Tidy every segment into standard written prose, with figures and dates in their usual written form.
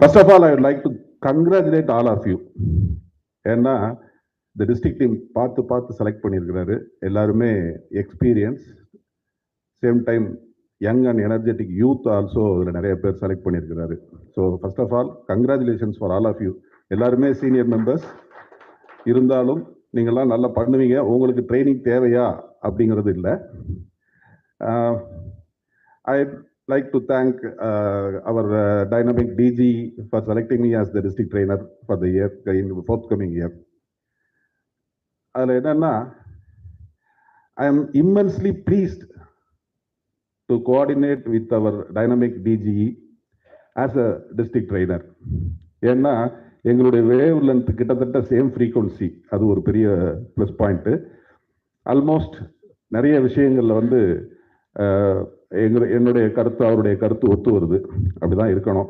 First of all, I would like to congratulate all of you. ஏன்னா இந்த district team பார்த்து select பண்ணியிருக்கிறாரு. எல்லாருமே experience, same time young and energetic youth also இதில் நிறைய பேர் செலக்ட் பண்ணியிருக்கிறாரு. So first of all congratulations for all of you. எல்லாருமே சீனியர் மெம்பர்ஸ் இருந்தாலும் நீங்கள்லாம் நல்லா பண்ணுவீங்க. உங்களுக்கு ட்ரைனிங் தேவையா அப்படிங்கிறது இல்லை. I like to thank our dynamic DG for selecting me as the district trainer for the year in the forthcoming year. அதில் என்னன்னா, I am immensely pleased to coordinate with our dynamic DG as a district trainer. ஏன்னா எங்களுடைய wave length கிட்டத்தட்ட same frequency, அது ஒரு பெரிய plus point. Almost நிறைய விஷயங்களில் வந்து என்னுடைய கருத்து அவருடைய கருத்து ஒத்து வருது. அப்படிதான் இருக்கணும்.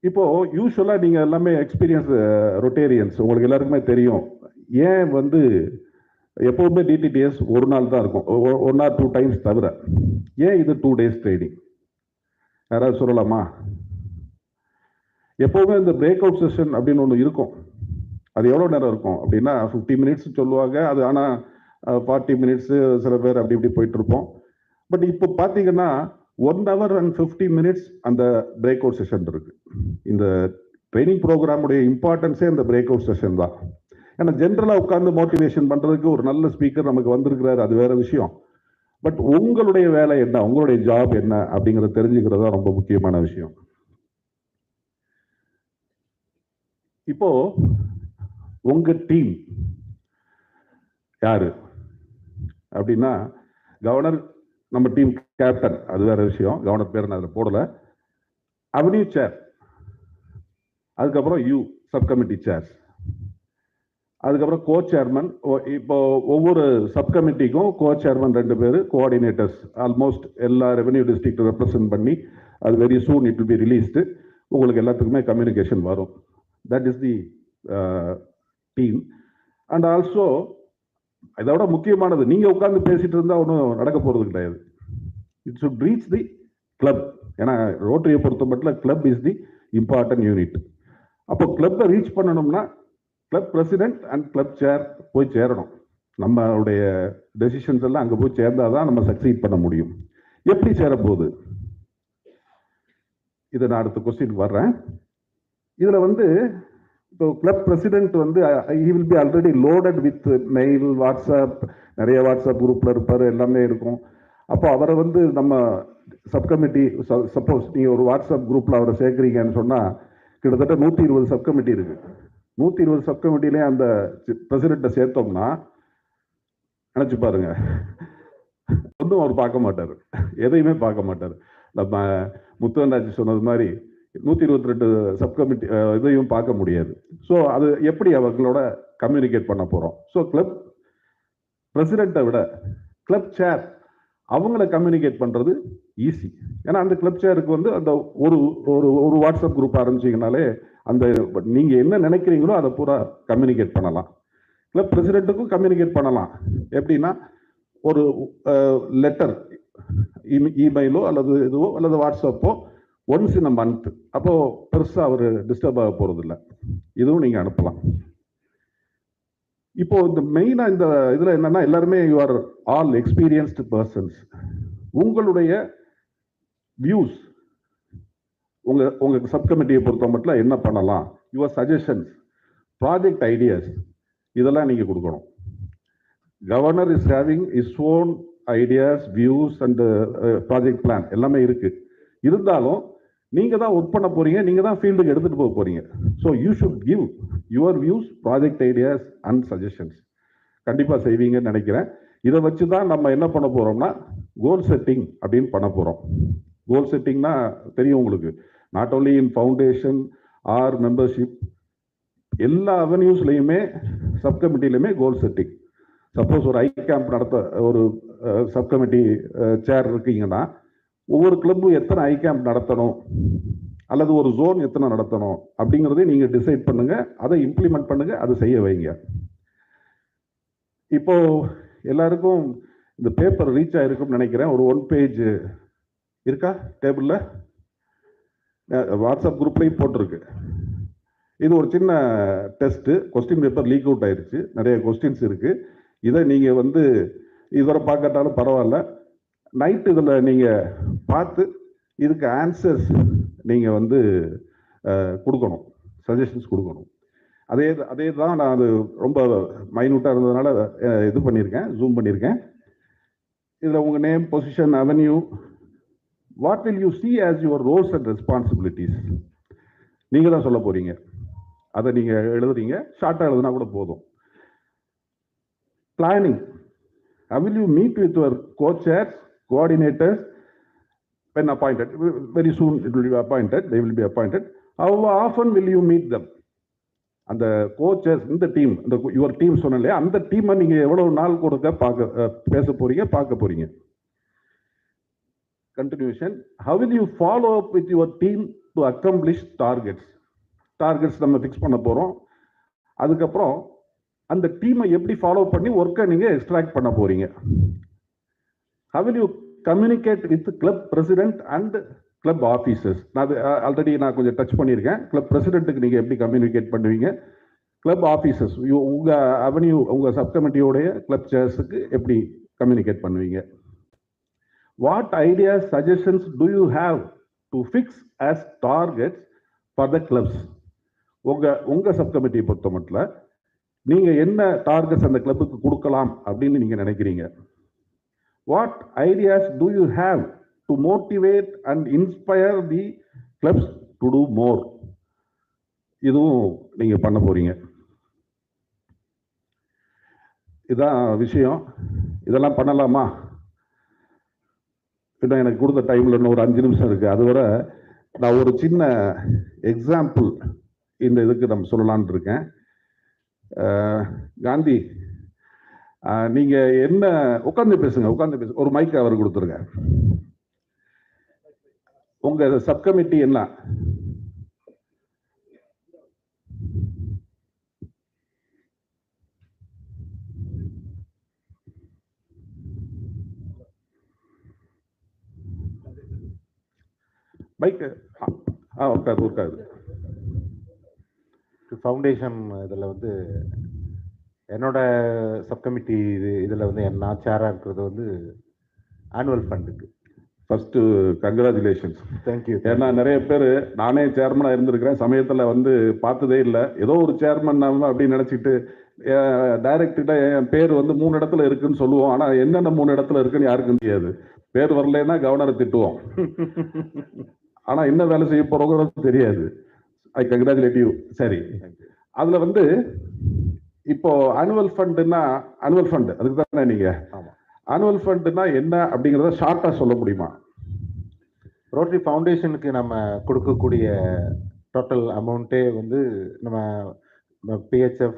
இப்போ யூஸ்வலாக நீங்கள் எல்லாமே எக்ஸ்பீரியன்ஸ் ரொட்டேரியன்ஸ், உங்களுக்கு எல்லாருக்குமே தெரியும் ஏன் வந்து எப்போவுமே டிடிடிஎஸ் ஒரு நாள் தான் இருக்கும், 1 or 2 times தவிர. ஏன் இது 2 days ட்ரைனிங்? யாராவது சொல்லலாமா? எப்போவுமே இந்த பிரேக் அவுட் செஷன் அப்படின்னு ஒன்று இருக்கும். அது எவ்வளோ நேரம் இருக்கும் அப்படின்னா 50 minutes சொல்லுவாங்க. அது ஆனால் 40 minutes சில பேர் அப்படி இப்படி போயிட்டு இருப்போம். பட் இப்போ பார்த்தீங்கன்னா 1 hour and 50 minutes அந்த பிரேக் அவுட் செஷன் இருக்கு. இந்த ட்ரைனிங் ப்ரோக்ராமுடைய இம்பார்ட்டன்ஸே இந்த பிரேக் அவுட் செஷன் தான். ஏன்னா ஜென்ரலாக உட்காந்து மோட்டிவேஷன் பண்ணுறதுக்கு ஒரு நல்ல ஸ்பீக்கர் நமக்கு வந்திருக்கிறாரு, அது வேற விஷயம். பட் உங்களுடைய வேலை என்ன, உங்களுடைய ஜாப் என்ன அப்படிங்கிறத தெரிஞ்சுக்கிறது தான் ரொம்ப முக்கியமான விஷயம். இப்போ உங்க டீம் யாரு அப்படின்னா, கவர்னர் நம்ம டீம் கேப்டன், அது வேற விஷயம். கவர்னர் பேர் நான் அதில் போடல. அவென்யூ சேர், அதுக்கப்புறம் யூ சப் கமிட்டி சேர்ஸ், அதுக்கப்புறம் கோ சேர்மன். இப்போ ஒவ்வொரு சப் கமிட்டிக்கும் கோ சேர்மன் 2 பேர், கோஆர்டினேட்டர்ஸ். ஆல்மோஸ்ட் எல்லா ரெவென்யூ டிஸ்ட்ரிக்ட் ரெப்ரசன்ட் பண்ணி அது very soon it will be released. உங்களுக்கு எல்லாத்துக்குமே கம்யூனிகேஷன் வரும். That is the team. And also இதோட முக்கியமானது, நீங்க உட்கார்ந்து பேசிட்டு இருந்தா ஒன்றும் நடக்க போறது கிடையாது. It should reach the club. ஏன்னா ரோட்டரியை பொறுத்த மட்டும் club is the important unit. அப்போ கிளப்பை ரீச் பண்ணணும்னா கிளப் பிரசிடென்ட் அண்ட் கிளப் சேர் போய் சேரணும். நம்மளுடைய டெசிஷன்ஸ் எல்லாம் அங்கே போய் சேர்ந்தாதான் நம்ம சக்சீட் பண்ண முடியும். எப்படி சேரப்போகுது, இதை நான் அடுத்த கொஸ்டின் வர்றேன். இதுல வந்து இப்போ கிளப் பிரசிடென்ட் வந்து he will be already loaded with mail, WhatsApp, நிறைய வாட்ஸ்அப் குரூப்ல இருப்பார், எல்லாமே இருக்கும். அப்போ அவரை வந்து நம்ம சப்கமிட்டி, சப்போஸ் நீங்கள் ஒரு வாட்ஸ்அப் குரூப்ல அவரை சேர்க்குறீங்கன்னு சொன்னால் கிட்டத்தட்ட 120 சப்கமிட்டி இருக்கு. 120 சப்கமிட்டிலே அந்த பிரசிடென்ட்டை சேர்த்தோம்னா நினச்சி பாருங்க, ஒன்றும் அவர் பார்க்க மாட்டார், எதையுமே பார்க்க மாட்டார். நம்ம முத்துவண்டாச்சி சொன்னது மாதிரி 122 சப்கமிட்டி இதையும் பார்க்க முடியாது. ஸோ அது எப்படி அவங்களோட கம்யூனிகேட் பண்ண போகிறோம்? ஸோ கிளப் பிரசிடென்ட்டை விட கிளப் சேர் அவங்கள கம்யூனிகேட் பண்ணுறது ஈஸி. ஏன்னா அந்த கிளப் சேருக்கு வந்து அந்த ஒரு ஒரு வாட்ஸ்அப் குரூப் ஆரம்பிச்சிங்கனாலே அந்த நீங்கள் என்ன நினைக்கிறீங்களோ அதை பூரா கம்யூனிகேட் பண்ணலாம். கிளப் பிரசிடென்ட்டுக்கும் கம்யூனிகேட் பண்ணலாம். எப்படின்னா ஒரு லெட்டர், இமெயிலோ அல்லது இதுவோ அல்லது வாட்ஸ்அப்போ ஒன்ஸ் இன் அ மந்த், அப்போ பெருசாக அவர் டிஸ்டர்ப் ஆக போகிறது இல்லை. இதுவும் நீங்கள் அனுப்பலாம். இப்போ இந்த மெயினாக இந்த இதில் என்னன்னா, எல்லாருமே you are all experienced persons. உங்களுடைய வியூஸ், உங்க சப்கமிட்டியை பொறுத்த மட்டும் என்ன பண்ணலாம், யுவர் சஜஷன்ஸ், ப்ராஜெக்ட் ஐடியாஸ், இதெல்லாம் நீங்கள் கொடுக்கணும். Governor is having is own ideas, views and project plan எல்லாமே இருக்கு. இருந்தாலும் நீங்க தான் ஒர்க் பண்ண போறீங்க, நீங்க தான் ஃபீல்டுக்கு எடுத்துட்டு போக போறீங்க. So you should give your views, project ideas and suggestions. கண்டிப்பா செய்வீங்கன்னு நினைக்கிறேன். இதை வச்சு தான் நம்ம என்ன பண்ண போறோம்னா கோல் செட்டிங் அப்படின்னு பண்ண போறோம். கோல் செட்டிங்னா தெரியும் உங்களுக்கு, not only in foundation R membership, எல்லா அவென்யூஸ்லையுமே சப்கமிட்டிலையுமே கோல் செட்டிங். சப்போஸ் ஒரு ஐ கேம்ப் நடத்த ஒரு சப்கமிட்டி சேர் இருக்கீங்கன்னா, ஒவ்வொரு கிளப்பும் எத்தனை ஐ கேம்ப் நடத்தணும் அல்லது ஒரு ஜோன் எத்தனை நடத்தணும் அப்படிங்கிறதையும் நீங்கள் டிசைட் பண்ணுங்க, அதை இம்ப்ளிமெண்ட் பண்ணுங்க, அதை செய்ய வைங்க. இப்போ எல்லாருக்கும் இந்த பேப்பர் ரீச் ஆயிருக்கும்னு நினைக்கிறேன். ஒரு 1 page இருக்கா டேபிளில்? வாட்ஸ்அப் குரூப்லேயும் போட்டிருக்கு. இது ஒரு சின்ன test. Question paper leak out ஆயிடுச்சு, நிறைய கொஸ்டின்ஸ் இருக்குது. இதை நீங்கள் வந்து இதுவரை பார்க்கட்டாலும் பரவாயில்ல, நைட்டு இதில் நீங்கள் பார்த்து இதுக்கு ஆன்சர்ஸ் நீங்கள் வந்து கொடுக்கணும், சஜஷன்ஸ் கொடுக்கணும். அதே தான் நான் அது ரொம்ப மைன்யூட்டாக இருந்ததுனால இது பண்ணியிருக்கேன், ஜூம் பண்ணியிருக்கேன். இதில் உங்கள் name, position, avenue, what will you see as your roles and responsibilities நீங்கள் தான் சொல்ல போகிறீங்க. அதை நீங்கள் எழுதுறீங்க, ஷார்ட்டாக எழுதுனா கூட போதும். Planning, how will you meet with your co-chairs, coordinators when appointed? Very soon it will be appointed, they will be appointed. How often will you meet them? அந்த கோச்சர்ஸ், இந்த டீம், இந்த யுவர் டீம் சொன்னாலே அந்த டீமை நீங்கள் எவ்வளவு நாள் கொடுக்க பேச போறீங்க, பார்க்க போறீங்க. Continuation, how will you follow up with your team to accomplish targets? Targets நம்ம ஃபிக்ஸ் பண்ண போகிறோம். அதுக்கப்புறம் அந்த டீமை எப்படி ஃபாலோ பண்ணி ஒர்க்கை நீங்கள் எக்ஸ்ட்ராக்ட் பண்ண போகிறீங்க. how will you communicate with club president and club officers? நான் ஆல்ரெடி கொஞ்சம் டச் பண்ணியிருக்கேன். கிளப் பிரசிடென்ட்டுக்கு நீங்கள் எப்படி கம்யூனிகேட் பண்ணுவீங்க, கிளப் ஆஃபீஸர்ஸ் உங்கள் அவென்யூ உங்கள் சப்கமிட்டியோடைய கிளப் சேர்ஸுக்கு எப்படி கம்யூனிகேட் பண்ணுவீங்க. What ideas, suggestions to you have to fix as targets for the clubs? உங்கள் சப்கமிட்டியை பொறுத்த மட்டும் நீங்கள் என்ன டார்கெட்ஸ் அந்த கிளப்புக்கு கொடுக்கலாம் அப்படின்னு நீங்கள் நினைக்கிறீங்க. What ideas do you have to motivate and inspire the clubs to do more? இதுவும் நீங்கள் பண்ண போறீங்க. இதுதான் விஷயம். இதெல்லாம் பண்ணலாமா? இன்னும் எனக்கு கொடுத்த டைமில் இன்னும் ஒரு 5 நிமிஷம் இருக்குது. அதுவரை நான் ஒரு சின்ன எக்ஸாம்பிள் இந்த இதுக்கு நம்ம சொல்லலான் இருக்கேன். காந்தி, நீங்கள் என்ன, உட்காந்து பேசுங்க, ஒரு மைக் அவர் கொடுத்துருங்க. உங்க சப்கமிட்டி என்ன? மைக் உட்காது. ஃபவுண்டேஷன் இதில் வந்து என்னோட சப்கமிட்டி இதில் வந்து நான் சேராக இருக்கிறது வந்து ஆனுவல் ஃபண்டுக்கு. First congratulations. தேங்க்யூ. ஏன்னா நிறைய பேர், நானே சேர்மனாக இருந்திருக்கிறேன், சமயத்தில் வந்து பார்த்ததே இல்லை, ஏதோ ஒரு சேர்மன் நம்ம அப்படின்னு நினச்சிட்டு டைரக்டாக என் பேர் வந்து 3 இடத்துல இருக்குன்னு சொல்லுவோம். ஆனால் என்னென்ன 3 இடத்துல இருக்குன்னு யாருக்கும் தெரியாது. பேர் வரலன்னா கவர்னரை திட்டுவோம், ஆனால் என்ன வேலை செய்ய போகிறோங்கிறது தெரியாது. ஐ கங்க்ராச்சுலேட் யூ. சரி, அதில் வந்து இப்போ ஆனுவல் ஃபண்டுன்னா, ஆனுவல் ஃபண்டு அதுக்கு தானே நீங்கள், ஆனுவல் ஃபண்டுனா என்ன அப்படிங்கிறத ஷார்ட்டாக சொல்ல முடியுமா? ரோட்டரி ஃபவுண்டேஷனுக்கு நம்ம கொடுக்கக்கூடிய டோட்டல் அமௌண்ட்டே வந்து நம்ம பிஹெச்எஃப்,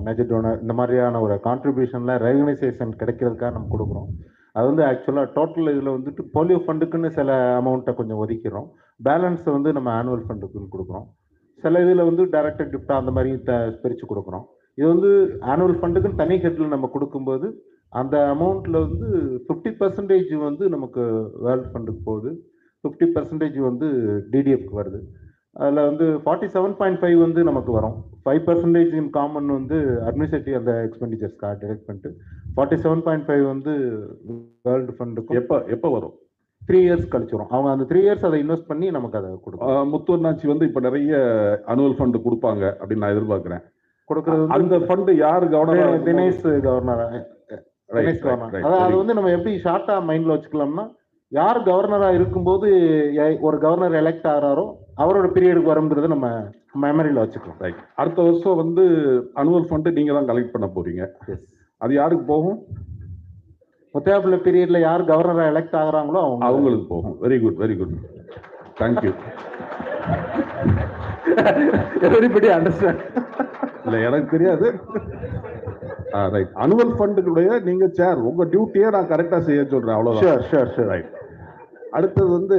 மேஜர் டோனர், இந்த மாதிரியான ஒரு கான்ட்ரிபியூஷனில் ரெகனைசேஷன் கிடைக்கிறதுக்காக நம்ம கொடுக்குறோம். அது வந்து ஆக்சுவலாக டோட்டல் இதில் வந்துட்டு போலியோ ஃபண்டுக்குன்னு சில அமௌண்ட்டை கொஞ்சம் ஒதுக்கிறோம், பேலன்ஸை வந்து நம்ம ஆனுவல் ஃபண்டுக்குன்னு கொடுக்குறோம். சில இதில் வந்து டைரக்டர் கிஃப்டாக அந்த மாதிரி பிரித்து கொடுக்குறோம். இது வந்து ஆனுவல் ஃபண்டுக்குன்னு தனி ஹெட்டில் நம்ம கொடுக்கும்போது அந்த அமௌண்ட்டில் வந்து 50% வந்து நமக்கு வேர்ல்ட் ஃபண்டுக்கு போகுது, 50% வந்து டிடிஎஃப்க்கு வருது. அதில் வந்து 47.5 வந்து நமக்கு வரும். 5% இன் காமன் வந்து அட்மினிஸ்ட்ரேட்டிவ் அந்த எக்ஸ்பெண்டிச்சர்ஸ்க்காக டிரெக்ட் பண்ணிட்டு 47.5 வந்து வேர்ல்டு ஃபண்டுக்கு எப்போ வரும்? 3 இயர்ஸ் கழிச்சு வரும். அவங்க அந்த 3 இயர்ஸ் அதை இன்வெஸ்ட் பண்ணி நமக்கு அதை கொடுக்கும். முத்துவண்ணாச்சி வந்து இப்போ நிறைய அனுவல் ஃபண்டு கொடுப்பாங்க அப்படின்னு நான் எதிர்பார்க்குறேன். கொடுக்குறது அந்த ஃபண்டு யார் கவர்னர்? தினேஷ் கவர்னர். அது வந்து நம்ம எப்படி ஷார்ட்டா மைண்ட்ல வச்சுக்கலாம்னா, யார் கவர்னரா இருக்கும்போது ஒரு கவர்னர் எலெக்ட் ஆகிறாரோ அவரோட பீரியடுக்கு வரும்ன்றது நம்ம மெமரியில வச்சுக்கலாம். ரைட். அடுத்த வருஷம் வந்து அனுவல் ஃபண்டு நீங்க தான் கலெக்ட் பண்ண போறீங்க. அது யாருக்கு போகும்? ஒத்தையாப்புல பீரியட்ல யார் கவர்னரா எலெக்ட் ஆகுறாங்களோ அவங்களுக்கு போகும். Very good, very good, thank you. Everybody understand. இல்லை, எனக்கு தெரியாது. ரைட். அனுவல் ஃபண்டுடைய நீங்க சேர், உங்க டியூட்டியை நான் கரெக்டா செய்ய சொல்றேன், அவ்வளவுதான். Sure sure. ரைட். அடுத்தது வந்து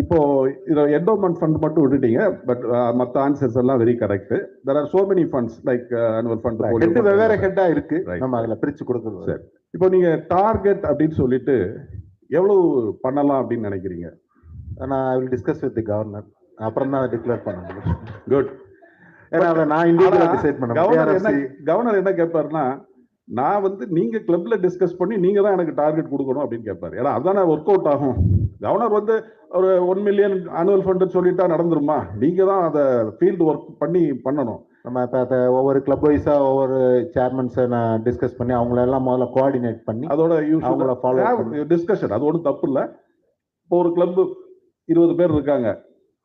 இப்போ இதை என்டோமெண்ட் ஃபண்ட் மட்டும் விட்டுட்டீங்க, பட் மற்ற ஆன்சர்ஸ் எல்லாம் very correct. There are so many funds like annual fund, வெவ்வேறு ஹெட்டா இருக்கு, நம்ம அதில் பிரிச்சு கொடுக்குறோம். சரி, இப்போ நீங்க டார்கெட் அப்படின்னு சொல்லிட்டு எவ்வளவு பண்ணலாம் அப்படின்னு நினைக்கிறீங்க? நான் I will discuss with the governor. அப்புறம் தான் டிக்ளேர் பண்ண முடியும். குட். ஏன்னா அதை நான் இண்டிவிஜுவலா டிசைட் பண்ண கவர்னர் என்ன கேட்பாருன்னா, நான் வந்து நீங்க கிளப்ல டிஸ்கஸ் பண்ணி நீங்க தான் எனக்கு டார்கெட் கொடுக்கணும் அப்படின்னு கேட்பாரு. ஏன்னா அதானே ஒர்க் அவுட் ஆகும். கவர்னர் வந்து ஒரு 1 மில்லியன் ஆனுவல் ஃபண்ட் சொல்லிட்டா நடந்துருமா? நீங்க தான் அதை ஃபீல்டு ஒர்க் பண்ணி பண்ணணும். நம்ம அதை ஒவ்வொரு கிளப் வைஸா ஒவ்வொரு சேர்மன்ஸை நான் டிஸ்கஸ் பண்ணி அவங்களெல்லாம் முதல்ல கோஆர்டினேட் பண்ணி அதோட அவங்கள ஃபாலோ டிஸ்கஷன். அது ஒன்றும் தப்பு இல்லை. இப்போ ஒரு கிளப் 20 பேர் இருக்காங்க,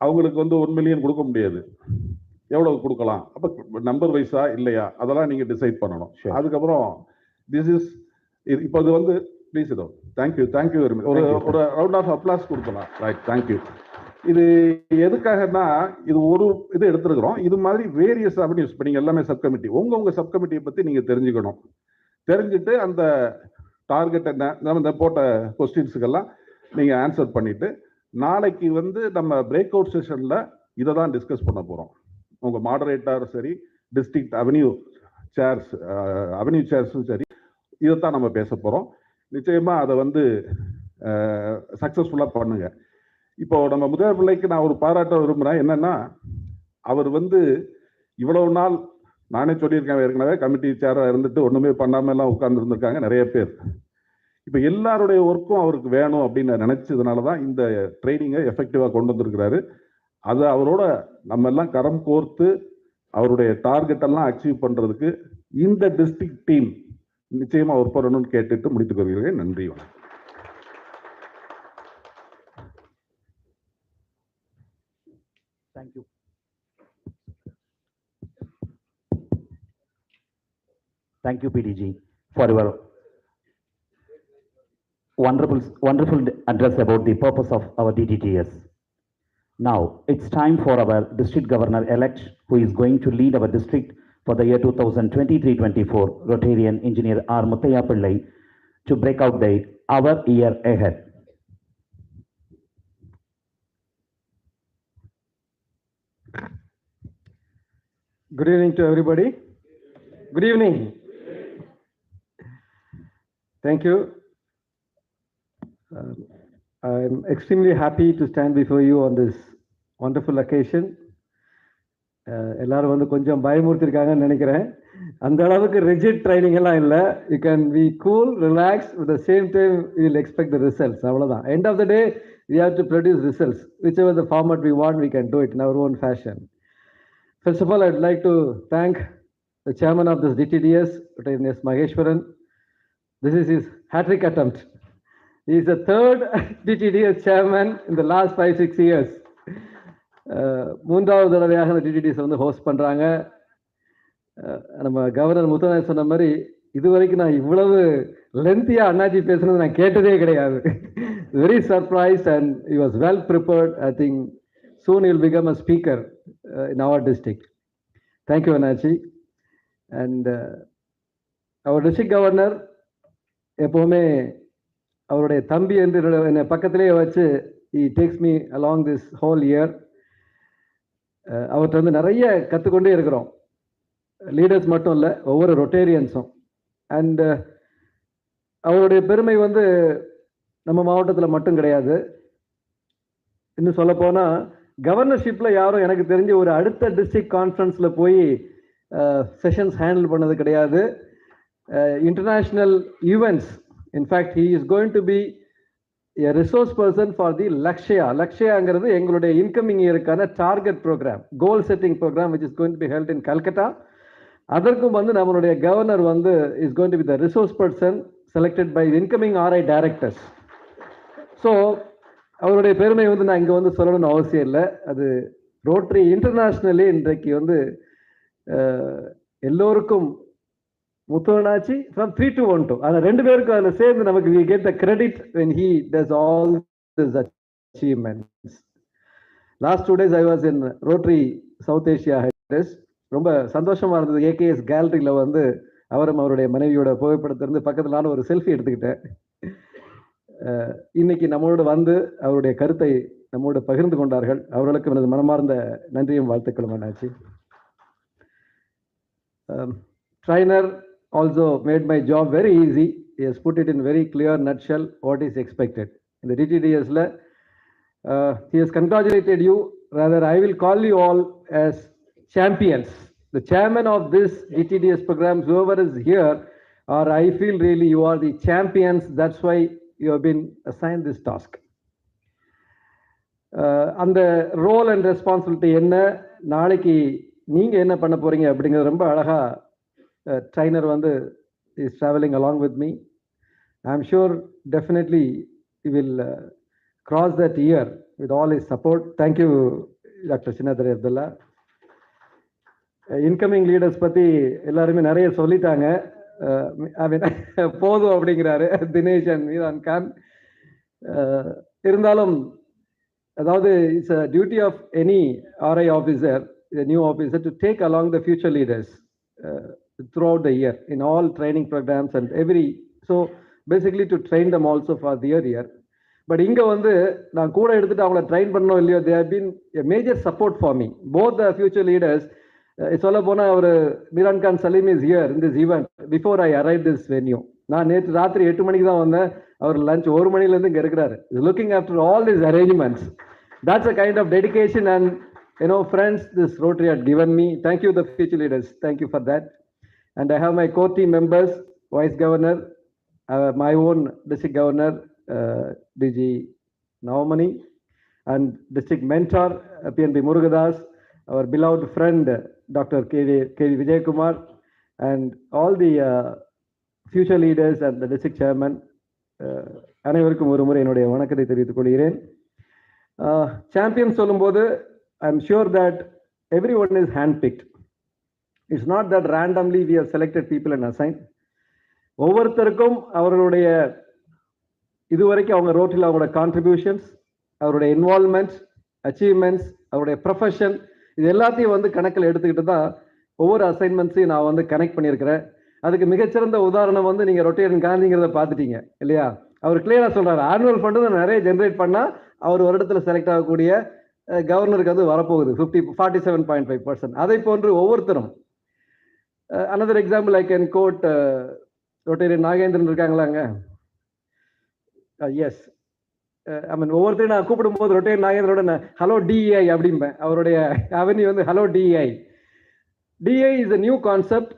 அவங்களுக்கு வந்து 1 மில்லியன் கொடுக்க முடியாது. எவ்வளவு கொடுக்கலாம், அப்ப நம்பர் வைஸா இல்லையா, அதெல்லாம் நீங்க டிசைட் பண்ணணும். அதுக்கப்புறம் திஸ் இஸ் இப்போ இது வந்து ப்ளீஸ் இதோ தேங்க்யூ வெரி மச். ஒரு ரவுண்ட் ஆஃப் அப்ளாஸ் கொடுக்கலாம். Right, thank you. இது எதுக்காகனா, இது ஒரு இது எடுத்துருக்கிறோம். இது மாதிரி வேரியஸ் அவென்யூஸ். இப்போ நீங்கள் எல்லாமே சப் கமிட்டி, உங்க சப் கமிட்டியை பற்றி நீங்கள் தெரிஞ்சுக்கணும். தெரிஞ்சுட்டு அந்த டார்கெட் என்ன, நம்ம இந்த போட்ட கொஸ்டின்ஸுக்கெல்லாம் நீங்கள் ஆன்சர் பண்ணிட்டு, நாளைக்கு வந்து நம்ம பிரேக் அவுட் செஷனில் இதை தான் டிஸ்கஸ் பண்ண போகிறோம். உங்கள் மாடரேட்டர் சரி, டிஸ்ட்ரிக்ட் அவென்யூ சேர்ஸும் சரி, இதைத்தான் நம்ம பேச போகிறோம். நிச்சயமாக அதை வந்து சக்ஸஸ்ஃபுல்லாக பண்ணுங்க. இப்போ நம்ம முதல் பிள்ளைக்கு நான் ஒரு பாராட்ட விரும்புகிறேன். என்னன்னா, அவர் வந்து இவ்வளவு நாள், நானே சொல்லியிருக்கேன் ஏற்கனவே, கமிட்டி சேராக இருந்துட்டு ஒன்றுமே பண்ணாமல் எல்லாம் உட்கார்ந்து இருந்திருக்காங்க நிறைய பேர். இப்போ எல்லாருடைய ஒர்க்கும் அவருக்கு வேணும் அப்படின்னு நினைச்சதுனால தான் இந்த ட்ரைனிங்கை எஃபெக்டிவாக கொண்டு வந்திருக்கிறாரு. அதை அவரோட நம்ம எல்லாம் கரம் கோர்த்து அவருடைய டார்கெட் எல்லாம் அச்சீவ் பண்றதுக்கு இந்த டிஸ்ட்ரிக்ட் டீம் நிச்சயமா ஒர்க் பண்ணணும்னு கேட்டுட்டு முடித்துக் கொள்கிறேன். நன்றி. Thank you. Thank you, PDG, for your wonderful address about the purpose of our Dtts. Now, it's time for our district governor-elect, who is going to lead our district for the year 2023-24, Rotarian Engineer R. Muthaiya Pillai, to break out our year ahead. Good evening to everybody. Good evening. Thank you. I'm extremely happy to stand before you on this wonderful occasion. எல்லாரும் வந்து கொஞ்சம் பயமுறுத்திருக்காங்கன்னு நினைக்கிறேன். அந்த அளவுக்கு rigid training எல்லாம் இல்லை. You can be cool, relax, with the same time you will expect the results. அவ்வளோதான். End of the day we have to produce results. Whichever the format we want, we can do it in our own fashion. First of all, I'd like to thank the chairman of this DTDS, Dr. Maheshwaran. This is his hat-trick attempt. He is the third DTDS chairman in the last 5-6 years. மூன்றாவது தடவையாக அந்த டிடிடிஎஸ் வந்து host பண்ணுறாங்க. நம்ம governor முத்தநாயக் சொன்ன மாதிரி, இதுவரைக்கும் நான் இவ்வளவு லென்த்தியாக அண்ணாச்சி பேசுனது நான் கேட்டதே கிடையாது. Very surprised and he was well prepared. I think soon he will become a speaker in our district. Thank you, Annachi. And our district governor எப்போவுமே அவருடைய தம்பி என்று என்னை பக்கத்திலேயே வச்சு he takes me along this whole year. அவர்கிட்ட வந்து நிறைய கற்றுக்கொண்டே இருக்கிறோம். லீடர்ஸ் மட்டும் இல்லை, ஒவ்வொரு ரொட்டேரியன்ஸும். அண்ட் அவருடைய பெருமை வந்து நம்ம மாவட்டத்தில் மட்டும் கிடையாது. இன்னும் சொல்லப்போனால், கவர்னர்ஷிப்பில் யாரும் எனக்கு தெரிஞ்ச ஒரு அடுத்த டிஸ்ட்ரிக்ட் கான்ஃபரன்ஸில் போய் செஷன்ஸ் ஹேண்டில் பண்ணது கிடையாது. International events, in fact he is going to be a resource person for the Lakshyaங்கிறது எங்களுடைய இன்கமிங் இயருக்கான target program, goal setting program, which is going to be held in Calcutta. அதற்கும் வந்து நம்மளுடைய கவர்னர் வந்து is going to be the resource person selected by the incoming RI directors. So அவருடைய பெருமை வந்து நான் இங்கே வந்து சொல்லணும்னு அவசியம் இல்லை. அது ரோட்டரி இன்டர்நேஷ்னலி இன்றைக்கு வந்து எல்லோருக்கும் முத்துவனாச்சி from 3 to 1 2, அந்த ரெண்டு பேருக்கும் அதில் சேர்ந்து நமக்கு we get the credit when he does all these achievements. Last 2 days I was in Rotary South Asia Headquarters. ரொம்ப சந்தோஷமா இருந்தது. ஏகேஎஸ் கேலரியில் வந்து அவரும் அவருடைய மனைவியோட புகைப்படத்திலிருந்து பக்கத்தில் நானும் ஒரு செல்ஃபி எடுத்துக்கிட்டேன். இன்னைக்கு நம்மளோட வந்து அவருடைய கருத்தை நம்மோடு பகிர்ந்து கொண்டார்கள். அவர்களுக்கு எனது மனமார்ந்த நன்றியும் வாழ்த்துக்களும் ஆச்சு. Trainer also made my job very easy. he has put it in very clear nutshell what is expected. In the DTDS, he has congratulated you. Rather, I will call you all as champions. The chairman of this DTDS program, whoever is here, or I feel really you are the champions. That's why you have been assigned this task. அந்த role and responsibility என்ன, நாளைக்கு நீங்கள் என்ன பண்ண போகிறீங்க அப்படிங்கிறது ரொம்ப அழகாக ட்ரைனர் வந்து is travelling along with me. I am sure definitely you will cross that year with all his support. Thank you, Dr. Chinnadurai Abdullah. Incoming leaders பற்றி எல்லாருமே நிறைய சொல்லிட்டாங்க. போதும் அப்படிங்கிறாரு தினேஷ் அண்ட் மீரான் கான். இருந்தாலும் அதாவது it's a duty of any RI officer, new officer, to take along the future leaders throughout the year in all training programs and every, so basically to train them also for their year. But இங்கே வந்து நான் கூட எடுத்துகிட்டு அவங்கள train பண்ணோம் இல்லையோ, they have been a major support for me, both the future leaders. சொல்ல போனால் அவர் Meeran Khan Salim is here in this event before I arrive this venue. நான் நேற்று ராத்திரி 8 மணிக்கு தான் வந்தேன், அவர் லஞ்ச் 1 மணிலேருந்து இங்கே இருக்கிறாரு, is looking after all this arrangements. That's a kind of dedication and, you know, friends this Rotary had given me. Thank you, the future leaders. Thank you for that. And I have my core team members, Vice Governor, my own District Governor, DG Navamani, and District Mentor, PNB Murugadas, our beloved friend, Dr. KV Vijay Kumar, and all the future leaders and the District Chairman. அனைவருக்கும் ஒரு முறை என்னுடைய வணக்கத்தை தெரிவித்துக் கொள்கிறேன். Champion சொல்லும்போது I am sure that every one is hand picked. It's not that randomly we have selected people and assign. ஒவ்வொருத்தருக்கும் அவர்களுடைய இதுவரைக்கும் அவங்க ரோட்டில் அவங்களோட கான்ட்ரிபியூஷன்ஸ், அவருடைய இன்வால்மெண்ட், அச்சீவ்மெண்ட்ஸ், அவருடைய ப்ரொஃபஷன், இது எல்லாத்தையும் வந்து கணக்கில் எடுத்துக்கிட்டு தான் ஒவ்வொரு அசைன்மெண்ட்ஸையும் நான் வந்து கனெக்ட் பண்ணியிருக்கிறேன். அதுக்கு மிகச்சிறந்த உதாரணம் வந்து நீங்கள் ரொட்டேரியன் காந்திங்கிறத பார்த்துட்டீங்க இல்லையா? அவர் கிளியராக சொல்கிறார், ஆனுவல் ஃபண்டு நிறைய ஜென்ரேட் பண்ணால் அவர் வருடத்தில் செலக்ட் ஆகக்கூடிய கவர்னருக்கு அது வரப்போகுது 47.5%. அதை போன்று ஒவ்வொருத்தரும். Another example I can quote Rotarian Nagendran இருக்காங்களாங்க. எஸ், ஐ மீன் ஒவ்வொருத்தரையும் நான் கூப்பிடும் போது ரொட்டேரியன் நாகேந்திரோட ஹலோ DEI அப்படிம்பேன். அவருடைய அவென்யூ வந்து hello DEI. DEI is a new concept,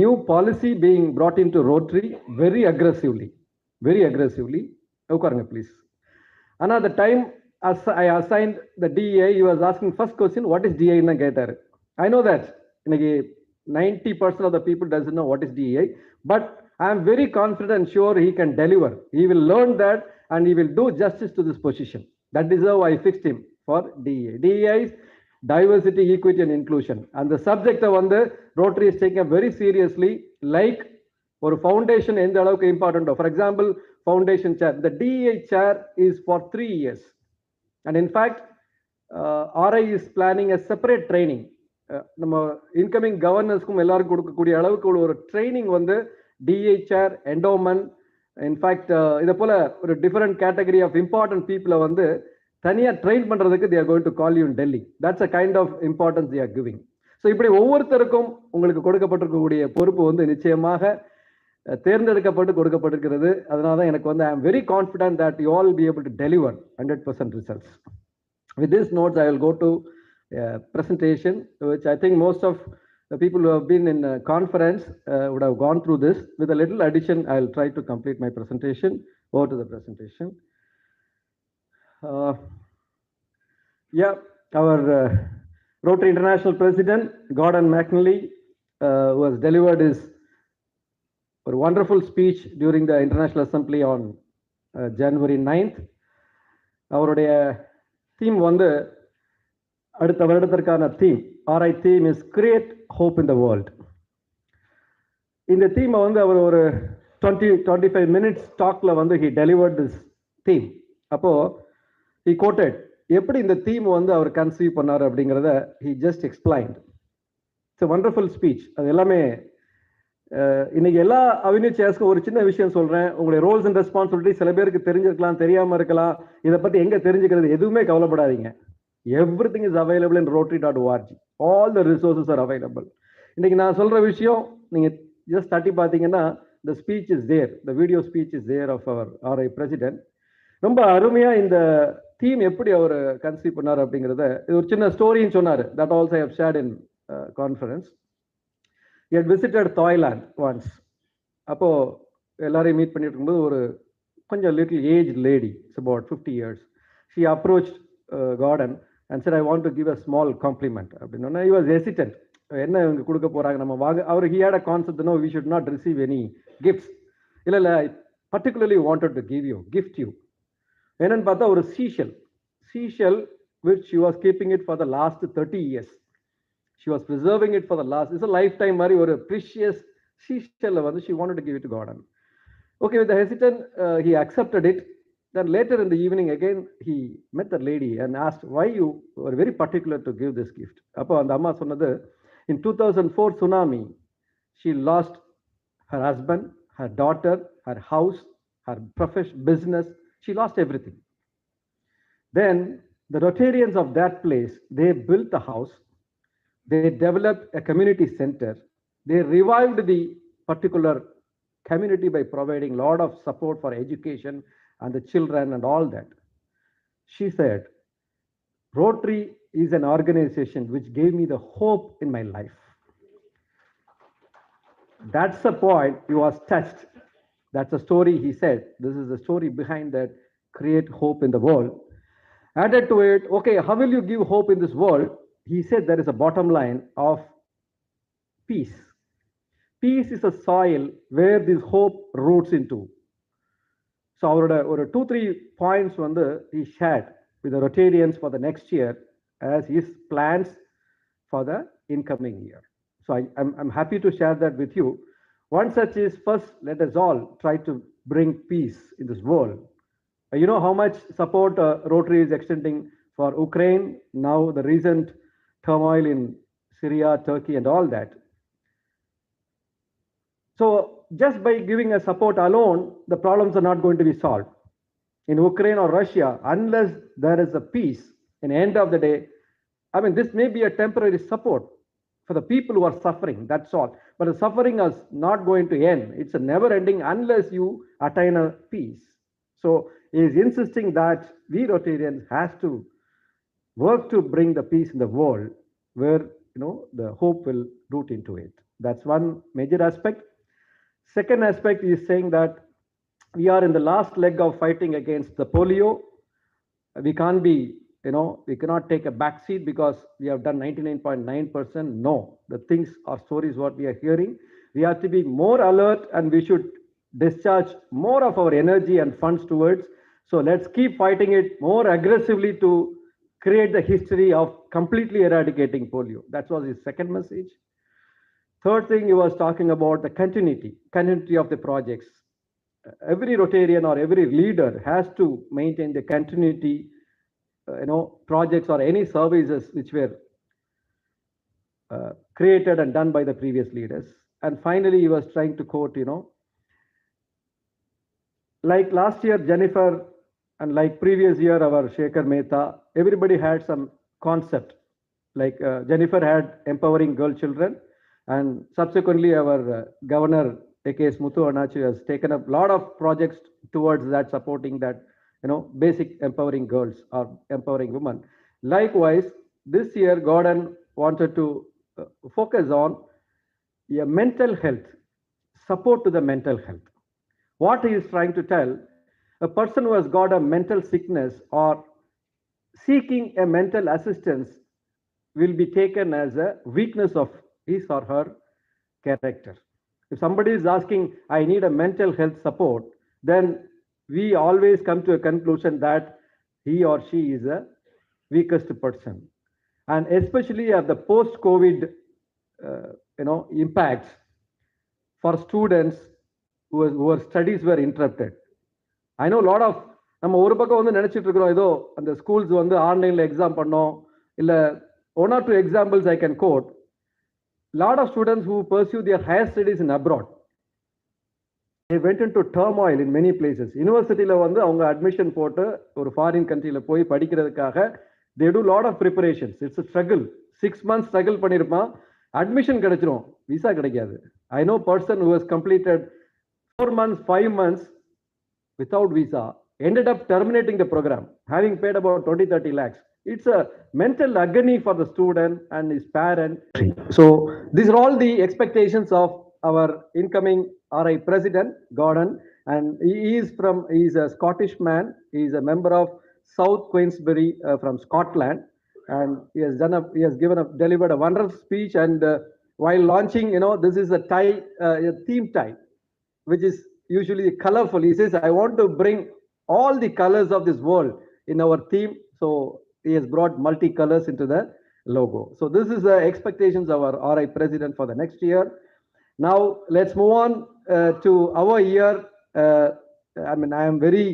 new policy being brought into Rotary very aggressively. உட்காருங்க ப்ளீஸ். ஆனால் the time I assigned the DEI, he was asking first question, what is DEI ன்னு கேட்டார். I know that இன்னைக்கு 90% of the people doesn't know what is DEI, but I am very confident and sure he can deliver. He will learn that and he will do justice to this position. That is how I fixed him for DEI. DEI is diversity, equity and inclusion. And the subject வந்து Rotary is taking very seriously, like ஒரு foundation எந்த அளவுக்கு important. For example, foundation chair, the DEI chair is for 3 years. And in fact, RI is planning a separate training. நம்ம incoming கவர்னர்ஸ்க்கும் எல்லாருக்கும் கொடுக்கக்கூடிய அளவுக்கு ஒரு training வந்து DEI chair, endowment, இன்ஃபேக்ட் இதை போல ஒரு டிஃபரெண்ட் கேட்டகரி ஆஃப் இம்பார்ட்டன்ட் பீப்புளை வந்து தனியாக ட்ரெயின் பண்ணுறதுக்கு they are going to call you in Delhi. That's a kind of importance they are giving. So இப்படி ஒவ்வொருத்தருக்கும் உங்களுக்கு கொடுக்கப்பட்டிருக்கக்கூடிய பொறுப்பு வந்து நிச்சயமாக தேர்ந்தெடுக்கப்பட்டு கொடுக்கப்பட்டிருக்கிறது. அதனால தான் எனக்கு வந்து I am very confident that you all B able to deliver 100% results. With this notes, I will go to presentation, which I think most of the people who have been in conference would have gone through this. With a little addition, I will try to complete my presentation. Over to the presentation. Our Rotary International President, Gordon McNally, who has delivered his a wonderful speech during the International Assembly on January 9th. அவருடைய theme வந்து அடுத்த வருடத்திற்கான theme, RI theme is create hope in the world. இந்த தீமை வந்து அவர் ஒரு 20-25 minutes டாக்ல வந்து he delivered this theme. அப்போ he quoted எப்படி இந்த தீம் வந்து அவர் கன்சீவ் பண்ணார் அப்படிங்கிறத he just explained. It's a wonderful speech. அது எல்லாமே இன்னைக்கு எல்லா அவென்யூ சேர்ஸ்க்கும் ஒரு சின்ன விஷயம் சொல்றேன். உங்களுடைய ரோல்ஸ் அண்ட் ரெஸ்பான்சிபிலிட்டி சில பேருக்கு தெரிஞ்சிருக்கலாம், தெரியாம இருக்கலாம். இதை பத்தி எங்க தெரிஞ்சுக்கிறது, எதுவுமே கவலைப்படாதீங்க. Everything is available in rotary.org. All the resources are available. இன்னைக்கு நான் சொல்ற விஷயம் நீங்க ஜஸ்ட் தட்டி பார்த்தீங்கன்னா the speech is there, the video speech is there of our RI president. ரொம்ப அருமையா இந்த தீம் எப்படி அவர் கன்சீவ் பண்ணார் அப்படிங்கிறத இது ஒரு சின்ன ஸ்டோரின்னு சொன்னார். That also I have shared in conference. He had visited Thailand once. அப்போ எல்லாரையும் மீட் பண்ணிட்டு இருக்கும்போது ஒரு கொஞ்சம் little age lady, it's about 50 years. She approached Gordon and said, I want to give a small compliment. அப்படின்னா he was hesitant. என்ன இவங்க கொடுக்க போறாங்க நம்ம வாங்க. அவர் he had a concept, no, we should not receive any gifts. இல்ல I particularly wanted to give you, gift you. என்னன்னு பார்த்தா ஒரு seashell which she was keeping it for the last 30 years. She was preserving it for the last, it's a lifetime மாதிரி ஒரு precious seashell வந்து she wanted to give it to Gordon. Okay, with the hesitant, he accepted it. Then later in the evening again, he met the lady and asked, why you were very particular to give this gift? அப்போ அந்த அம்மா சொன்னது, in 2004 tsunami, she lost her husband, her daughter, her house, her business. She lost everything. Then the Rotarians of that place, they built a house. They developed a community center. They revived the particular community by providing a lot of support for education and the children and all that. She said, Rotary is an organization which gave me the hope in my life. That's the point. He was touched. That's the story he said. This is the story behind that, create hope in the world. Added to it, okay, how will you give hope in this world? He said there is a bottom line of peace. Peace is a soil where this hope roots into. So அவரோட ஒரு 2-3 points வந்து he shared with the Rotarians for the next year as his plans for the incoming year. So I'm happy to share that with you. One such is, first, let us all try to bring peace in this world. You know how much support Rotary is extending for Ukraine, now the recent turmoil in Syria, Turkey, and all that. So just by giving a support alone, the problems are not going to be solved. In Ukraine or Russia, unless there is a peace, in the end of the day, I mean, this may be a temporary support for the people who are suffering, that's all. But the suffering is not going to end. It's a never ending unless you attain a peace. So he is insisting that we Rotarians have to work to bring the peace in the world where, you know, the hope will root into it. That's one major aspect. Second aspect is saying that we are in the last leg of fighting against the polio. We can't be, you know, we cannot take a back seat because we have done 99.9%. No, the things or stories what we are hearing, we have to be more alert and we should discharge more of our energy and funds towards. So let's keep fighting it more aggressively to create the history of completely eradicating polio. That was his second message. Third thing, he was talking about the continuity of the projects. Every Rotarian or every leader has to maintain the continuity, projects or any services which were created and done by the previous leaders. And finally, he was trying to quote, like last year, Jennifer, and like previous year, our Shekhar Mehta, everybody had some concept. Like Jennifer had empowering girl children, and subsequently our governor, A.K.S. Muthu Anachu, has taken up a lot of projects towards that, supporting that, basic empowering girls or empowering women. Likewise, this year, Gordon wanted to focus on mental health, support to the mental health. What he is trying to tell, a person who has got a mental sickness or seeking a mental assistance will be taken as a weakness of his or her character. If somebody is asking, I need a mental health support, then we always come to a conclusion that he or she is a weakest person. And especially at the post-COVID, impacts for students whose studies were interrupted. I know a lot of, நம்ம ஒரு பக்கம் வந்து நினைச்சிட்டு இருக்கிறோம், ஏதோ அந்த schools வந்து ஆன்லைன்ல எக்ஸாம் பண்ணோம், இல்ல 1 or 2 examples I can quote. Lot of students who pursue their higher studies in abroad, they went into turmoil in many places. Universityல வந்து அவங்க அட்மிஷன் போட்டு ஒரு ஃபாரின் கண்ட்ரில போய் படிக்கிறதுக்காக they do lot of preparations. It's a struggle. 6 months struggle பண்ணிருப்பான், admission கிடைச்சிரும், visa கிடைக்காது. I know person who has completed 4 months, 5 months without visa, ended up terminating the program, having paid about 20-30 lakhs. It's a mental agony for the student and his parent. So these are all the expectations of our incoming RI president, Gordon, and he is a Scottish man. He is a member of South Queensbury from Scotland, and he has delivered a wonderful speech. And while launching, this is a theme tie, which is usually colorful. He says, I want to bring all the colors of this world in our theme. So he has brought multicolors into the logo. So this is the expectations of our RI president for the next year. Now let's move on to our year. I'm very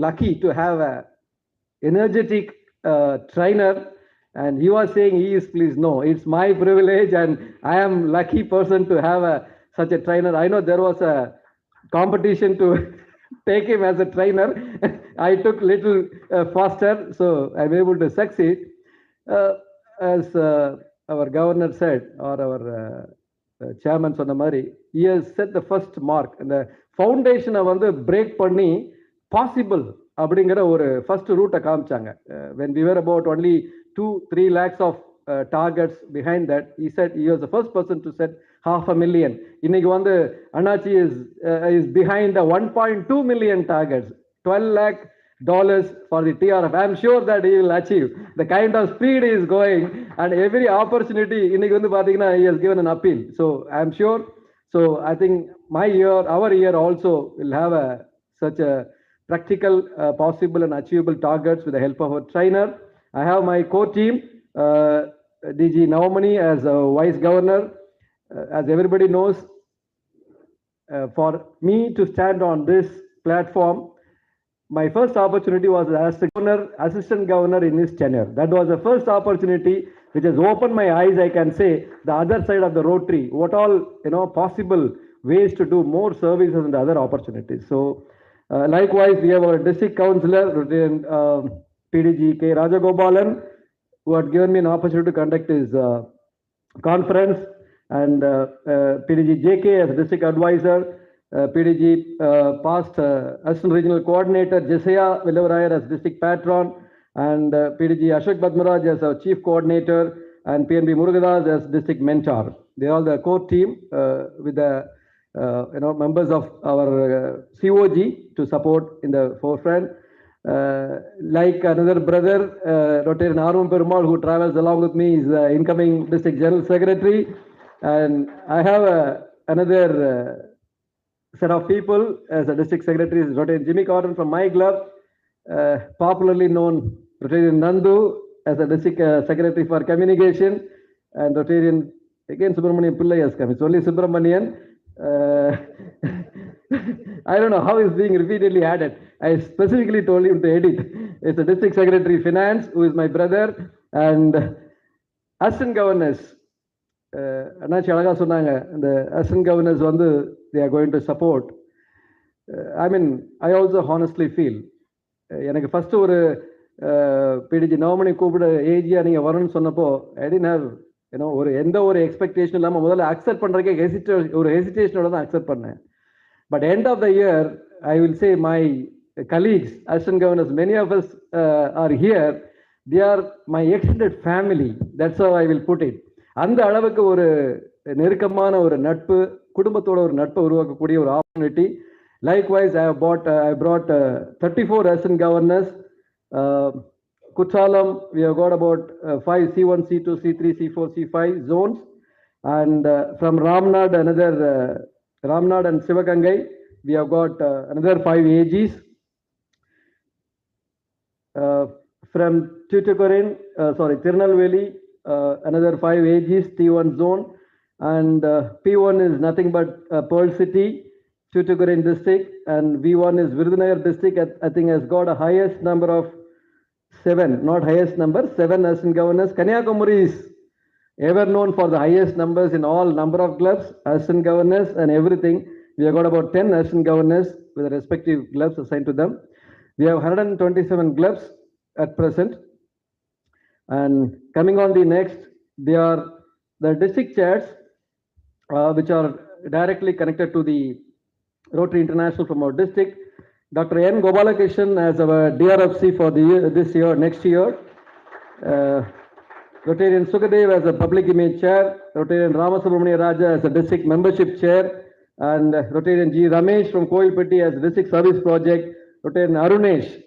lucky to have a energetic trainer, and he was saying he is pleased. No, it's my privilege, and I am lucky person to have such a trainer. I know there was a competition to take him as a trainer. I took little faster, so I'm able to succeed. As our governor said, or our chairman சொன்ன மாதிரி, he has set the first mark. இந்த ஃபவுண்டேஷனை வந்து break பண்ணி possible அப்படிங்கிற ஒரு first ரூட்டை காமிச்சாங்க. when we were about only 2-3 lakhs of targets behind that, he said he was the first person to set 500,000. இன்னைக்கு வந்து அண்ணாச்சி is behind the 1.2 million targets, $12 lakh for the TRF. I'm sure that he will achieve the kind of speed he is going, and every opportunity இன்னைக்கு வந்து பாத்தீங்கன்னா he has given an appeal. So I'm sure. So I think our year also will have such a practical, possible and achievable targets with the help of our trainer. I have my core team, DG Navamani as a vice governor. As everybody knows, for me to stand on this platform, my first opportunity was as assistant governor in his tenure. That was the first opportunity which has opened my eyes, I can say, the other side of the rotary, what all possible ways to do more services and other opportunities. So likewise, we have our district councillor, PDG K. Rajagopalan, who had given me an opportunity to conduct his conference, and PDG JK as district advisor, PDG past assistant regional coordinator, Jesaya Villavarayar as district patron, and PDG Ashok Badmaraj as our chief coordinator, and PNB Murugadas as district mentor. They are the core team with the members of our COG to support in the forefront. Like another brother, Rotarian Arun Perumal, who travels along with me, is incoming district general secretary, and I have another set of people as a district secretary, is Rotarian Jimmy Cotton from my club, popularly known Rotarian Nandu as a district secretary for communication, and Rotarian again Subramanian Pillai has come. It's only Subramanian. I don't know how it's being repeatedly added. I specifically told him to edit. It's a district secretary finance, who is my brother, and assistant governors. அண்ணாச்சி அழகா சொன்னாங்க, இந்த assistant governors வந்து they are going to support. I also honestly feel, எனக்கு first ஒரு PDG நவமணி கூப்பிட ஏஜியா நீங்க வரணும்னு சொன்னப்போ I didn't have எந்த ஒரு எக்ஸ்பெக்டேஷன் இல்லாம முதல்ல அக்செப்ட் பண்றதுக்கே ஹெசிடேஷனோட தான் அக்செப்ட் பண்ணேன். But end of the year, I will say my colleagues, assistant governors, many of us are here. They are my extended family. That's how I will put it. அந்த அளவுக்கு ஒரு நெருக்கமான ஒரு நட்பு, குடும்பத்தோட ஒரு நட்பை உருவாக்கக்கூடிய ஒரு opportunity. Likewise, I brought 34 assistant governors. Kuchalam, we have got about 5 C1, C2, C3, C4, C5 zones, and from Ramnad and Sivagangai, we have got another 5 AGs. From Tirunelveli, another 5 AGs, T1 zone, and P1 is nothing but Pearl City, Tuticorin district, and V1 is Virudhunagar district. I think has got a highest number of 7 assistant governors. Kanyakumari is ever known for the highest numbers in all number of clubs, assistant governors and everything. We have got about 10 assistant governors with the respective clubs assigned to them. We have 127 clubs at present. And coming on the next, they are the district chairs, which are directly connected to the Rotary International from our district. Dr. N. Gopalakrishnan as our DRFC for this year, next year. Rotarian Sukadev as a public image chair, Rotarian Ramasubramania Raja as a district membership chair, and Rotarian G. Ramesh from Koilpatti as district service project, Rotarian Arunesh,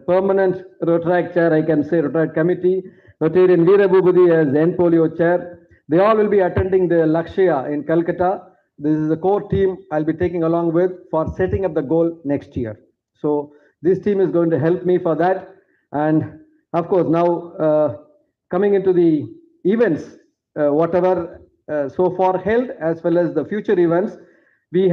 permanent Rotaract chair, I can say Rotaract committee, Rotarian Veera Bhubudi as N Polio chair. They all will be attending the Lakshya in Calcutta. This is the core team I'll be taking along with for setting up the goal next year. So this team is going to help me for that. And of course, now coming into the events, whatever so far held, as well as the future events, we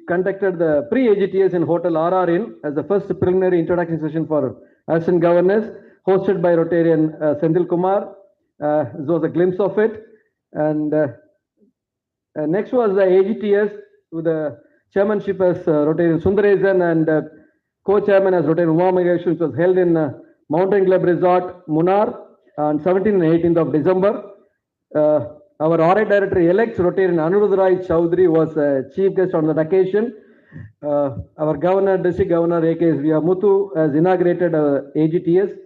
conducted the pre-AGTS in Hotel RR Inn as the first preliminary introduction session for assistant governors, hosted by Rotarian Sendil Kumar. This was a glimpse of it. And next was the AGTS with the chairmanship as Rotarian Sundaresan and co-chairman as Rotarian Uma Mahesh, which was held in Mountain Club Resort, Munnar, on 17th and 18th of December. Our RI Director-elect, Rotarian Chinnadurai Chowdhury, was chief guest on that occasion. Our Governor, District Governor A.K.S. Muthu, has inaugurated AGTS.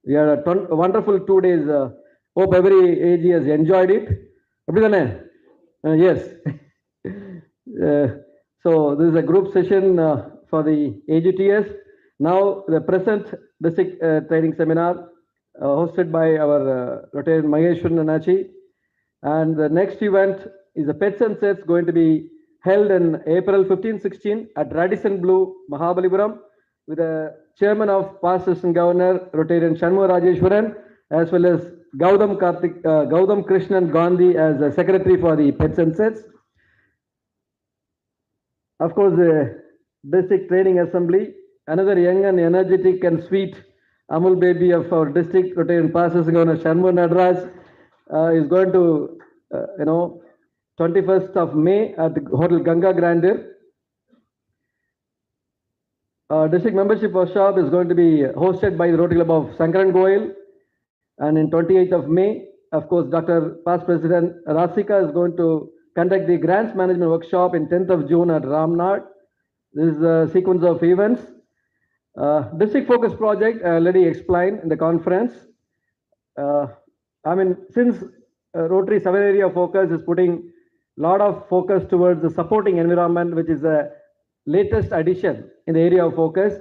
We had a wonderful 2 days. Hope every AG has enjoyed it. Yes. So this is a group session for the AGTS. Now the present district training seminar hosted by our Rotarian Maheshwaran Nachi. And the next event is a Pets and Sets, going to be held in April 15-16 at Radisson Blue, Mahabalipuram, with the chairman of past assistant governor, Rotarian Shanmugha Rajeshwaran, as well as Gautam Krishnan Gandhi as a secretary for the Pets and Sets. Of course, the district training assembly, another young and energetic and sweet Amul baby of our district, Rotarian past assistant governor Shanmugha Nadraj, is going to, 21st of May at the Hotel Ganga Grandeur. District membership workshop is going to be hosted by the Rotary Club of Sankaran Goyal. And in 28th of May, of course, Dr. Past President Rasika is going to conduct the grants management workshop in 10th of June at Ramnad. This is a sequence of events. District focus project, I already explained in the conference. Since Rotary 7 area focus is putting a lot of focus towards the supporting environment, which is the latest addition in the area of focus.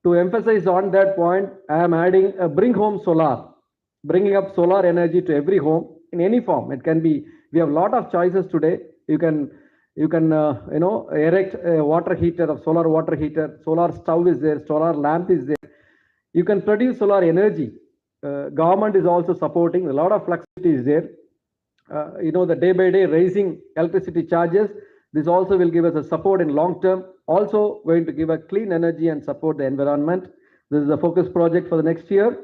To emphasize on that point, I am adding a bring home solar, bringing up solar energy to every home in any form. It can be, we have a lot of choices today. You can erect a water heater, a solar water heater, solar stove is there, solar lamp is there. You can produce solar energy. Government is also supporting, a lot of flexibility is there. The day by day raising electricity charges, this also will give us a support in long term, also going to give a clean energy and support the environment. This is a focus project for the next year.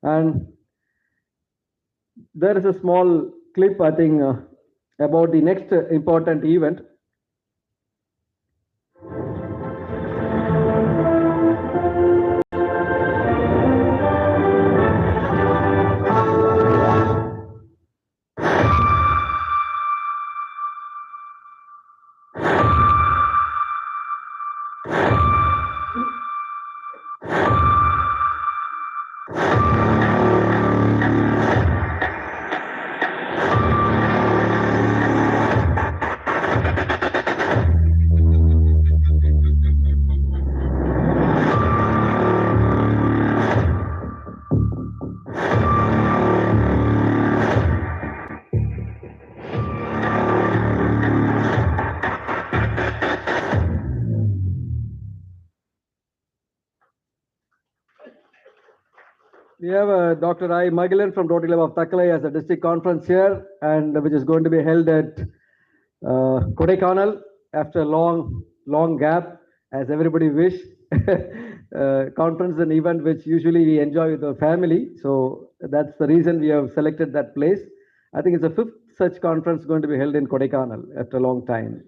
And there is a small clip, I think, about the next important event. We have Dr. I. Magellan from Rotary Club of Thakalai as a district conference chair, and which is going to be held at Kodaikanal after a long gap, as everybody wish. Conference is an event which usually we enjoy with our family, so that's the reason we have selected that place. I think it's the 5th such conference going to be held in Kodaikanal after a long time.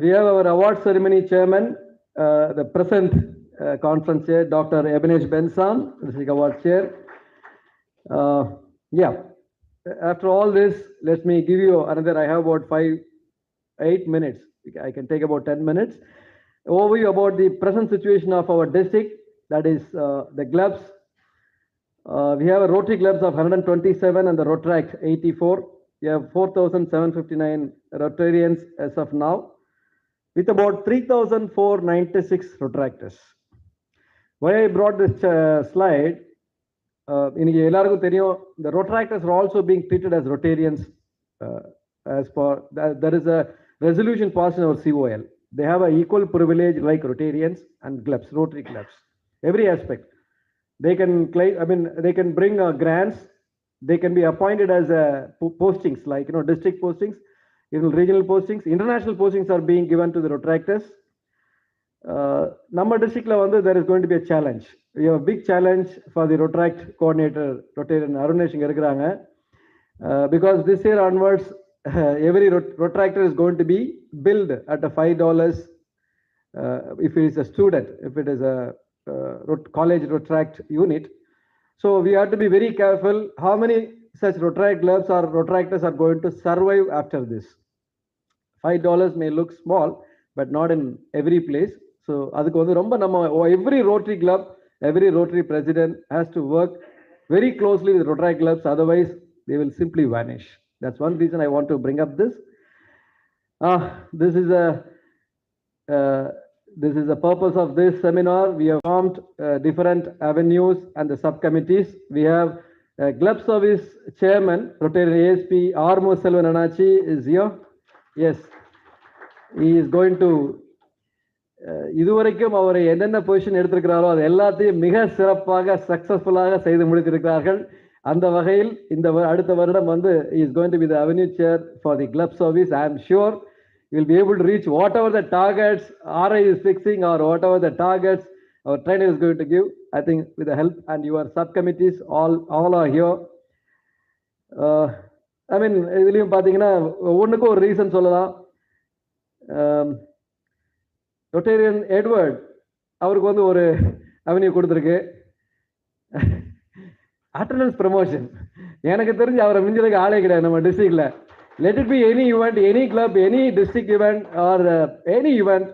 We have our award ceremony chairman, the present conference chair, Dr. Ebenesh Benson, district award chair. after all this, let me give you another, I have about 8 minutes. I can take about 10 minutes. Overview about the present situation of our district, that is the clubs. We have a Rotary clubs of 127 and the Rotaract 84. We have 4,759 Rotarians as of now, with about 3,496 Rotaractors. Why I brought this slide, இன்னைக்கு எல்லாருக்கும் தெரியும், the Rotaractors are also being treated as Rotarians as per, there is a resolution passed in our COL. They have an equal privilege like Rotarians and clubs, Rotary clubs, every aspect. They can claim, I mean, they can bring grants, they can be appointed as postings, like, you know, district postings, even regional postings, international postings are being given to the Rotaractors. Number district there is going to be a challenge. We have a big challenge for the Rotaract coordinator, Rotarian Aruneshing, because this year onwards, every Rotaractor is going to be billed at a $5 if it is a student, if it is a college Rotaract unit. So we have to be very careful how many such Rotaract clubs or Rotaractors are going to survive after this. $5 may look small, but not in every place. So every Rotary club, every Rotary president has to work very closely with Rotaract clubs, otherwise they will simply vanish. That's one reason I want to bring up this. This is the purpose of this seminar. We have formed different avenues and the subcommittees. We have Club Service Chairman, Rotarian ASP, Armo Selvan Anachi is here. Yes, he is going to இதுவரைக்கும் அவர் என்னென்ன position எடுத்திருக்கிறாரோ அது எல்லாத்தையும் மிக சிறப்பாக சக்சஸ்ஃபுல்லாக செய்து முடித்திருக்கிறார்கள். அந்த வகையில் இந்த அடுத்த வருடம் he is going to be the avenue chair for the club service. I am sure you will be able to reach whatever the targets RI is fixing or whatever the targets our trainer is going to give. I think with the help and your subcommittees, all are here. I mean, இதுலயும் பாத்தீங்கன்னா ஒண்ணுக்கு ஒரு reason சொல்லலாம். Rotarian Edward அவருக்கு ஒரு avenue கொடுத்துருக்கு, attendance promotion. எனக்கு தெரிஞ்சு அவரை மிஞ்சதுக்கு ஆளே கிடையாது நம்ம டிஸ்ட்ரிக்ட்ல. Let it be any event, any club, any district event or any event,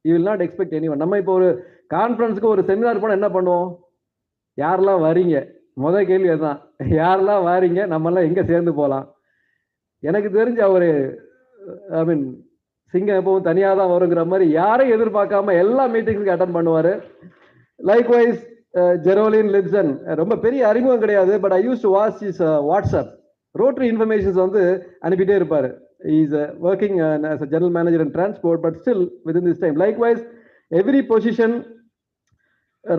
you will not expect anyone. நம்ம இப்போ ஒரு கான்ஃபரன்ஸ்க்கு ஒரு செமினார் போனால் என்ன பண்ணுவோம்? யாரெல்லாம் வரீங்க? முதல் கேள்வி அதுதான், யாரெல்லாம் வாரீங்க, நம்மெல்லாம் எங்கே சேர்ந்து போகலாம்? எனக்கு தெரிஞ்சு அவர் ஐ மீன் சிங்கம் எப்பவும் தனியாக தான் வருங்கிற மாதிரி யாரையும் எதிர்பார்க்காம எல்லா மீட்டிங்ஸுக்கு அட்டன் பண்ணுவார். லைக்வைஸ் ஜெரோலின் லிப்சன் ரொம்ப பெரிய அறிமுகம் கிடையாது, but I use to watch is WhatsApp Rotary informations அனுப்பிட்டே இருப்பார். Is working as a general manager in transport, but still within this time. Likewise, every position,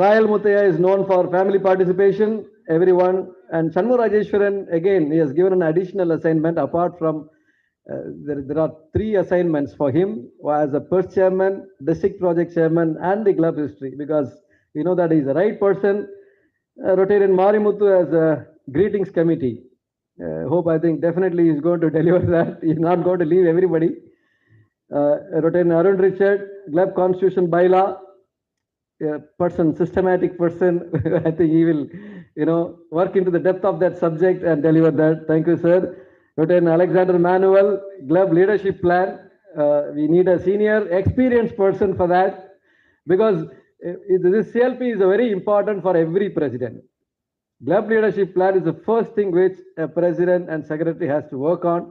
Rayal Muthaya is known for family participation, everyone. And Chanmu Rajeshwaran, again, he has given an additional assignment apart from there are 3 assignments for him as a PERS chairman, district project chairman, and the club history, because we know that he is the right person. Rotarian Marimuthu as a greetings committee. Hope, I think definitely he is going to deliver that. He is not going to leave everybody. Rotarian Arun Richard, club constitution bylaw, person, systematic person. I think he will, work into the depth of that subject and deliver that. Thank you, sir. Rotarian Alexander Manuel, club leadership plan. We need a senior, experienced person for that, because this CLP is very important for every president. Club leadership plan is the first thing which a president and secretary has to work on.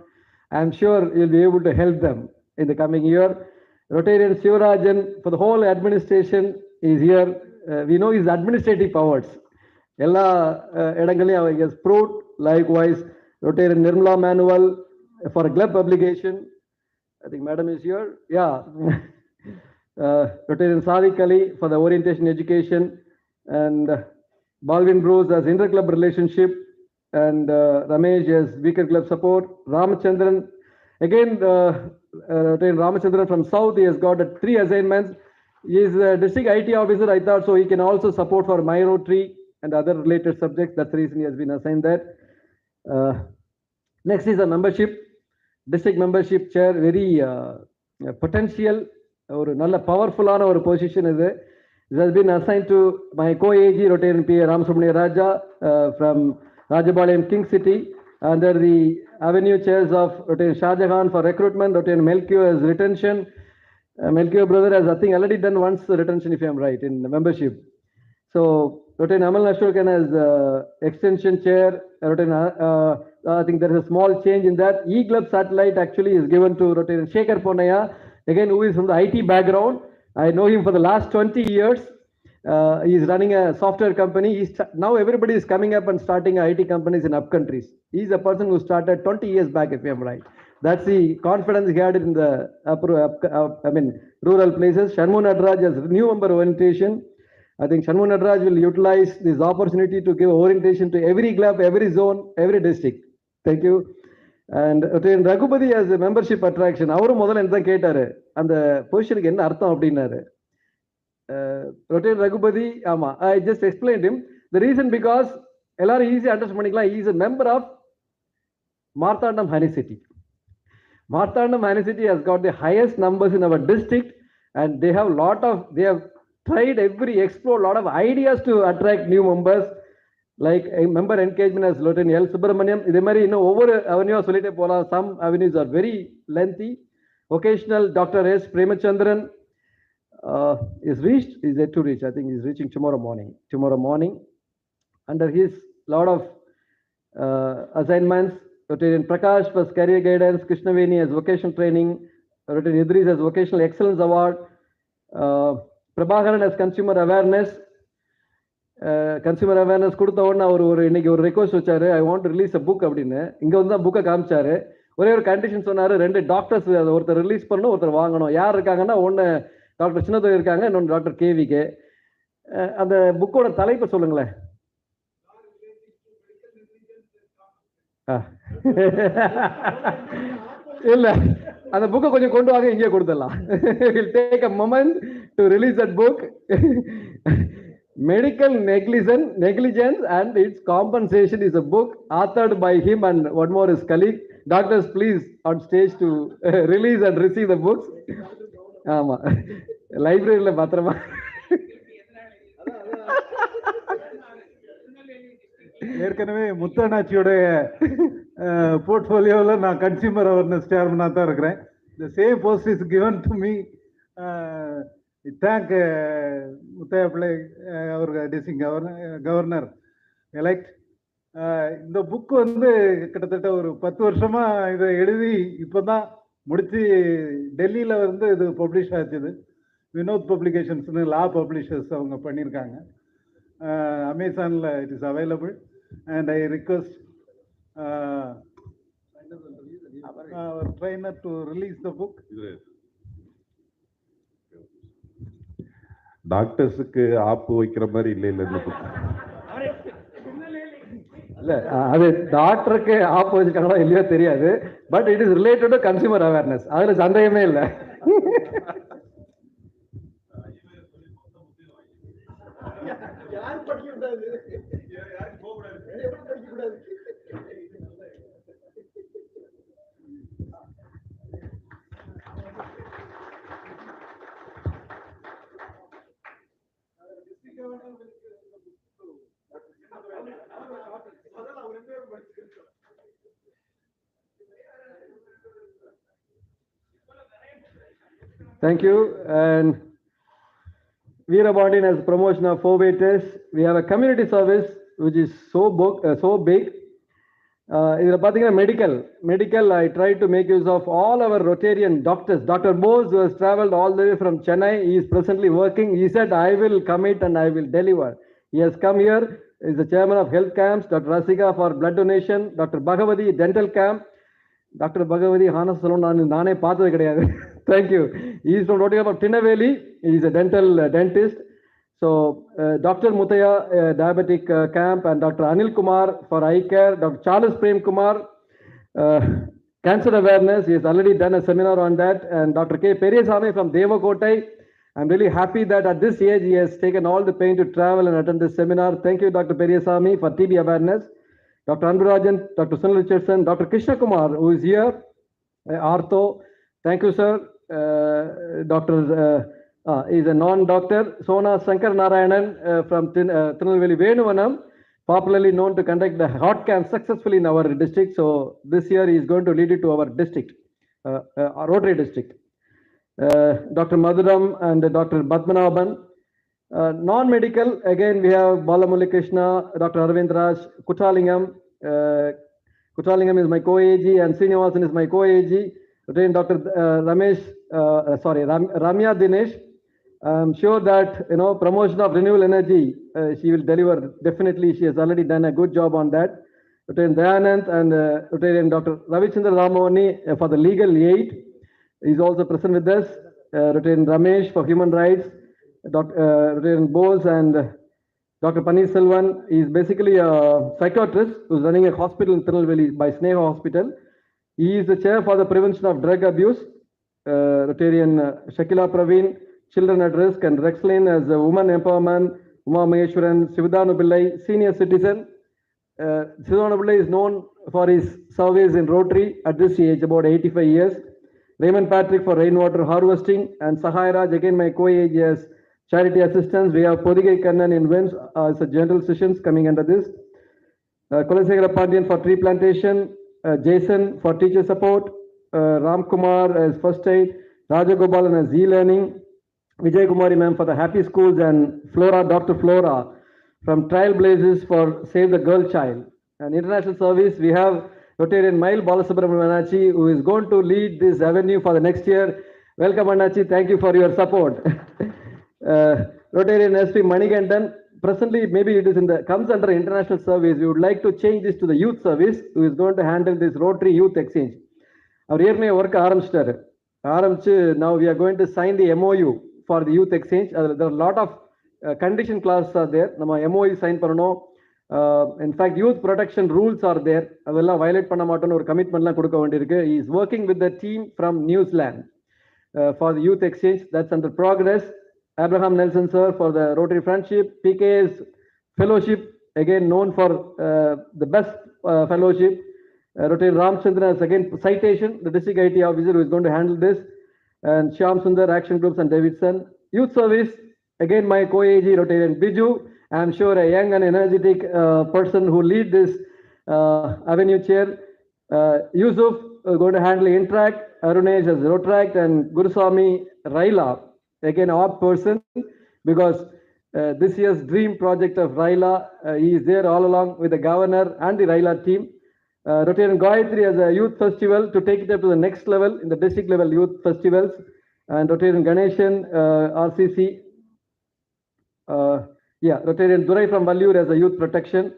I am sure you'll be able to help them in the coming year. Rotarian Sivarajan, for the whole administration, is here. We know his administrative powers. Ella edangalayum he has proved. Likewise, Rotarian Nirmala Manuel for a club publication. I think madam is here. Yeah. Rotarian Sadiq Ali for the orientation education, and Balvin Bruce as inter-club relationship, and Ramesh as weaker club support. Ramachandran, again, Rotarian Ramachandran from South, he has got 3 assignments. He is a district IT officer, I thought, so he can also support for my Rotary and other related subjects. That's the reason he has been assigned that. Next is a membership, district membership chair, very potential, or nalla powerful ana or position is there. This has been assigned to my co-AG Rotarian PA Ramasubramaniya Raja from Rajabalayam King City. under the avenue chairs of Dr. Shah Jahan for recruitment, Dr. Melchior as retention. Melchior brother has, I think, already done once the retention, if I'm right, in the membership. So, Dr. Amal Ashokan as extension chair. I think there is a small change in that. E-Club satellite actually is given to Dr. Shekhar Ponaya, again, who is from the IT background. I know him for the last 20 years. He is running a software company. Now everybody is coming up and starting IT companies in up countries. He's a person who started 20 years back, if I'm right. That's the confidence he had in the rural places. Shanmu Nadraj has new member orientation. I think Shanmu Nadraj will utilize this opportunity to give orientation to every club, every zone, every district. Thank you. And Raghupati as a membership attraction. அவரும் முதல்ல என்ன தான் கேட்டாரு, அந்த பொசிஷனுக்கு என்ன அர்த்தம் அப்படின்னாரு. Raghupati, ஆமா, I just explained him. The reason because எல்லாரும் ஈஸியா அண்டர்ஸ்டாண்ட் பண்ணிக்கலாம். He is a member of Marthandam Honey City. Marthandam Honey City has got the highest numbers in our district, and they have tried explore lot of ideas to attract new members. Like a member engagement as Lieutenant L. Subramaniam. இதே மாதிரி இன்னும் ஒவ்வொரு அவென்யூவா சொல்லிட்டே போலாம். Some avenues are very lengthy. Occasional Dr. S. Premachandran is reached. Is yet to reach. I think he's reaching tomorrow morning. Under his lot of assignments, Lieutenant Prakash for career guidance, Krishnaveni as vocational training, Lieutenant Idris as vocational excellence award, Prabhakaran as consumer awareness. Consumer awareness கொடுத்த உடனே அவர் இன்னைக்கு ஒரு request வச்சாரு, I want release a book அப்படின்னு. இங்க வந்து தான் புக்கை காமிச்சாரு. ஒரே ஒரு கண்டிஷன் சொன்னாரு, 2 டாக்டர்ஸ் ஒருத்தர் ரிலீஸ் பண்ணணும், ஒருத்தர் வாங்கணும். யார் இருக்காங்கன்னா, ஒன்று டாக்டர் சின்னதுரை இருக்காங்க, இன்னொன்று டாக்டர் கேவிகே. அந்த புக்கோட தலைப்பை சொல்லுங்களேன். இல்ல, அந்த புக்கை கொஞ்சம் கொண்டு வாங்க, இங்கே கொடுத்துடலாம். We'll take a moment to release that book. Medical negligence and its compensation is a book authored by him and one more his colleague. Doctors, please on stage to release and receive the books. ஆமா, லைப்ரரியில பத்திரமா. ஏற்கனவே முத்தண்ணாச்சியோட போர்ட்ஃபோலியோவில் நான் consumer awareness சேர்மனாக தான் இருக்கிறேன். The same post is given to me. Thank Muthiah பிள்ளை அவர்கள் district governor elect. இந்த புக்கு வந்து கிட்டத்தட்ட ஒரு 10 வருஷமா இதை எழுதி இப்போ தான் முடிச்சு டெல்லியில் வந்து இது பப்ளிஷ் ஆச்சுது. வினோத் பப்ளிகேஷன்ஸ்னு லா பப்ளிஷர்ஸ் அவங்க பண்ணியிருக்காங்க. அமேசானில் it is available. And I request our trainer to release the book. டாக்டர்ஸுக்கு ஆப்பு வைக்கிற மாதிரி இல்லை இந்த புக். இல்ல, அது டாக்டருக்கு ஆப்பு வச்சுக்காங்களோ இல்லையோ தெரியாது. But it is related to consumer awareness. அதுல சந்தேகமே இல்லை. Thank you. And Veerabandin has promotion of 4 waiters. We have a community service which is so big. இதில் பார்த்தீங்கன்னா medical I try to make use of all our Rotarian doctors. Dr. Bose, who has traveled all the way from Chennai, he is presently working. He said, I will commit and I will deliver. He has come here. He is the chairman of health camps. Dr. Rasika for blood donation. Dr. Bhagavati dental camp. Dr. Bhagavati Hana Salon நானே பார்த்தது கிடையாது. Thank you. He is from Rotary of Tinaveli. He is a dental dentist. So, Dr. Muthaya, diabetic camp, and Dr. Anil Kumar for eye care, Dr. Charles Prem Kumar, cancer awareness. He has already done a seminar on that. And Dr. K. Periyasamy from Devakotai. I'm really happy that at this age he has taken all the pain to travel and attend this seminar. Thank you, Dr. Periyasamy, for TB awareness. Dr. Anburajan, Dr. Sunil Richardson, Dr. Krishna Kumar, who is here, Artho. Thank you, sir. Dr. Is a non-doctor. Sona Shankar Narayanan from Tirunelveli Venuvanam. popularly known to conduct the hot camp successfully in our district. So this year he is going to lead it to our district, Rotary district. Dr. Madhuram and Dr. Badmanaban. Non-medical, again we have Balamuli Krishna, Dr. Arvind Raj, Kutalingam. Kutalingam is my co-AG and Srinivasan is my co-AG. Then Dr. Ramya Dinesh. I'm sure that, promotion of renewable energy, she will deliver. Definitely, she has already done a good job on that. Lieutenant Dayanand and Lieutenant Dr. Ravichandra Ramavani for the legal aid is also present with us. Lieutenant Ramesh for human rights. Lieutenant Bose and Dr. Paneer Selvan is basically a psychiatrist who's running a hospital in Tirunelveli by Sneha Hospital. He is the chair for the prevention of drug abuse. Rotarian Shakila Praveen, Children at Risk, and Rexlane as a woman empowerment. Uma Maheshwaran, Sivadanu Pillai, senior citizen. Sivadanu Pillai is known for his service in Rotary at this age, about 85 years. Raymond Patrick for rainwater harvesting, and Sahai Raj, again my co-age as charity assistance. We have Podigai Kannan in WIMS as a general sessions coming under this. Kulasekara Pandian for tree plantation. Jason for teacher support. Ram Kumar as first aid. Rajagopalan as e-learning. Vijay Kumari ma'am for the happy schools, and Flora, Dr. Flora from Trailblazers for Save the Girl Child. And international service, we have Rotarian Mail Balasubramanian Anachi, who is going to lead this avenue for the next year. Welcome Anachi, thank you for your support. Rotarian SP Manigandan, presently maybe it is comes under international service. We would like to change this to the youth service, who is going to handle this Rotary Youth Exchange. Our year work Aramstar. Now we are going to sign the MOU for the youth exchange. There are a lot of condition clauses are there. Nama MOU sign parano. In fact, youth protection rules are there. Avella violate panna maatonu or commitment la kodukka vendirukku. He is working with the team from New Zealand for the youth exchange. That's under progress. Abraham Nelson sir for the Rotary Friendship. PK's fellowship, again known for the best fellowship. Rotary Ramchandra is again citation, the district IT officer who is going to handle this. And Shyam Sundar, Action Groups, and Davidson. Youth Service, again my co-AG, Rotarian Biju. I'm sure a young and energetic person who lead this avenue chair. Yusuf going to handle Interact, Arunesh as Rotract, and Guruswamy Raila, again odd person, because this year's dream project of Raila, he is there all along with the governor and the Raila team. Rotarian Gayatri as a youth festival to take it up to the next level in the district level youth festivals, and Rotarian Ganeshan, RCC. Rotarian Durai from Vallur as a youth protection.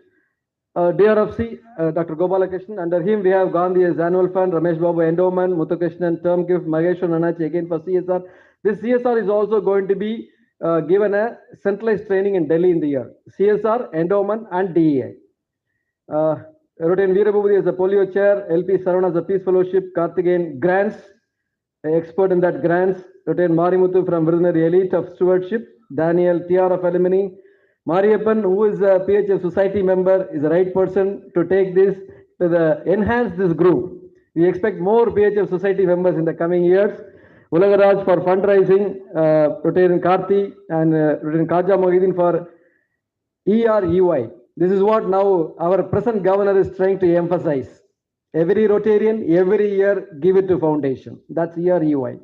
DRFC, Dr. Gopalakrishnan. Under him we have Gandhi as annual fund, Ramesh Babu endowment, Muthukrishnan term gift, Maheshwar Nanachi again for CSR. This CSR is also going to be given a centralized training in Delhi in the year. CSR, endowment, and DEI. Rotarian Veerabhubadi as the polio chair, LP Saravana as the peace fellowship, Karthikeyan grants, expert in that grants. Rotarian Marimuthu from Virunari elite of stewardship, Daniel TR of alumni. Mariappan, who is a PHF society member, is the right person to take this to enhance this group. We expect more PHF society members in the coming years. Ulagaraj for fundraising, Rotarian Karthi, and Rotarian Kaja Mohidin for EREY. This is what now our present governor is trying to emphasize. Every Rotarian, every year, give it to foundation. That's EREY.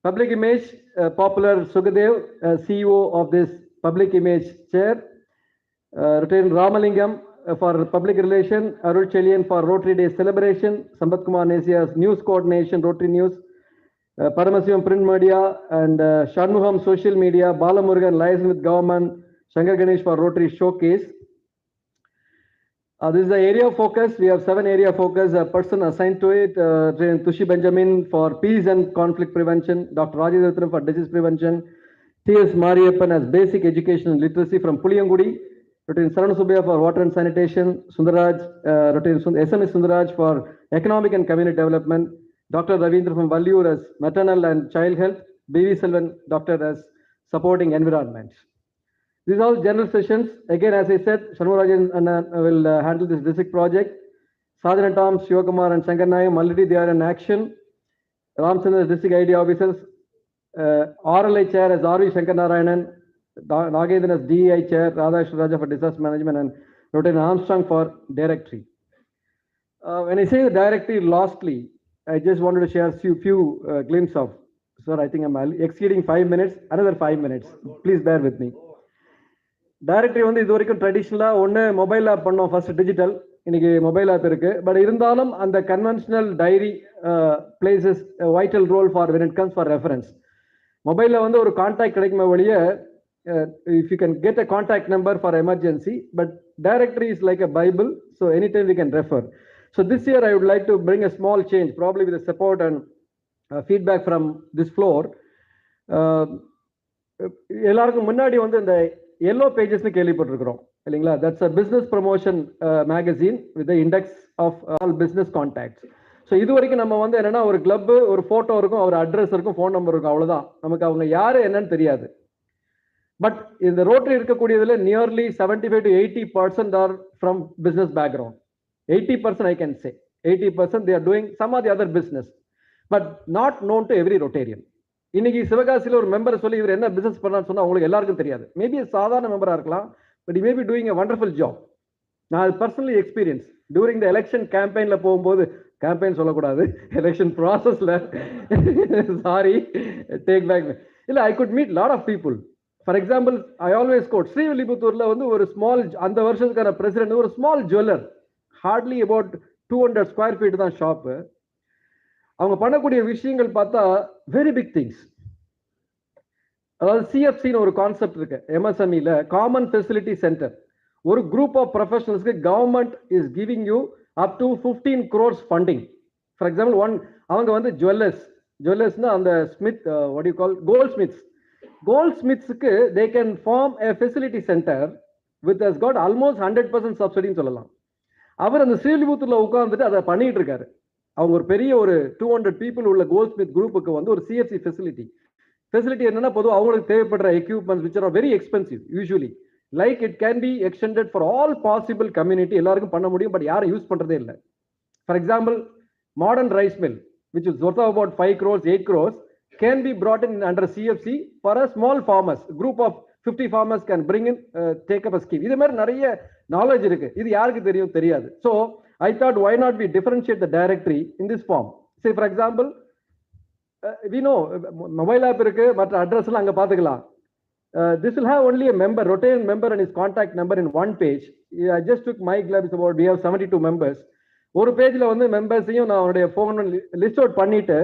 Public image, popular Sugadev, CEO of this public image chair. Rotarian Ramalingam for public relation, Arul Chelian for Rotary Day celebration, Sambat Kumar Nesia's news coordination, Rotary News, Paramasivam print media, and Shanmuham social media, Balamurugan liaison with government, Shankar Ganesh for Rotary showcase. This is the area of focus. We have 7 area of focus. A person assigned to it, Tushi Benjamin for peace and conflict prevention, Dr. Rajendra for disease prevention, T.S. Mariappan as basic education and literacy from Puliyangudi, Rotarian Sarana Subbiya for water and sanitation, Sundaraj, Rotarian SMS Sundaraj for economic and community development, Dr. Ravindra from Vallur as maternal and child health, B.V. Selvan, Doctor as supporting environment. These are all general sessions. Again, as I said, Shanmurajan will handle this district project. Sadhana Tom, Shivakumar, and Shankar Nayak, already they are in action. Ramchandra district ID officers. RLI chair as R.V. Shankar Narayanan. Nagendran as DEI chair, Radha Raja for disaster management, and Rotarian Armstrong for directory. When I say the directory lastly, I just wanted to share few glimpse of. Sir, I think I'm exceeding 5 minutes. Another 5 minutes. Please bear with me. Directory வந்து இது வரைக்கும் ட்ரெடிஷ்னலாக ஒன்று mobile app பண்ணோம், first digital, இன்னைக்கு mobile app இருக்கு. But இருந்தாலும் அந்த conventional diary places vital role for when it comes for reference. மொபைலில் வந்து ஒரு கான்டாக்ட் கிடைக்குமே வழிய if you can get a contact number for emergency, but directory is like a Bible, so anytime we can refer. So this year I would like to bring a small change, probably with the support and feedback from this floor. எல்லாருக்கும் முன்னாடி வந்து இந்த yellow pages-னு கேள்விப்பட்டிருக்கிறோம் இல்லைங்களா? That's a business promotion magazine with the index of all business contacts. So இது வரைக்கும் நம்ம வந்து என்னன்னா ஒரு கிளப், ஒரு ஃபோட்டோ இருக்கும், ஒரு அட்ரஸ் இருக்கும், ஃபோன் நம்பர் இருக்கும், அவ்வளோதான். நமக்கு அவங்க யார் என்னன்னு தெரியாது. பட் இந்த ரோட்டரி இருக்கக்கூடியதுல nearly 75 to 80% are from business background. 80% I can say. 80% they are doing some of the other business, but not known to every Rotarian. இன்னைக்கு சிவகாசியில் ஒரு மெம்பரை சொல்லி இவர் என்ன பிசினஸ் பண்ணான்னு சொன்னா அவங்களுக்கு எல்லாருக்கும் தெரியாது. மேபி சாதாரண மெம்பரா இருக்கலாம், but may be doing a wonderful job. நான் personally experience during the election கேம்பெயின்ல போகும்போது, கேம்பெயின் சொல்லக்கூடாது, எலெக்ஷன் ப்ராசஸ்ல, சாரி டேக் பேக், இல்லை I could meet lot of people. For example I always quote ஸ்ரீவில்லிபுத்தூர்ல வந்து ஒரு ஸ்மால், அந்த வருஷத்துக்கான பிரசிடென்ட் ஒரு small jeweller, hardly about 200 square feet தான் ஷாப்பு. அவங்க பண்ணக்கூடிய விஷயங்கள் பார்த்தா வெரி பிக் திங்ஸ். அதாவது சிஎஃப்சின்னு ஒரு கான்செப்ட் இருக்கு எம்எஸ்எம்இல, காமன் ஃபெசிலிட்டி சென்டர். ஒரு குரூப் ஆஃப் ப்ரொஃபஷனல்ஸ்க்கு government is giving you up to 15 crores funding. For example அவங்க வந்து ஜுவல்லர்ஸ்னா அந்த smith, what you call, gold ஸ்மித்ஸுக்கு they can form a facility centre with has got almost 100% சப்சிடின்னு சொல்லலாம். அவர் அந்த ஸ்ரீவில்லிபுத்தூர்ல உட்கார்ந்துட்டு அதை பண்ணிட்டு இருக்காரு. அவங்க ஒரு பெரிய ஒரு 200 பீப்புள் உள்ள கோல்ட் ஸ்மித் குரூப்புக்கு வந்து ஒரு சிஎஃப்சி ஃபெசிலிட்டி என்னன்னா பொதுவாக அவங்களுக்கு தேவைப்படுற equipments which are very expensive usually, like it can be extended for all possible community, எல்லாருக்கும் பண்ண முடியும், பட் யாரும் யூஸ் பண்றதே இல்லை. For example modern rice mill which is worth about 5 crores 8 crores can be brought in under CFC for a small farmers, group of 50 farmers can bring in, take up a scheme. இது மாதிரி நிறைய knowledge இருக்கு, இது யாருக்கு தெரியாது. So I thought why not we differentiate the directory in this form. Say for example, we know mobile app இருக்கு, மற்ற address எல்லாம் அங்க பாத்துக்கலாம். This will have only a member, Rotarian member and his contact number in one page. I just took my club, about we have 72 members. ஒரு பேஜ்ல வந்து மெம்பர்ஸையும் நான் அவருடைய ஃபோன் லிஸ்ட் அவுட் பண்ணிட்டு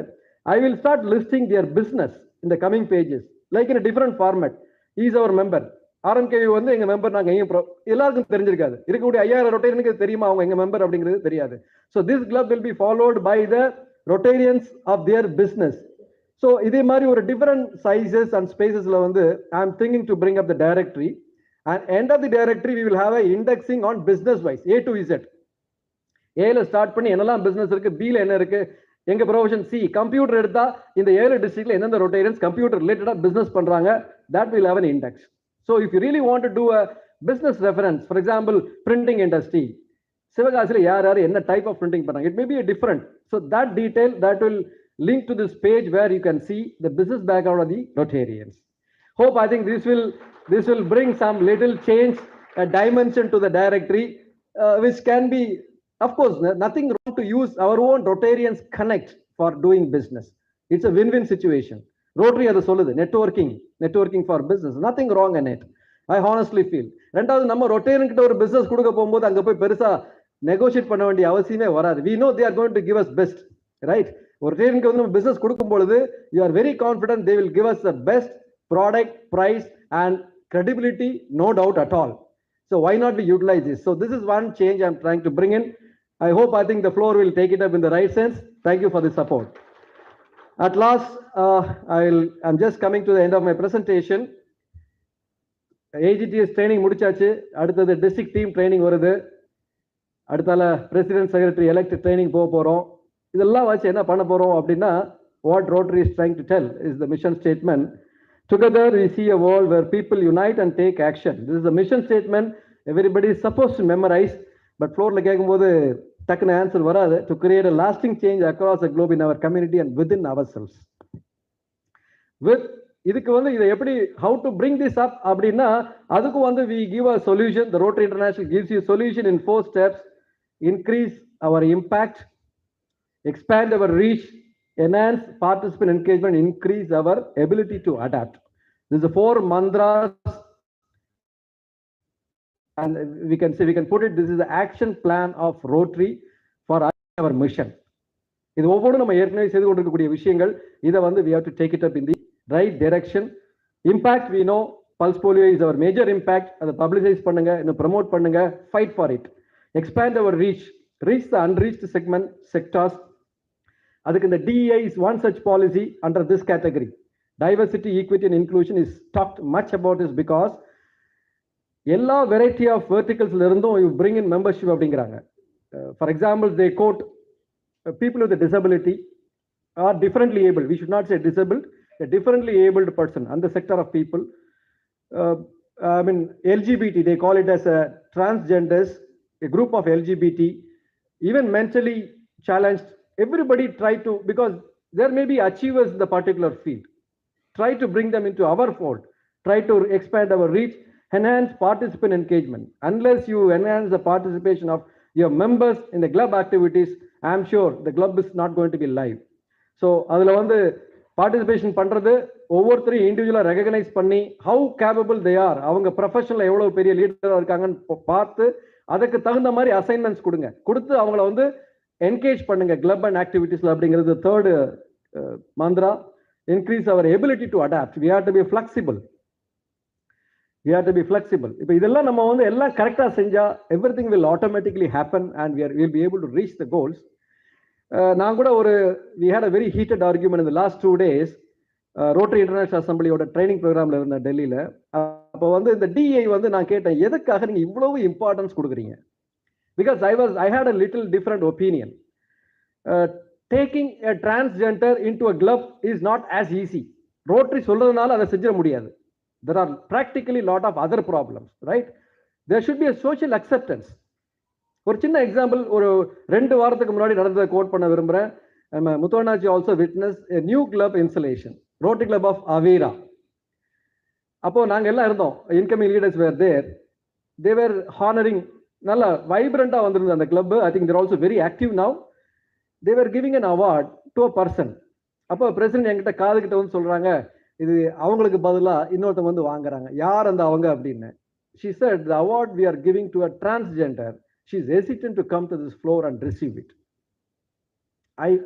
I will start listing their business in the coming pages, like in a different format. He is our member. RMKV வந்து எங்க member, நாங்க எல்லாருக்கும் தெரிஞ்சிருக்காது, இருக்கக்கூடிய 5000 ரொட்டேரியனுக்கு தெரியுமா அவங்க எங்க மெம்பர் அப்படிங்கிறது தெரியாது. So this club will be followed by the Rotarians of their business. So இதே மாதிரி ஒரு different sizes and spacesல வந்து I am thinking to bring up the directory, and end of the directory we will have a indexing on business wise, A to Z. ஏல start பண்ணி என்னெல்லாம் business இருக்கு, பில என்ன இருக்கு, எங்க ப்ரொஃபஷன், சி கம்ப்யூட்டர் எடுத்தா இந்த 7 டிஸ்ட்ரிக்ட்ல எந்தெந்த ரொட்டேரியன்ஸ் கம்ப்யூட்டர் ரிலேட்டடா பிசினஸ் பண்றாங்க, that will have an index. So if you really want to do a business reference, for example printing industry, சிவகாசில யார் என்ன டைப் ஆஃப் பிரிண்டிங் பண்றாங்க, it may be a different, so that detail that will link to this page where you can see the business background of the Rotarians. Hope I think this will bring some little change, a dimension to the directory, which can be, of course, nothing wrong to use our own Rotarians Connect for doing business. It's a win-win situation. Rotary அதை சொல்லுது, networking for business, nothing wrong in it. I honestly feel. ரெண்டாவது நம்ம Rotarian கிட்ட ஒரு business கொடுக்க போகும்போது அங்க போய் பெருசா நெகோஷியேட் பண்ண வேண்டிய அவசியமே வராது. We know they are going to give us best, right? ஒரு ரொட்டேரியனுக்கு வந்து நம்ம பிசினஸ் கொடுக்கும் பொழுது you are very confident they will give us the best product, price and credibility, no doubt at all. So why not we utilize this? So this is one change I'm trying to bring in. I think the floor will take it up in the right sense. Thank you for the support. At last, I'm just coming to the end of my presentation. AGTS training முடிச்சாச்சு, அடுத்தது district team training வருது, அடுத்தால president secretary elect training போக போறோம். இதெல்லாம் வச்சு என்ன பண்ண போறோம் அப்படின்னா, what Rotary is trying to tell is the mission statement. Together we see a world where people unite and take action. This is the mission statement. Everybody is supposed to memorize, but floorல கேட்கும்போது டக்குன்னு answer வராது. To create a lasting change across the globe in our community and within ourselves. With இதுக்கு வந்து இதை எப்படி how to bring this up அப்படின்னா அதுக்கு வந்து we give a solution. The Rotary International gives you solution in 4 steps. Increase our impact, expand our reach, enhance participant engagement, increase our ability to adapt. These are 4 mantras, and we can say, we can put it, this is the action plan of Rotary for our mission. இது ஒவ்வொரு நம்ம ஏற்கனவே செய்து கொண்டிருக்கக்கூடிய விஷயங்கள். இதை வந்து we have to take it up in the right direction. Impact, we know pulse polio is our major impact. அதை publicize பண்ணுங்க, இன்னும் promote பண்ணுங்க, fight for it. Expand our reach the unreached sectors. அதுக்கு இந்த DEI is one such policy under this category. Diversity, equity and inclusion is talked much about this because எல்லா variety of வெர்டிகல்ஸ்ல இருந்தும் you bring in membership அப்படிங்கிறாங்க. For example, they quote people with a disability or differently abled. We should not say disabled, a differently abled person and the sector of people. I mean LGBT, they call it as a transgenders, a group of LGBT, even mentally challenged. Everybody try to, because there may be achievers in the particular field, try to bring them into our fold, try to expand our reach, enhance participant engagement. Unless you enhance the participation of your members in the club activities, I am sure the club is not going to be live. So அதில் வந்து participation பண்ணுறது ஒவ்வொருத்தரையும் இண்டிவிஜுவலாக recognise பண்ணி how capable they are, அவங்க ப்ரொஃபஷனில் எவ்வளோ பெரிய லீடராக இருக்காங்கன்னு பார்த்து அதுக்கு தகுந்த மாதிரி அசைன்மெண்ட்ஸ் கொடுத்து அவங்கள வந்து என்கேஜ் பண்ணுங்க கிளப் அண்ட் ஆக்டிவிட்டீஸில் அப்படிங்கிறது third mantra. Increase our ability to adapt. We have to be flexible. இப்போ இதெல்லாம் நம்ம வந்து எல்லாம் கரெக்டாக செஞ்சா everything will automatically happen and will be able to reach the goals. நான் கூட we had a very heated argument in the last 2 days. Rotary International அசம்பிளியோட ட்ரைனிங் ப்ரோக்ராம்ல இருந்தேன் டெல்லியில். அப்போ வந்து இந்த DEI வந்து நான் கேட்டேன், எதுக்காக நீங்கள் இவ்வளவு இம்பார்ட்டன்ஸ் கொடுக்குறீங்க? Because I had a little different opinion. Taking a transgender into a club is not as easy. Rotary சொல்றதுனால அதை செஞ்சிட முடியாது. There are practically lot of other problems, right? There should be a social acceptance. ஒரு சின்ன example, ஒரு 2 வாரத்துக்கு முன்னாடி நடந்ததை கோட் பண்ண விரும்புகிறேன். நம்ம Muthuvannachi also witness a new club installation, Rotary Club of Avera. அப்போ நாங்கள் எல்லாம் இருந்தோம், incoming leaders were there. They were honouring, நல்லா வைப்ரண்டாக வந்திருந்தது அந்த club. I think there also very active now. They were giving an award to a person. அப்போ president என்கிட்ட காதுகிட்ட வந்து சொல்கிறாங்க, இது அவங்களுக்கு பதிலாக இன்னொருத்தவங்க வந்து வாங்குறாங்க. யார் அந்த அவங்க அப்படின்னு. She said the award we are giving to a transgender. She is hesitant to come to this floor and receive it.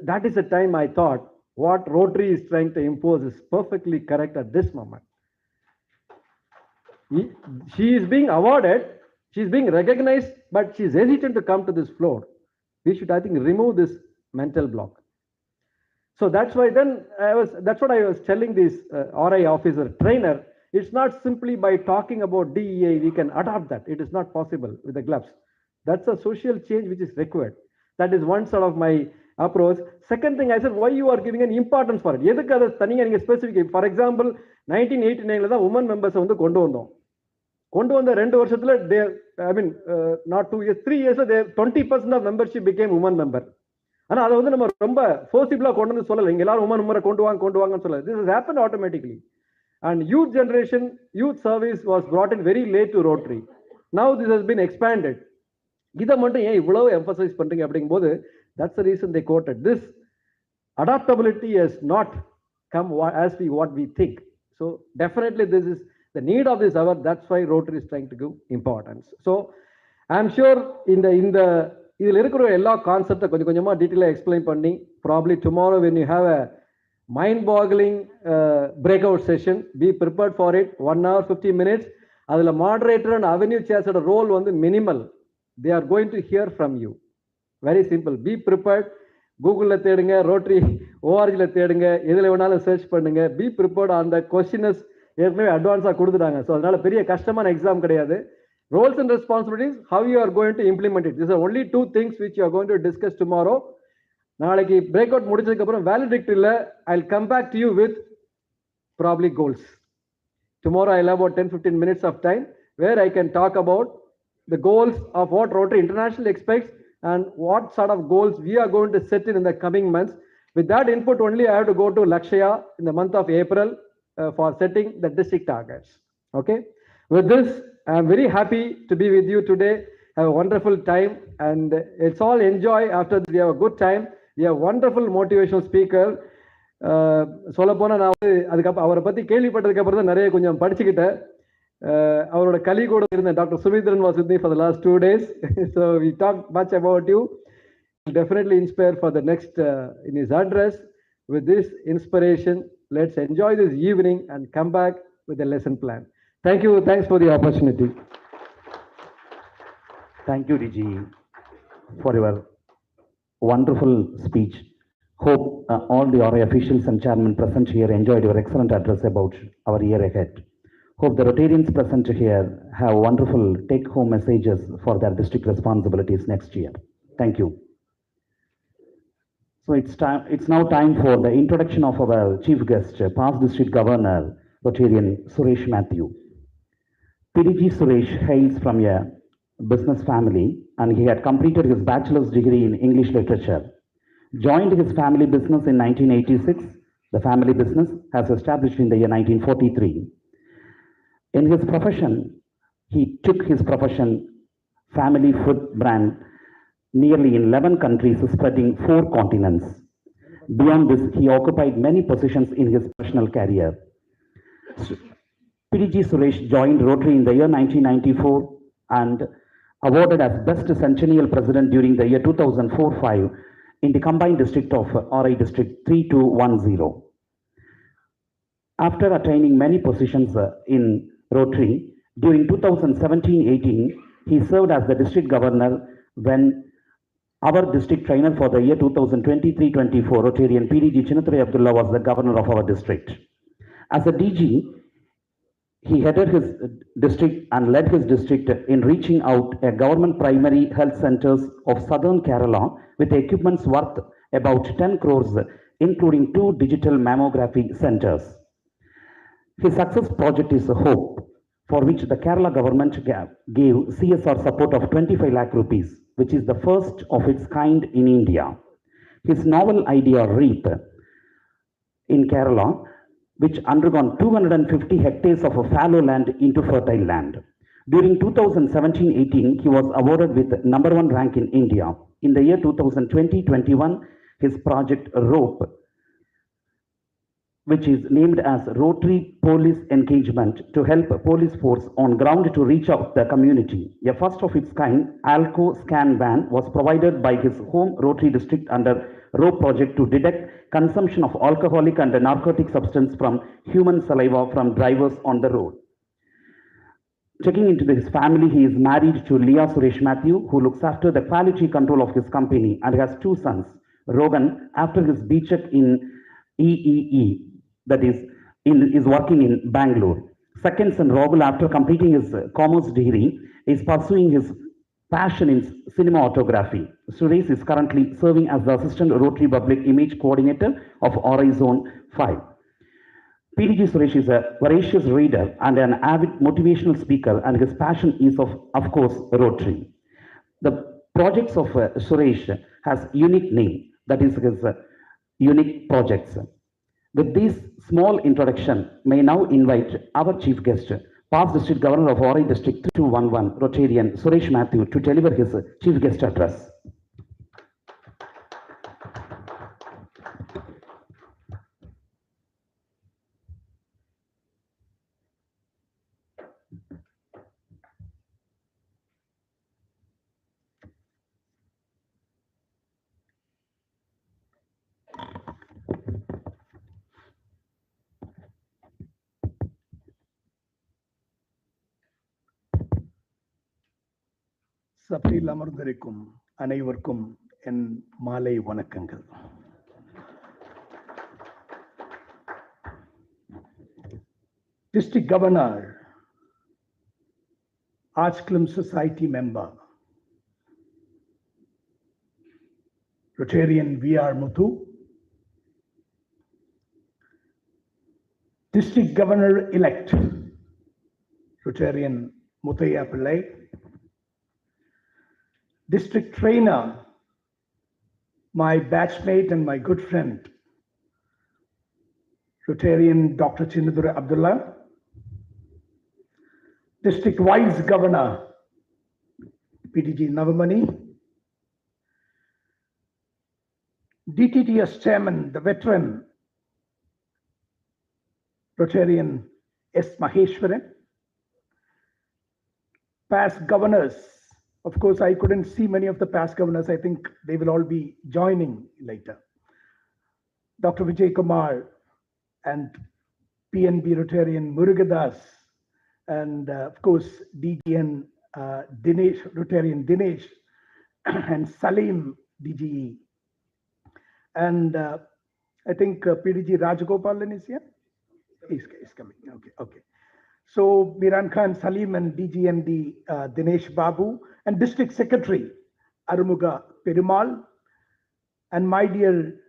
That is the time I thought what Rotary is trying to impose is perfectly correct at this moment. She is being awarded, she is being recognized, but she is hesitant to come to this floor. We should, I think, remove this mental block. So that's why then that's what I was telling this RI officer trainer. It's not simply by talking about DEI we can adopt that. It is not possible with the gloves. That's a social change which is required. That is one sort of my approach. Second thing, I said, why you are giving an importance for it? எதுக்கு அதை தனியாக நீங்கள் specific? For example 1989 தான் woman மெம்பர்ஸை வந்து கொண்டு வந்த 2 வருஷத்துல I mean not 2 years 3 years 20% of membership became woman member. ஆனால் அதை வந்து நம்ம ரொம்ப ஃபோர்சிபிளாக கொண்டு வந்து சொல்லலை. இங்கே எல்லாரும் உமன் மெம்பரை கொண்டு வாங்கன்னு சொல்லலை. This is happen automatically. And youth generation, youth service was brought in very late to Rotary. Now this has been expanded. இதை மட்டும் ஏன் இவ்வளவு எம்பசைஸ் பண்றீங்க அப்படிங்கும்போது that's the reason they quoted this. Adaptability has not come as what we think. So definitely this is the need of this hour. That's why Rotary is trying to give importance. So I'm sure இதில் இருக்கிற எல்லா கான்செப்டை கொஞ்சம் கொஞ்சமாக டீட்டெயிலாக explain பண்ணி probably tomorrow when you have a mind-boggling breakout session, be prepared for it. 1 hour 50 minutes. அதில் moderator and avenue சேர்ஸோட role வந்து minimal. They are going to hear from you. Very simple. Be prepared. கூகுளில் தேடுங்க, rotary ஓஆர்ஜியில் தேடுங்க, எதில் வேணாலும் search பண்ணுங்க. Be prepared. அந்த கொஸ்டினஸ் ஏற்கனவே அட்வான்ஸாக கொடுத்துட்டாங்க. ஸோ அதனால பெரிய கஷ்டமான எக்ஸாம் கிடையாது. Roles and responsibilities, how you are going to implement it. These are only 2 things which you are going to discuss tomorrow. நாளைக்கு பிரேக் அவுட் முடிச்சதுக்கப்புறம் வேலிடிக்டரியில் I'll come back to you with probably goals. Tomorrow I'll have about 10-15 minutes of time where I can talk about the goals of what Rotary International expects and what sort of goals we are going to set in the coming months. With that input only, I have to go to Lakshya in the month of April. for setting the district targets. Okay. With this, I'm very happy to be with you today. Have a wonderful time, and it's all enjoy. After we have a good time, we have wonderful motivational speaker. சொல்ல போனால் நான் வந்து அதுக்கப்புறம் அவரை பற்றி கேள்விப்பட்டதுக்கு அப்புறம் தான் நிறைய கொஞ்சம் படிச்சுக்கிட்டேன். அவரோட கலீகோட இருந்த doctor Sumatran was with me for the last 2 days. So we talked much about you. Definitely inspire for the next in his address. With this inspiration, let's enjoy this evening and come back with a lesson plan. Thank you. Thanks for the opportunity. Thank you, DG, for your wonderful speech. Hope all the RA officials and chairmen present here enjoyed your excellent address about our year ahead. Hope the Rotarians present here have wonderful take-home messages for their district responsibilities next year. Thank you. So it's now time for the introduction of our chief guest, past district governor, Rotarian Suresh Matthew. PDG Suresh hails from a business family, and he had completed his bachelor's degree in English literature. Joined his family business in 1986. The family business has established in the year 1943. In his profession, he took his profession family food brand nearly in 11 countries, spreading 4 continents. Beyond this, he occupied many positions in his professional career. PDG Suresh joined Rotary in the year 1994 and awarded as Best Centennial President during the year 2004-05 in the combined district of RI District 3210. After attaining many positions in Rotary, during 2017-18, he served as the district governor when our district trainer for the year 2023-24, Rotarian PDG Chinnadurai Abdullah, was the governor of our district. As a DG, he headed his district and led his district in reaching out a government primary health centers of southern Kerala with equipments worth about 10 crores, including 2 digital mammography centers. His success project is Hope, for which the Kerala government gave CSR support of 25 lakh rupees, which is the first of its kind in India. His novel idea, REAP, in Kerala, which undergone 250 hectares of fallow land into fertile land. During 2017-18, he was awarded with #1 rank in India. In the year 2020-21, his project ROPE, which is named as Rotary Police Engagement, to help police force on ground to reach out the community. A first of its kind, Alco scan van was provided by his home Rotary district under ROPE project to detect consumption of alcoholic and narcotic substance from human saliva from drivers on the road. Checking into his family, he is married to Leah Suresh Matthew, who looks after the quality control of his company, and has 2 sons. Rogan, after his BCheck in EEE, that is working in Bangalore. Second son, Rahul, after completing his commerce degree, is pursuing his passion in cinematography. Suresh is currently serving as the Assistant Rotary Public Image Coordinator of RI Zone 5. PDG Suresh is a voracious reader and an avid motivational speaker, and his passion is of course, Rotary. The projects of Suresh has unique name, that is his unique projects. With this small introduction, may now invite our chief guest, past district governor of RI District 3211, Rotarian Suresh Matthew, to deliver his chief guest address. சபையில் அமர்ந்திருக்கும் அனைவருக்கும் என் மாலை வணக்கங்கள். District Governor, Arts Club Society member, Rotarian V.R. Muthu, District Governor-elect, Rotarian Muthaiya Pillai, District Trainer, my batchmate and my good friend, Rotarian Dr. Chinnadurai Abdullah, District Vice Governor PDG Navamani, DTTS Chairman, the veteran Rotarian S. Maheshwaran, past governors. Of course, I couldn't see many of the past governors. I think they will all be joining later. Dr. Vijay Kumar and PNB Rotarian Murugadas, and of course, DGN Dinesh, Rotarian Dinesh, and Salim DGE. And I think PDG Rajagopalan is here. He's coming. Okay. So Miran Khan Salim and DGND Dinesh Babu and District Secretary Arumuga Perumal, and my dear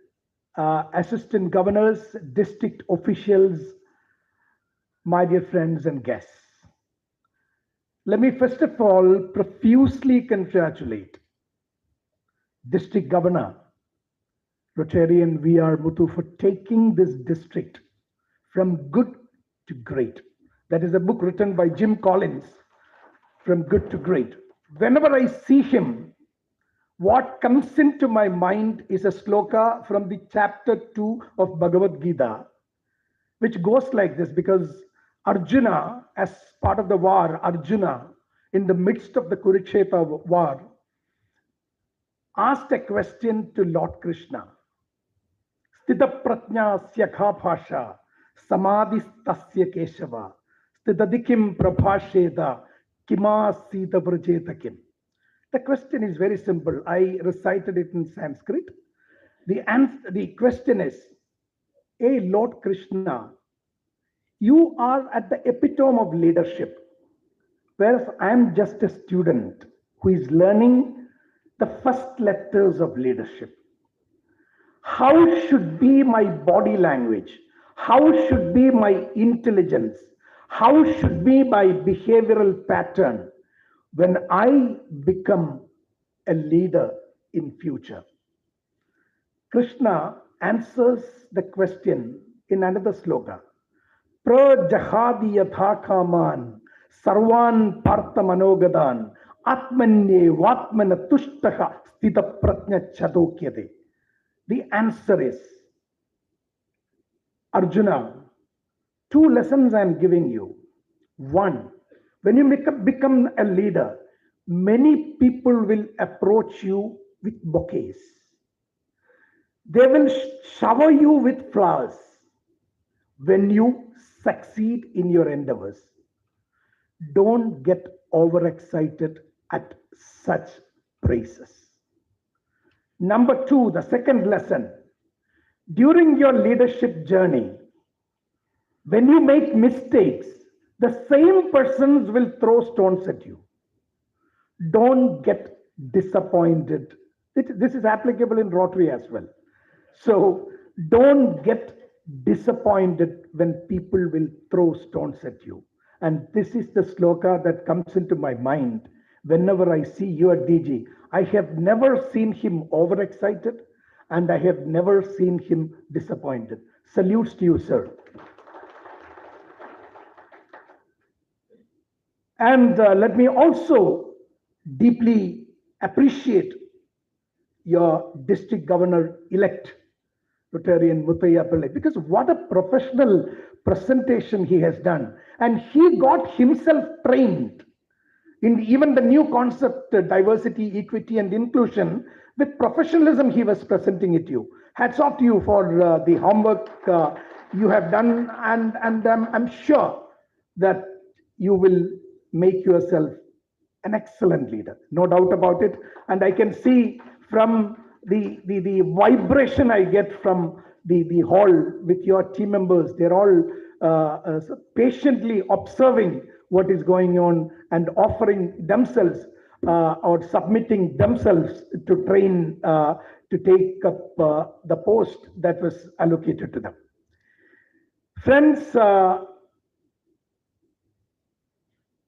assistant governors, district officials, my dear friends and guests. Let me first of all profusely congratulate District Governor Rotarian V.R. Muthu for taking this district from good to great. That is a book written by Jim Collins, From Good to Great. Whenever I see him, what comes into my mind is a sloka from the chapter 2 of Bhagavad Gita, which goes like this, because Arjuna, as part of the war, Arjuna, in the midst of the Kurukshetra war, asked a question to Lord Krishna. Sthita pratnya syakha bhasha, samadhi tasya keshava, sthitadikim prabhasheda, kima sita vrajetakim. The question is very simple. I recited it in Sanskrit. The question is, hey Lord Krishna, you are at the epitome of leadership, whereas I am just a student who is learning the first letters of leadership. How should be my body language? How should be my intelligence? How should be my behavioral pattern when I become a leader in future? Krishna answers the question in another sloka. Prajahadi yatha kaman sarvan partha manogadan atmanye vatmana tushtaha sthita pratnya chadokyade. The answer is, Arjuna, two lessons I am giving you. One, when you become a leader, many people will approach you with bouquets. They will shower you with flowers when you succeed in your endeavors. Don't get overexcited at such praises. Number two, the second lesson. During your leadership journey, when you make mistakes, the same persons will throw stones at you. Don't get disappointed. This is applicable in Rotary as well. So don't get disappointed when people will throw stones at you. And this is the sloka that comes into my mind whenever I see your DG. I have never seen him overexcited, and I have never seen him disappointed. Salutes to you, sir. And let me also deeply appreciate your district governor-elect, Rotarian Muthaiya Pillai, because what a professional presentation he has done. And he got himself trained in even the new concept, diversity, equity, and inclusion. With professionalism, he was presenting it to you. Hats off to you for the homework you have done, and I'm sure that you will make yourself an excellent leader, no doubt about it. And I can see from the vibration I get from the hall with your team members, they're all patiently observing what is going on and offering themselves or submitting themselves to train to take up the post that was allocated to them. Friends,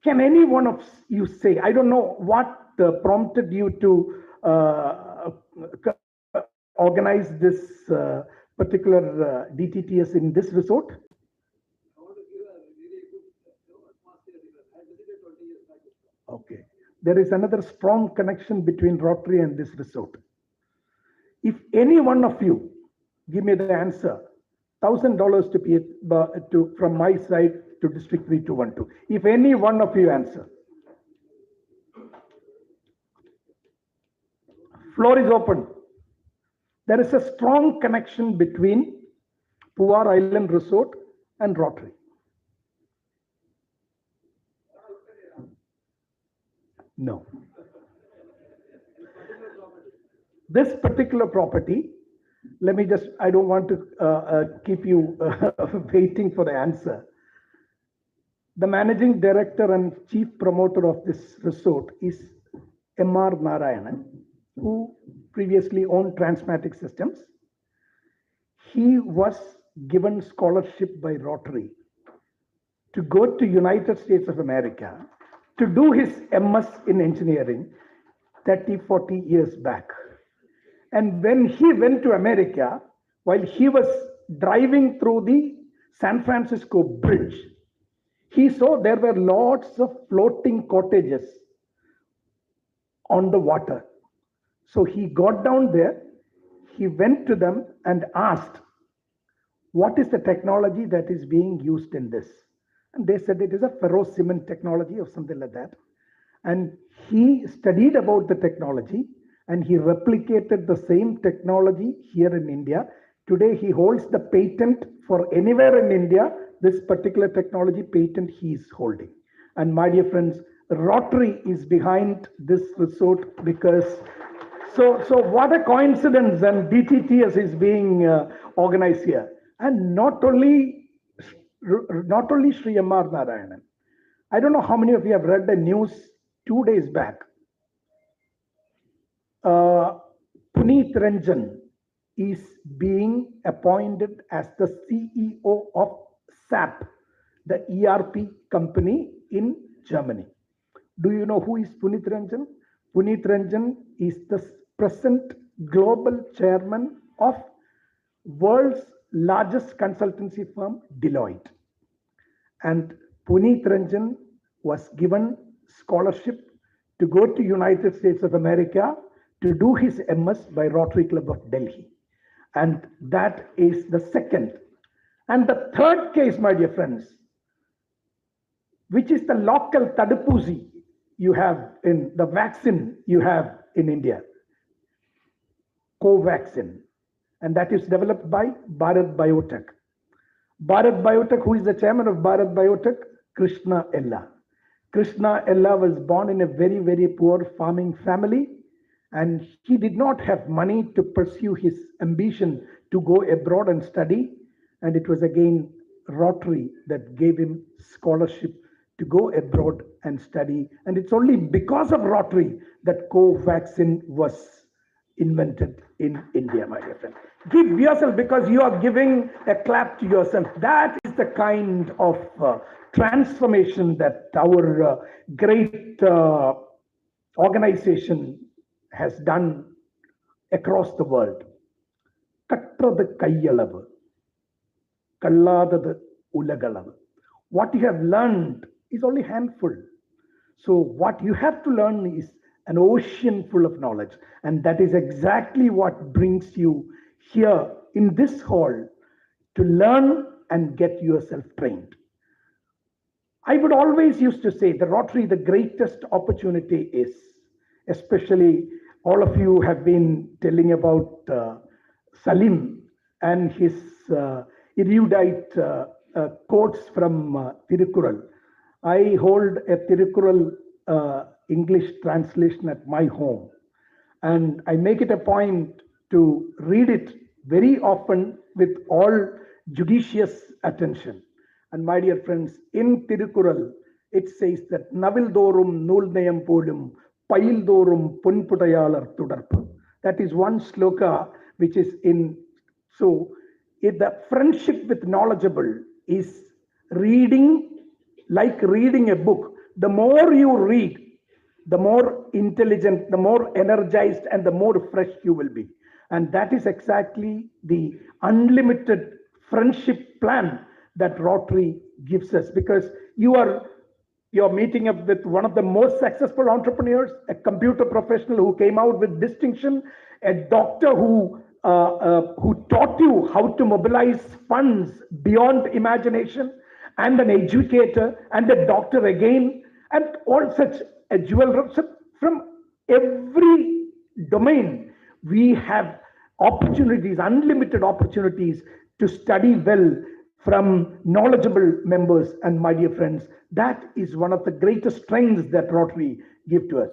can any one of you say, I don't know what prompted you to organize this particular DTTS in this resort? Okay. There is another strong connection between Rotary and this resort. If any one of you give me the answer, $1,000 from my side to District 3212. If any one of you answer. Floor is open. There is a strong connection between Puvar Island Resort and Rotary. No. This particular property, let me just, I don't want to keep you waiting for the answer. The managing director and chief promoter of this resort is M.R. Narayanan, who previously owned Transmatic Systems. He was given scholarship by Rotary to go to United States of America to do his MS in engineering 30-40 years back. And when he went to America, while he was driving through the San Francisco Bridge, he saw there were lots of floating cottages on the water. So he got down there, he went to them and asked, what is the technology that is being used in this? And they said it is a ferrocement technology or something like that. And he studied about the technology and he replicated the same technology here in India. Today he holds the patent for anywhere in India, this particular technology patent he is holding. And my dear friends, Rotary is behind this resort because, so what a coincidence, and DTTS is being organized here. And not only Sri M.R. Narayanan. I don't know how many of you have read the news 2 days back. Puneet Ranjan is being appointed as the CEO of SAP, the ERP company in Germany. Do you know who is Puneet Ranjan? Puneet Ranjan is the present global chairman of world's largest consultancy firm, Deloitte. And Puneet Ranjan was given scholarship to go to United States of America to do his MS by Rotary Club of Delhi. And that is the second. And the third case, my dear friends, which is the local Tadapoozi you have in the vaccine you have in India, Covaxin, and that is developed by Bharat Biotech. Bharat Biotech, who is the chairman of Bharat Biotech? Krishna Ella. Krishna Ella was born in a very, very poor farming family, and he did not have money to pursue his ambition to go abroad and study. And it was again Rotary that gave him scholarship to go abroad and study. And it's only because of Rotary that Covaxin was invented in India, my dear friend. Give yourself, because you are giving a clap to yourself. That is the kind of transformation that our great organization has done across the world. Katrathu kaiyalavu, kalladadu ulagalavu. What you have learned is only handful. So what you have to learn is an ocean full of knowledge. And that is exactly what brings you here in this hall to learn and get yourself trained. I would always used to say the Rotary, the greatest opportunity is, especially all of you have been telling about Salim and his erudite quotes from Tirukkural. I hold a Tirukkural English translation at my home, and I make it a point to read it very often with all judicious attention. And my dear friends, in Tirukkural, it says that Navil Thorum Nulnayam Podum, Pail Thorum Punputayalar Tudarpu. That is one sloka which is in. So, if the friendship with knowledgeable is reading, like reading a book. The more you read, the more intelligent, the more energized, and the more fresh you will be. And that is exactly the unlimited friendship plan that Rotary gives us, because you're meeting up with one of the most successful entrepreneurs, a computer professional who came out with distinction, a doctor who taught you how to mobilize funds beyond imagination, and an educator and a doctor again, and all such a jewel. So from every domain, we have opportunities, unlimited opportunities to study well from knowledgeable members. And my dear friends, that is one of the greatest strengths that Rotary give to us.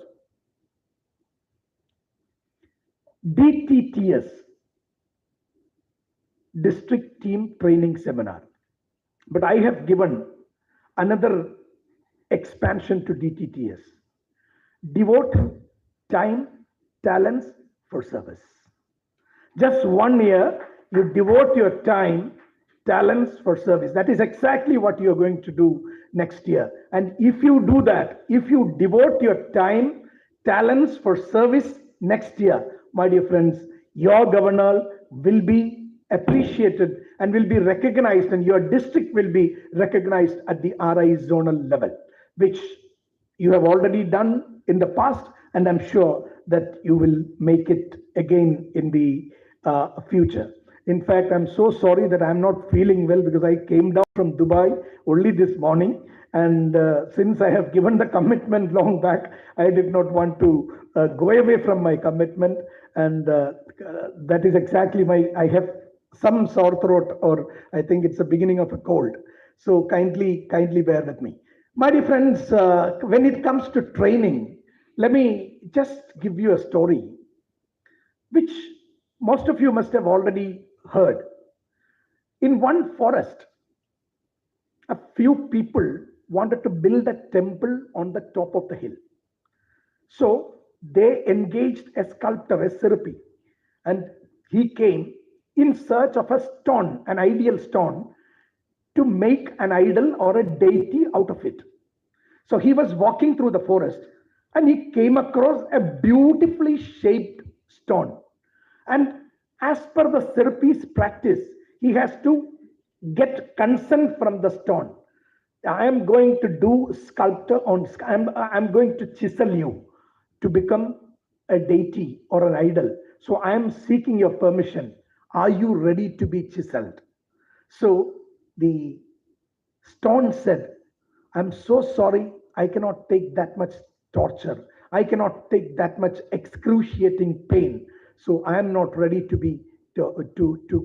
Dtts, District Team Training Seminar. But I have given another expansion to Dtts. Devote time, talents for service. Just 1 year, you devote your time, talents for service. That is exactly what you're going to do next year. And if you do that, if you devote your time, talents for service next year, my dear friends, your governor will be appreciated and will be recognized, and your district will be recognized at the RI zonal level, which you have already done in the past, and I'm sure that you will make it again in the future. In fact, I'm so sorry that I'm not feeling well, because I came down from Dubai only this morning, and since I have given the commitment long back, I did not want to go away from my commitment, and that is exactly I have some sore throat, or I think it's the beginning of a cold. So kindly bear with me. My dear friends, when it comes to training, let me just give you a story, which most of you must have already heard. In one forest, a few people wanted to build a temple on the top of the hill. So they engaged a sculptor, a Sirpi, and he came in search of a stone, an ideal stone, to make an idol or a deity out of it. So he was walking through the forest and he came across a beautifully shaped stone. And as per the Sirpi's practice, he has to get consent from the stone. I am going to do sculptor on, I'm going to chisel you to become a deity or an idol. So I am seeking your permission. Are you ready to be chiseled? So the stone said, I'm so sorry, I cannot take that much torture. I cannot take that much excruciating pain. So I am not ready to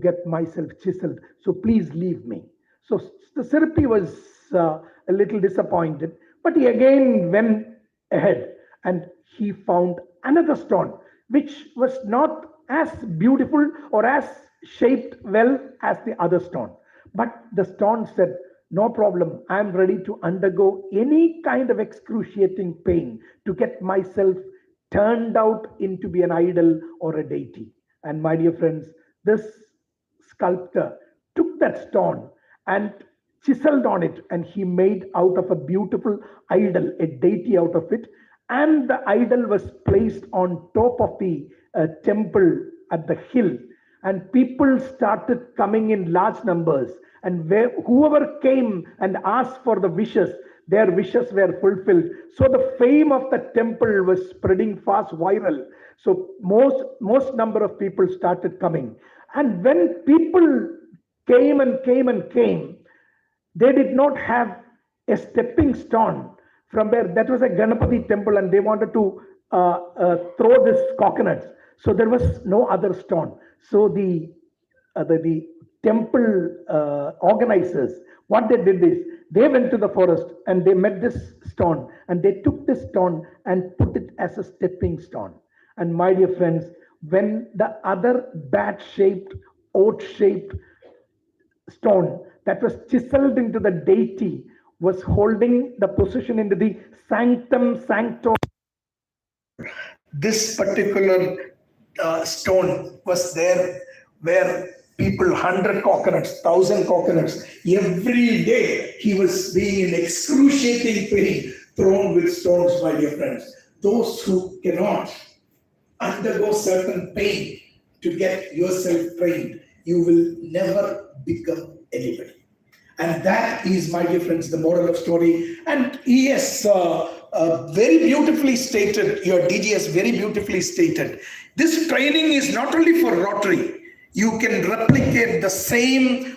get myself chiseled. So please leave me. So the Sirpi was a little disappointed, but he again went ahead and he found another stone, which was not as beautiful or as shaped well as the other stone. But the stone said, no problem, I am ready to undergo any kind of excruciating pain to get myself turned out into be an idol or a deity. And my dear friends, this sculptor took that stone and chiseled on it, and he made out of a beautiful idol, a deity out of it. And the idol was placed on top of the temple at the hill, and people started coming in large numbers, and whoever came and asked for the wishes, their wishes were fulfilled. So the fame of the temple was spreading fast, viral. So most number of people started coming, and when people came, they did not have a stepping stone from where that was a Ganapati temple, and they wanted to throw this coconuts. So there was no other stone. So the temple organizers, what they did is they went to the forest and they met this stone, and they took this stone and put it as a stepping stone. And my dear friends, when the other bat-shaped, oat-shaped stone that was chiseled into the deity was holding the position into the sanctum sanctorum, this particular stone was there where people 100 coconuts, 1,000 coconuts, every day he was being in excruciating pain, thrown with stones, my dear friends. Those who cannot undergo certain pain to get yourself trained, you will never become anybody. And that is, my dear friends, the moral of story. And yes, very beautifully stated, your DGS very beautifully stated. This training is not only for Rotary. You can replicate the same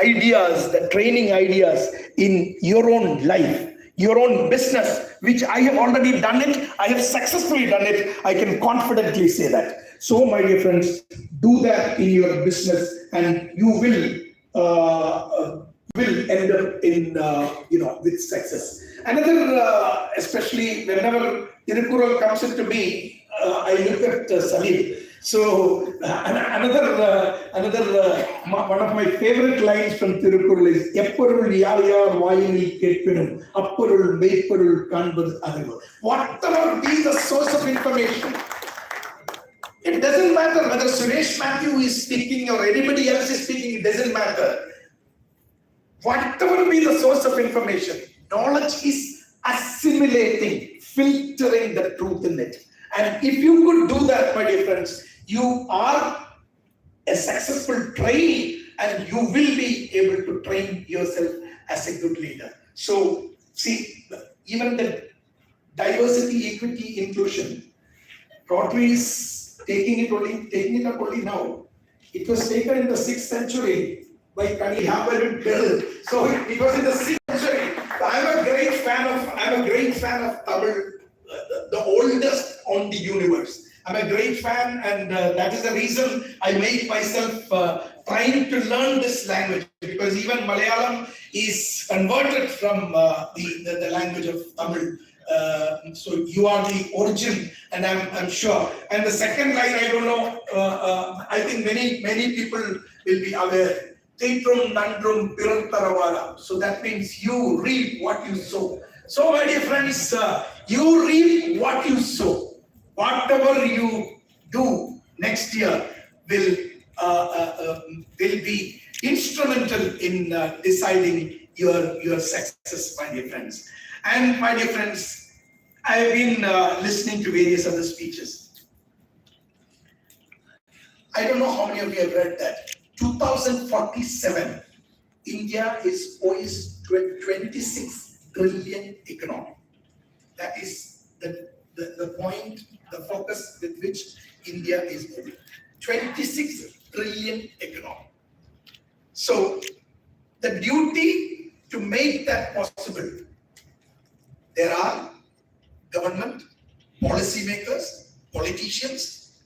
ideas, the training ideas in your own life, your own business, which I have already done it. I have successfully done it. I can confidently say that. So, my dear friends, do that in your business, and you will end up in with success. Another, especially whenever Tirukkural comes into me, I look at Salim. So one of my favorite lines from Tirukkural is "Epporul yar yar vaayinil ketpinum, apporul meipporul kanbadu arivu." Whatever be the source of information, it doesn't matter whether Suresh Matthew is speaking or anybody else is speaking. It doesn't matter. Whatever be the source of information, knowledge is assimilating, filtering the truth in it. And if you could do that, my dear friends, you are a successful trainee, and you will be able to train yourself as a good leader. So, see, even the diversity, equity, inclusion, Rotary is taking it up only now. It was taken in the 6th century by Kani Hammer Bill. So it was in the 6th century. I'm a great fan of Tamil, the oldest on the universe. I'm a great fan, and that is the reason I make myself trying to learn this language, because even Malayalam is converted from the language of Tamil. So you are the origin, and I'm sure. And the second line, I don't know. I think many people will be aware. Teetrum nandrum pirantaravara. So that means you reap what you sow. So, my dear friends, you reap what you sow. Whatever you do next year will be instrumental in deciding your success, my dear friends. And my dear friends, I have been listening to various other speeches. I don't know how many of you have read that. 2047, India is poised to a 26 trillion economy. That is the point, the focus with which India is moving. 26 trillion economy. So the duty to make that possible, there are government, policymakers, politicians,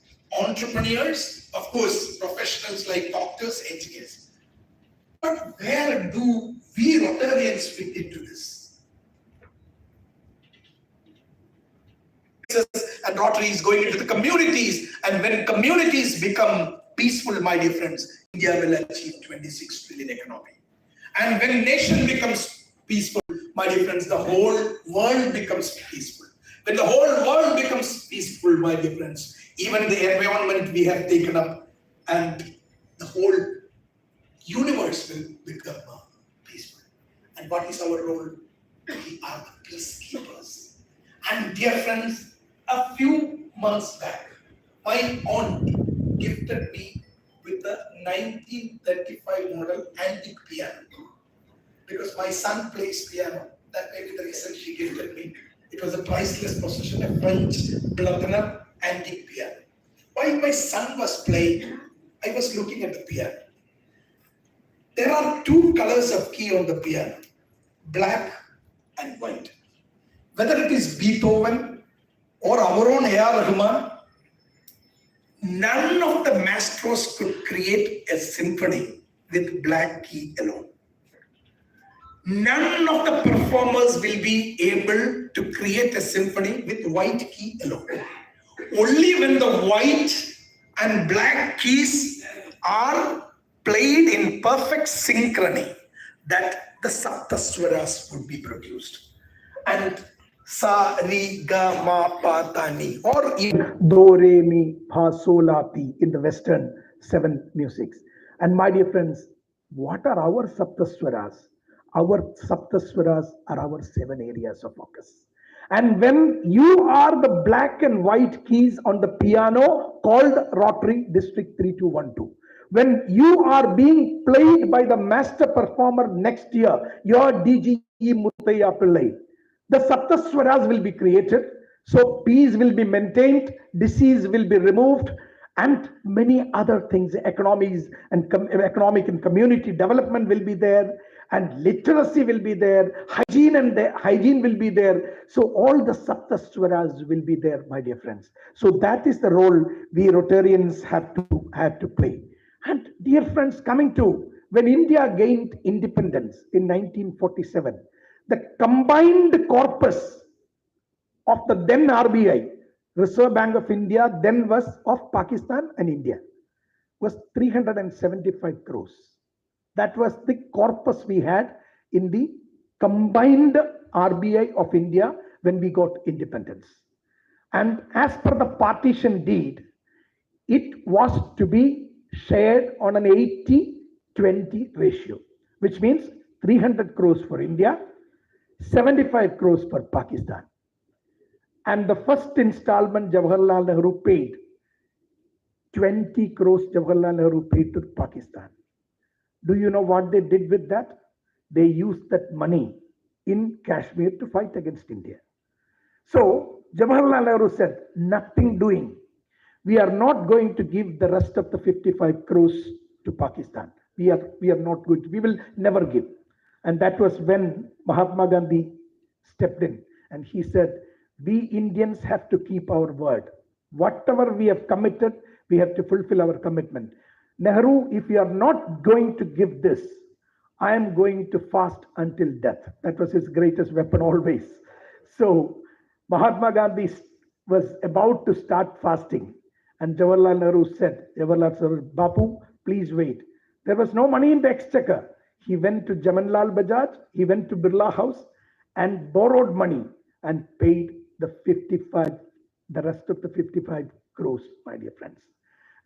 entrepreneurs, of course, professionals like doctors, engineers. But where do we Rotarians fit into this? And Rotary is going into the communities, and when communities become peaceful, my dear friends, India will achieve 26 trillion economy. And when nation becomes peaceful, my dear friends, the whole world becomes peaceful. When the whole world becomes peaceful, my dear friends, even the environment we have taken up and the whole universe will become peaceful. And what is our role? We are the peacekeepers. And dear friends, a few months back, my aunt gifted me with a 1935 model antique piano. Because my son plays piano, that may be the reason she gifted me. It was a priceless possession, a French platinum antique piano. While my son was playing, I was looking at the piano. There are two colors of key on the piano, black and white. Whether it is Beethoven or our own A.R. Rahman, none of the maestros could create a symphony with black key alone. None of the performers will be able to create a symphony with white key alone. Only when the white and black keys are played in perfect synchrony that the Saptaswaras would be produced. And Sa, Ri, Ga, Ma, Pa, Ta, Ni, or even Do, Re, Mi, Fa, Sol, La, Ti in the Western 7 musics. And my dear friends, what are our Saptaswaras? Our Saptaswaras are our 7 areas of focus. And when you are the black and white keys on the piano called Rotary District 3212, when you are being played by the master performer next year, your DGE Muttaya Pillai, the Saptaswaras will be created. So peace will be maintained, disease will be removed, and many other things, economic and community development will be there, and literacy will be there, hygiene will be there. So all the Saptaswaras will be there, my dear friends. So that is the role we Rotarians have to play. And dear friends, coming to when India gained independence in 1947, the combined corpus of the then RBI, Reserve Bank of India, then was of Pakistan and India, was 375 crores. That was the corpus we had in the combined RBI of India when we got independence. And as per the partition deed, it was to be shared on an 80-20 ratio, which means 300 crores for India, 75 crores for Pakistan. And the first installment Jawaharlal Nehru paid, 20 crores Jawaharlal Nehru paid to Pakistan. Do you know what they did with that? They used that money in Kashmir to fight against India. So Jawaharlal Nehru said, nothing doing. We are not going to give the rest of the 55 crores to Pakistan. We are not going to, we will never give. And that was when Mahatma Gandhi stepped in and he said, we Indians have to keep our word. Whatever we have committed, we have to fulfill our commitment. Nehru, if you are not going to give this, I am going to fast until death. That was his greatest weapon always. So Mahatma Gandhi was about to start fasting. And Jawaharlal Nehru said, Bapu, please wait. There was no money in the exchequer. He went to Jamanlal Bajaj, he went to Birla House and borrowed money and paid the rest of the 55 crores, my dear friends.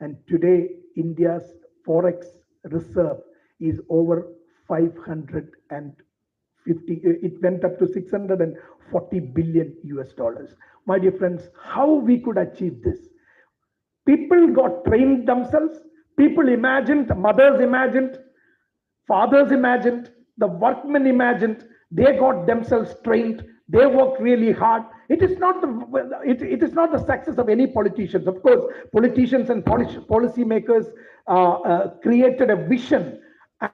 And today, India's forex reserve is over 550, it went up to 640 billion US dollars. My dear friends, how we could achieve this? People got trained themselves, people imagined, mothers imagined, fathers imagined, the workmen imagined, they got themselves trained, they worked really hard. It is not the success of any politicians. Of course, politicians and policy makers created a vision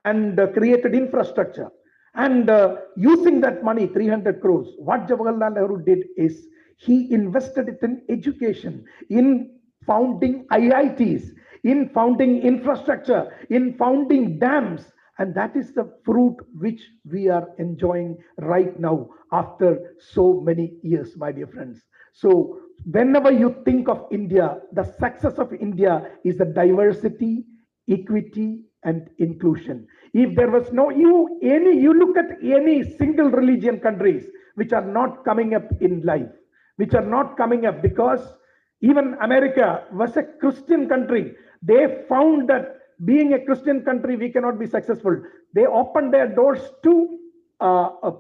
and created infrastructure. And using that money, 300 crores, what Jawaharlal Nehru did is he invested it in education, in founding IITs, in founding infrastructure, in founding dams. And that is the fruit which we are enjoying right now after so many years, my dear friends. So whenever you think of India, the success of India is the diversity, equity, and inclusion. If there was no, you look at any single religion countries which are not coming up in life, which are not coming up because even America was a Christian country. They found that being a Christian country, we cannot be successful. They opened their doors to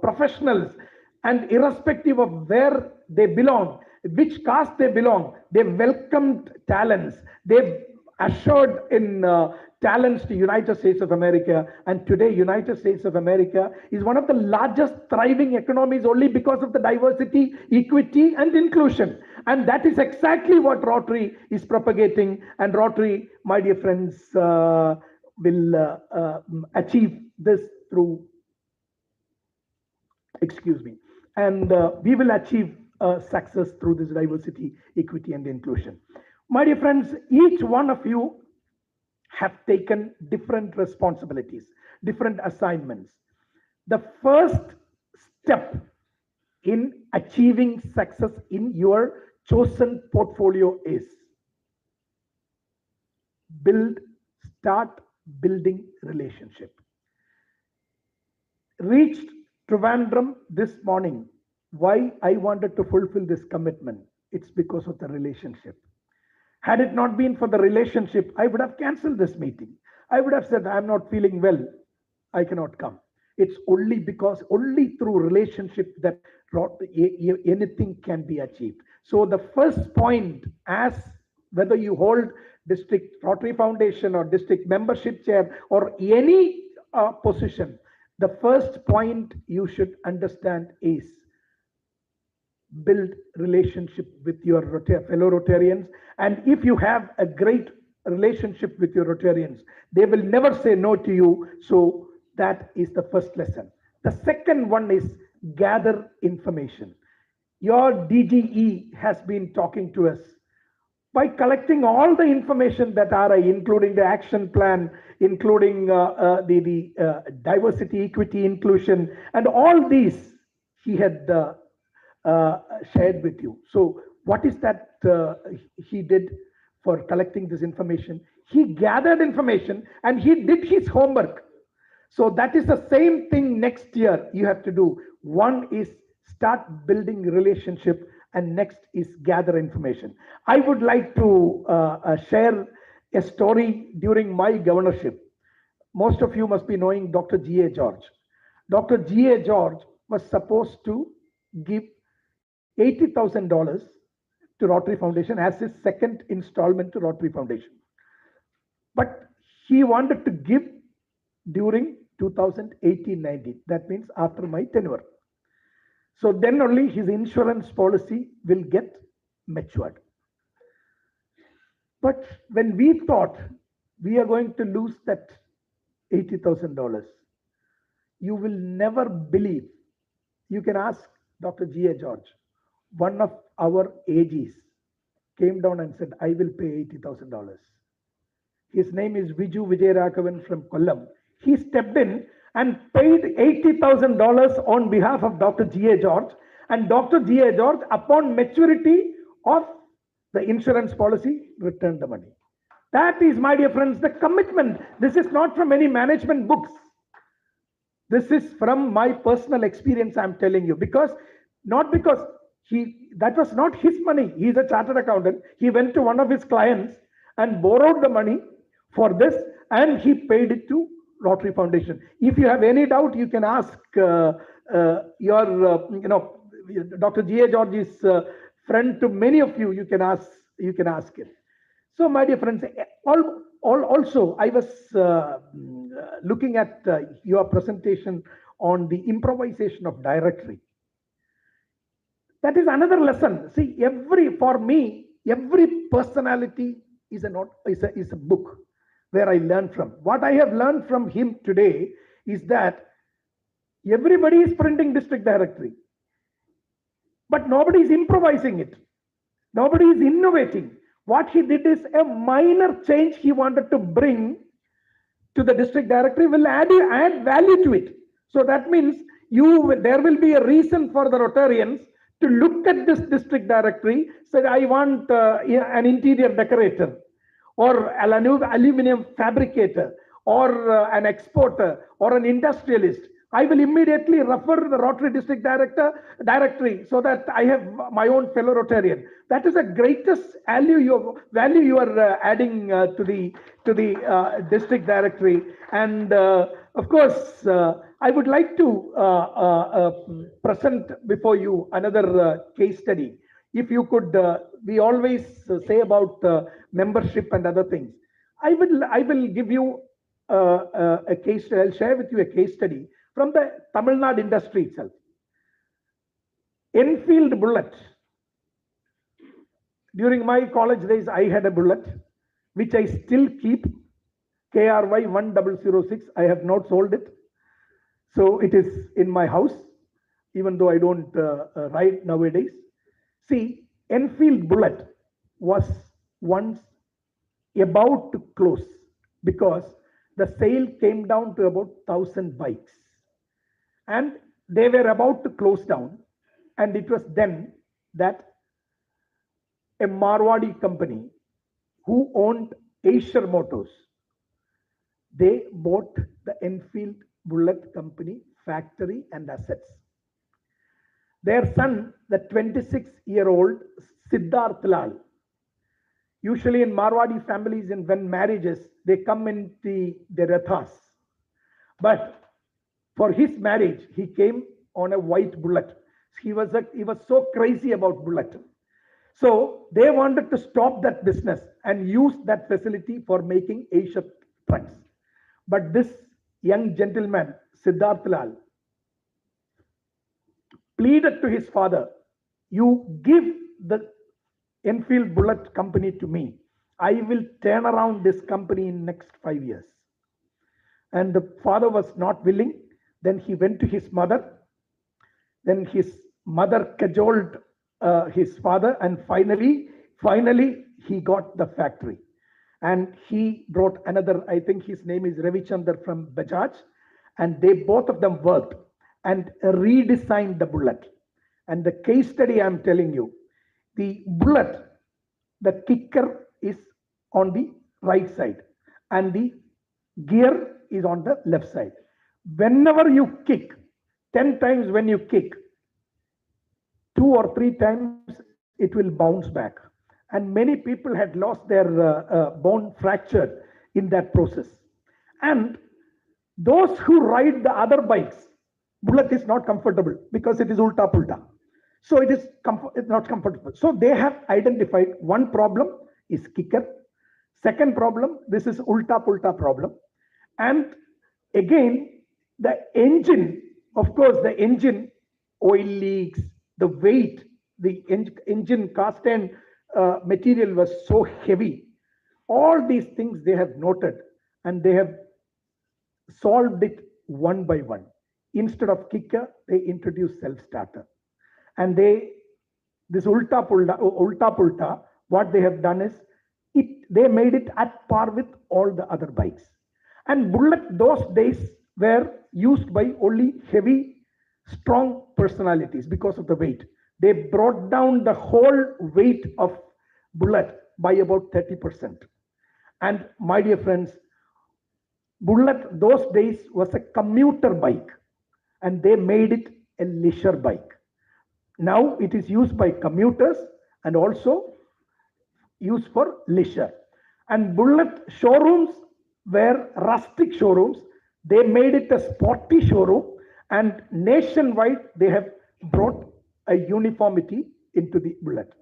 professionals, and irrespective of where they belong, which caste they belong, they welcomed talents. They assured in talents to United States of America. And today, United States of America is one of the largest thriving economies only because of the diversity, equity, and inclusion. And that is exactly what Rotary is propagating. And Rotary, my dear friends, will achieve this through, and we will achieve success through this diversity, equity, and inclusion. My dear friends, each one of you have taken different responsibilities, different assignments. The first step in achieving success in your chosen portfolio is start building relationship. Reached Trivandrum this morning. Why I wanted to fulfill this commitment? It's because of the relationship. Had it not been for the relationship, I would have cancelled this meeting. I would have said, I'm not feeling well, I cannot come. It's only because only through relationship that anything can be achieved. So the first point, as whether you hold district Rotary Foundation or district membership chair or any position, the first point you should understand is build relationship with your fellow Rotarians. And if you have a great relationship with your Rotarians, they will never say no to you. So that is the first lesson. The second one is gather information. Your DGE has been talking to us by collecting all the information that are, including the action plan, including the diversity, equity, inclusion, and all these he had shared with you. So what is that he did for collecting this information? He gathered information and he did his homework. So that is the same thing next year you have to do. One is start building relationship, and next is gather information. I would like to share a story during my governorship. Most of you must be knowing Dr. G.A. George. Dr. G.A. George was supposed to give $80,000 to Rotary Foundation as his second installment to Rotary Foundation. But he wanted to give during 2018-19. That means after my tenure. So then only his insurance policy will get matured. But when we thought we are going to lose that $80,000, you will never believe. You can ask Dr. G.A. George. One of our AGs came down and said, I will pay $80,000. His name is Viju Vijayaraghavan from Kollam. He stepped in and paid $80,000 on behalf of Dr. G.A. George, and Dr. G.A. George, upon maturity of the insurance policy, returned the money. That is, my dear friends, the commitment. This is not from any management books. This is from my personal experience, I'm telling you, not because that was not his money. He's a chartered accountant. He went to one of his clients and borrowed the money for this, and he paid it to Rotary Foundation. If you have any doubt, you can ask Dr. G.A. George's friend to many of you. You can ask him. So, my dear friends, also I was looking at your presentation on the improvisation of directory. That is another lesson. See, for me, every personality is a book where I learn from. What I have learned from him today is that everybody is printing district directory, but nobody is improvising it. Nobody is innovating. What he did is a minor change he wanted to bring to the district directory will add value to it. So that means there will be a reason for the Rotarians to look at this district directory, say, I want an interior decorator, or an aluminum fabricator, or an exporter, or an industrialist. I will immediately refer the Rotary District Directory so that I have my own fellow Rotarian. That is the greatest value you are adding to the district directory. And of course, I would like to present before you another case study. If you could, we always say about membership and other things. I will give you a case. I'll share with you a case study from the Tamil Nadu industry itself. Enfield bullet. During my college days, I had a bullet, which I still keep, KRY 1006. I have not sold it. So it is in my house, even though I don't ride nowadays. See, Enfield bullet was once about to close because the sale came down to about 1,000 bikes. And they were about to close down. And it was then that a Marwadi company who owned Acer Motors, they bought the Enfield Bullet Company factory and assets. Their son, the 26-year-old Siddharth Lal, usually in Marwadi families and when marriages, they come in the rathas. But For his marriage, he came on a white bullet. He was so crazy about bullet. So they wanted to stop that business and use that facility for making Asia trucks. But this young gentleman, Siddharth Lal, pleaded to his father, you give the Enfield Bullet company to me. I will turn around this company in next 5 years. And the father was not willing. Then he went to his mother. Then his mother cajoled his father, and finally he got the factory. And he brought another, I think his name is Ravichander from Bajaj, and they both of them worked and redesigned the bullet. And the case study I'm telling you, the bullet, the kicker is on the right side and the gear is on the left side. Whenever you kick, 10 times when you kick, 2 or 3 times it will bounce back. And many people had lost their bone fractured in that process. And those who ride the other bikes, bullet is not comfortable because it is ulta pulta. So it's not comfortable. So they have identified one problem is kicker. Second problem, this is ulta pulta problem. And again, the engine, of course, the engine oil leaks, the weight, the engine cast iron material was so heavy. All these things they have noted and they have solved it one by one. Instead of kicker, they introduced self-starter. And this ulta pulta, what they have done is, they made it at par with all the other bikes. And bullet those days were used by only heavy, strong personalities because of the weight. They brought down the whole weight of bullet by about 30%. And my dear friends, bullet those days was a commuter bike and they made it a leisure bike. Now it is used by commuters and also used for leisure. And bullet showrooms were rustic showrooms. They made it a sporty showroom, and nationwide they have brought a uniformity into the bullet.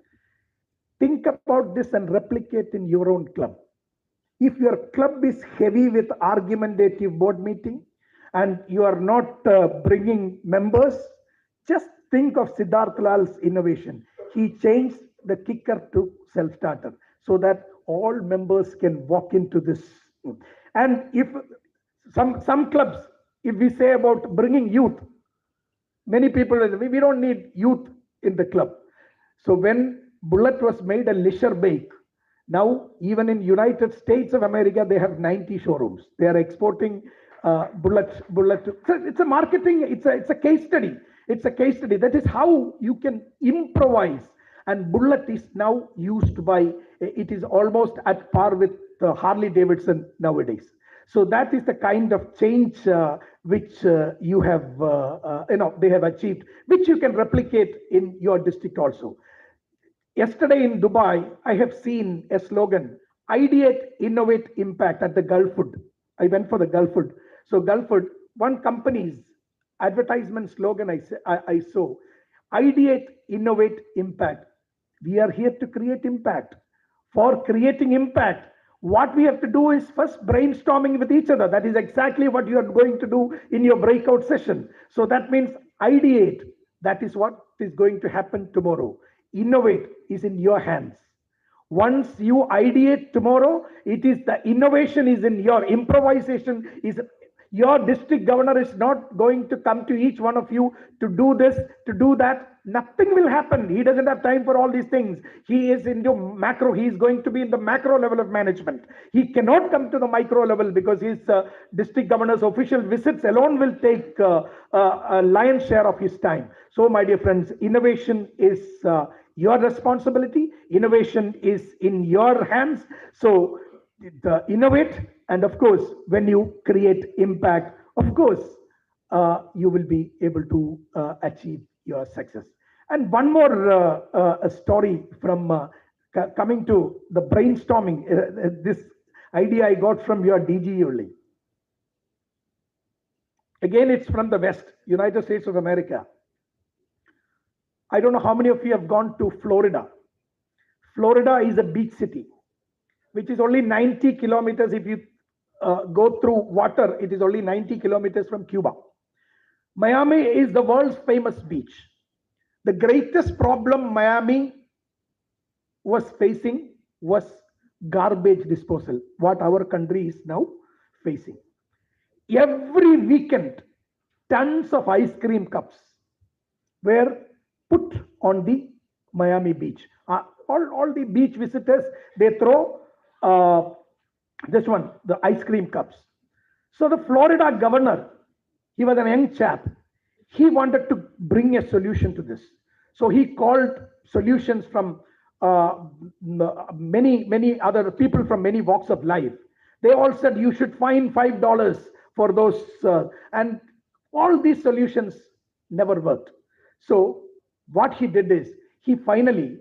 Think about this and replicate in your own club. If your club is heavy with argumentative board meeting and you are not bringing members, just think of Siddharth Lal's innovation. He changed the kicker to self-starter so that all members can walk into this. And if some clubs, if we say about bringing youth, many people will say, we don't need youth in the club. So when Bullet was made a leisure bike, now even in United States of America, they have 90 showrooms. They are exporting Bullet. So it's a marketing, it's a case study. It's a case study. That is how you can improvise. And Bullet is now used by, it is almost at par with Harley Davidson nowadays. So that is the kind of change which you have, they have achieved, which you can replicate in your district also. Yesterday in Dubai, I have seen a slogan, ideate, innovate, impact at the Gulf Food. I went for the Gulf Food. So Gulf Food, one company's advertisement slogan I saw, ideate, innovate, impact. We are here to create impact. For creating impact, what we have to do is first brainstorming with each other. That is exactly what you are going to do in your breakout session. So that means ideate. That is what is going to happen tomorrow. Innovate is in your hands. Once you ideate tomorrow, it is the innovation is in your improvisation is. Your district governor is not going to come to each one of you to do this, to do that. Nothing will happen. He doesn't have time for all these things. He is in the macro. He is going to be in the macro level of management. He cannot come to the micro level because his district governor's official visits alone will take a lion's share of his time. So, my dear friends, innovation is your responsibility. Innovation is in your hands. So, innovate. And of course, when you create impact, of course, you will be able to achieve your success. And one more story from coming to the brainstorming. This idea I got from your DG only. Again, it's from the West, United States of America. I don't know how many of you have gone to Florida. Florida is a beach city, which is only 90 kilometers. If you go through water, it is only 90 kilometers from Cuba. Miami is the world's famous beach. The greatest problem Miami was facing was garbage disposal, what our country is now facing. Every weekend, tons of ice cream cups were put on the Miami beach. All the beach visitors, they throw the ice cream cups. So the Florida governor, he was a young chap. He wanted to bring a solution to this. So he called solutions from many other people from many walks of life. They all said you should fine $5 for those, and all these solutions never worked. So what he did is he finally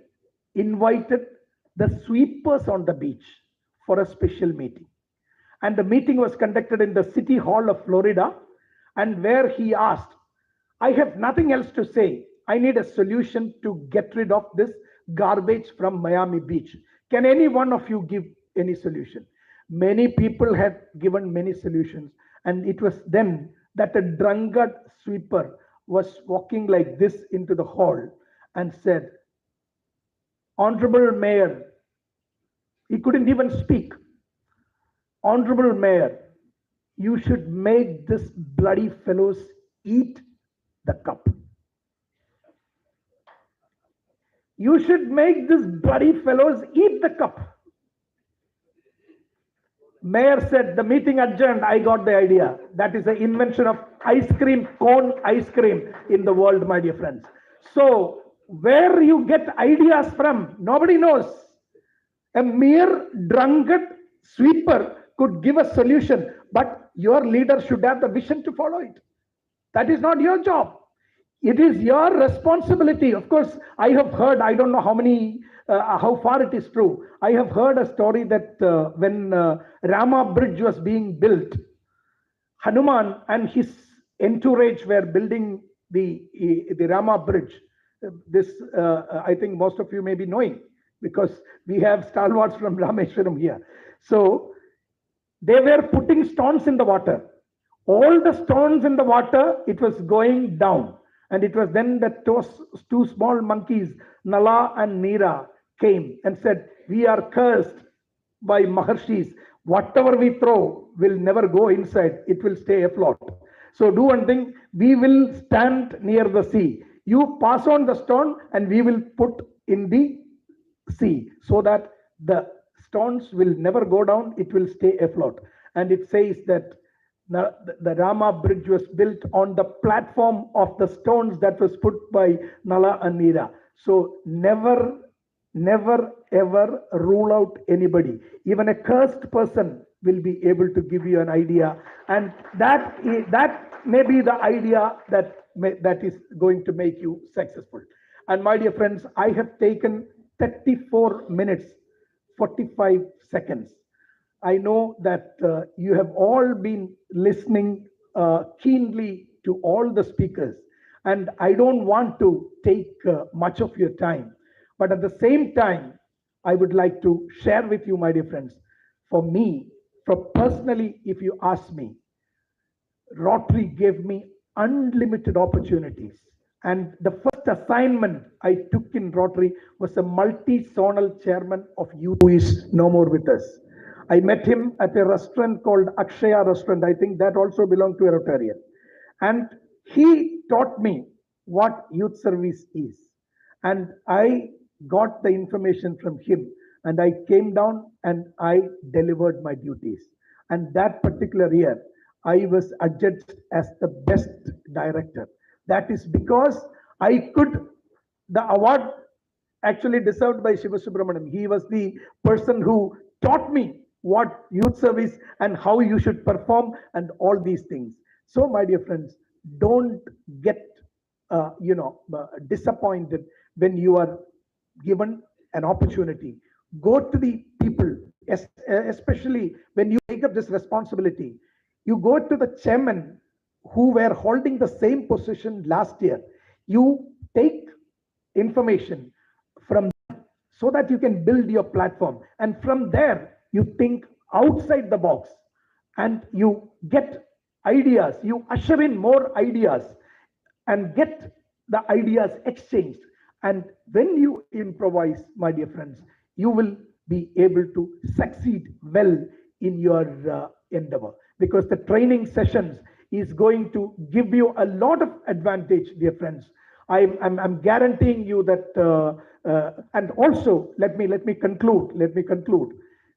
invited the sweepers on the beach for a special meeting. And the meeting was conducted in the City Hall of Florida, and where he asked, I have nothing else to say. I need a solution to get rid of this garbage from Miami Beach. Can any one of you give any solution? Many people had given many solutions, and it was then that a drunkard sweeper was walking like this into the hall and said, Honorable Mayor, he couldn't even speak. Honorable Mayor, you should make this bloody fellows eat the cup. You should make this bloody fellows eat the cup. Mayor said, the meeting adjourned, I got the idea. That is the invention of ice cream, cone ice cream in the world, my dear friends. So, where you get ideas from, nobody knows. A mere drunkard sweeper could give a solution, but your leader should have the vision to follow it. That is not your job. It is your responsibility. Of course, I have heard, I don't know how far it is true. I have heard a story that when Rama Bridge was being built, Hanuman and his entourage were building the Rama Bridge. This, I think most of you may be knowing, because we have stalwarts from Rameshwaram here. So they were putting stones in the water. All the stones in the water, it was going down. And it was then that two small monkeys, Nala and Neera, came and said, we are cursed by Maharshis. Whatever we throw will never go inside. It will stay afloat. So do one thing, we will stand near the sea. You pass on the stone and we will put in the sea so that the stones will never go down. It will stay afloat. And it says that the Rama Bridge was built on the platform of the stones that was put by Nala and Neera. So never ever rule out anybody. Even a cursed person will be able to give you an idea, and that may be the idea that is going to make you successful. And my dear friends, I have taken 34 minutes 45 seconds. I know that you have all been listening keenly to all the speakers, and I don't want to take much of your time. But at the same time, I would like to share with you, my dear friends, for me, personally, if you ask me, Rotary gave me unlimited opportunities. And the first assignment I took in Rotary was a multi-zonal chairman of youth who is no more with us. I met him at a restaurant called Akshaya Restaurant. I think that also belonged to a Rotarian. And he taught me what youth service is. And I got the information from him, and I came down and I delivered my duties. And that particular year, I was adjudged as the best director. That is because the award actually deserved by Shiva Subramaniam. He was the person who taught me what youth service and how you should perform and all these things. So my dear friends, don't get disappointed when you are given an opportunity. Go to the people, especially when you take up this responsibility. You go to the chairman who were holding the same position last year, you take information from them so that you can build your platform. And from there, you think outside the box and you get ideas, you usher in more ideas and get the ideas exchanged. And when you improvise, my dear friends, you will be able to succeed well in your endeavor, because the training sessions is going to give you a lot of advantage, dear friends. I'm guaranteeing you that, and also let me conclude.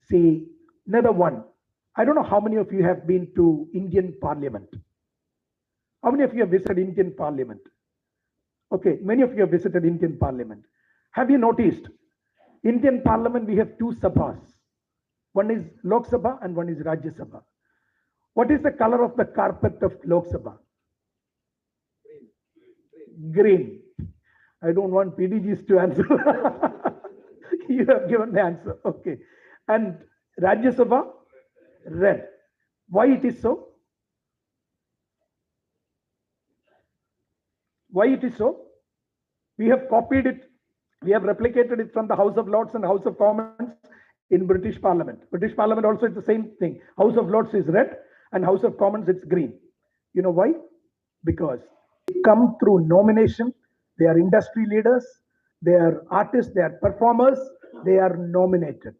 See, another one. I don't know how many of you have been to Indian Parliament. How many of you have visited Indian Parliament? Okay, many of you have visited Indian Parliament. Have you noticed? Indian Parliament, we have two sabhas. One is Lok Sabha and one is Rajya Sabha. What is the color of the carpet of Lok Sabha? Green. I don't want PDGs to answer. You have given the answer. Okay. And Rajya Sabha? Red. Why it is so? Why it is so? We have copied it. We have replicated it from the House of Lords and House of Commons in British Parliament. British Parliament also is the same thing. House of Lords is red and House of Commons it's green. You know why? Because they come through nomination. They are industry leaders. They are artists. They are performers. They are nominated.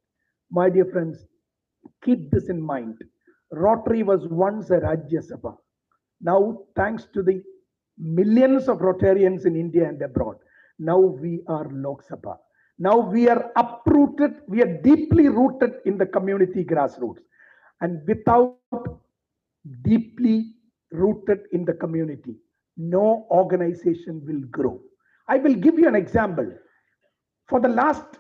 My dear friends, keep this in mind. Rotary was once a Rajya Sabha. Now, thanks to the millions of Rotarians in India and abroad, now we are Lok Sabha. Now we are uprooted, we are deeply rooted in the community grassroots. And without deeply rooted in the community, no organization will grow. I will give you an example. For the last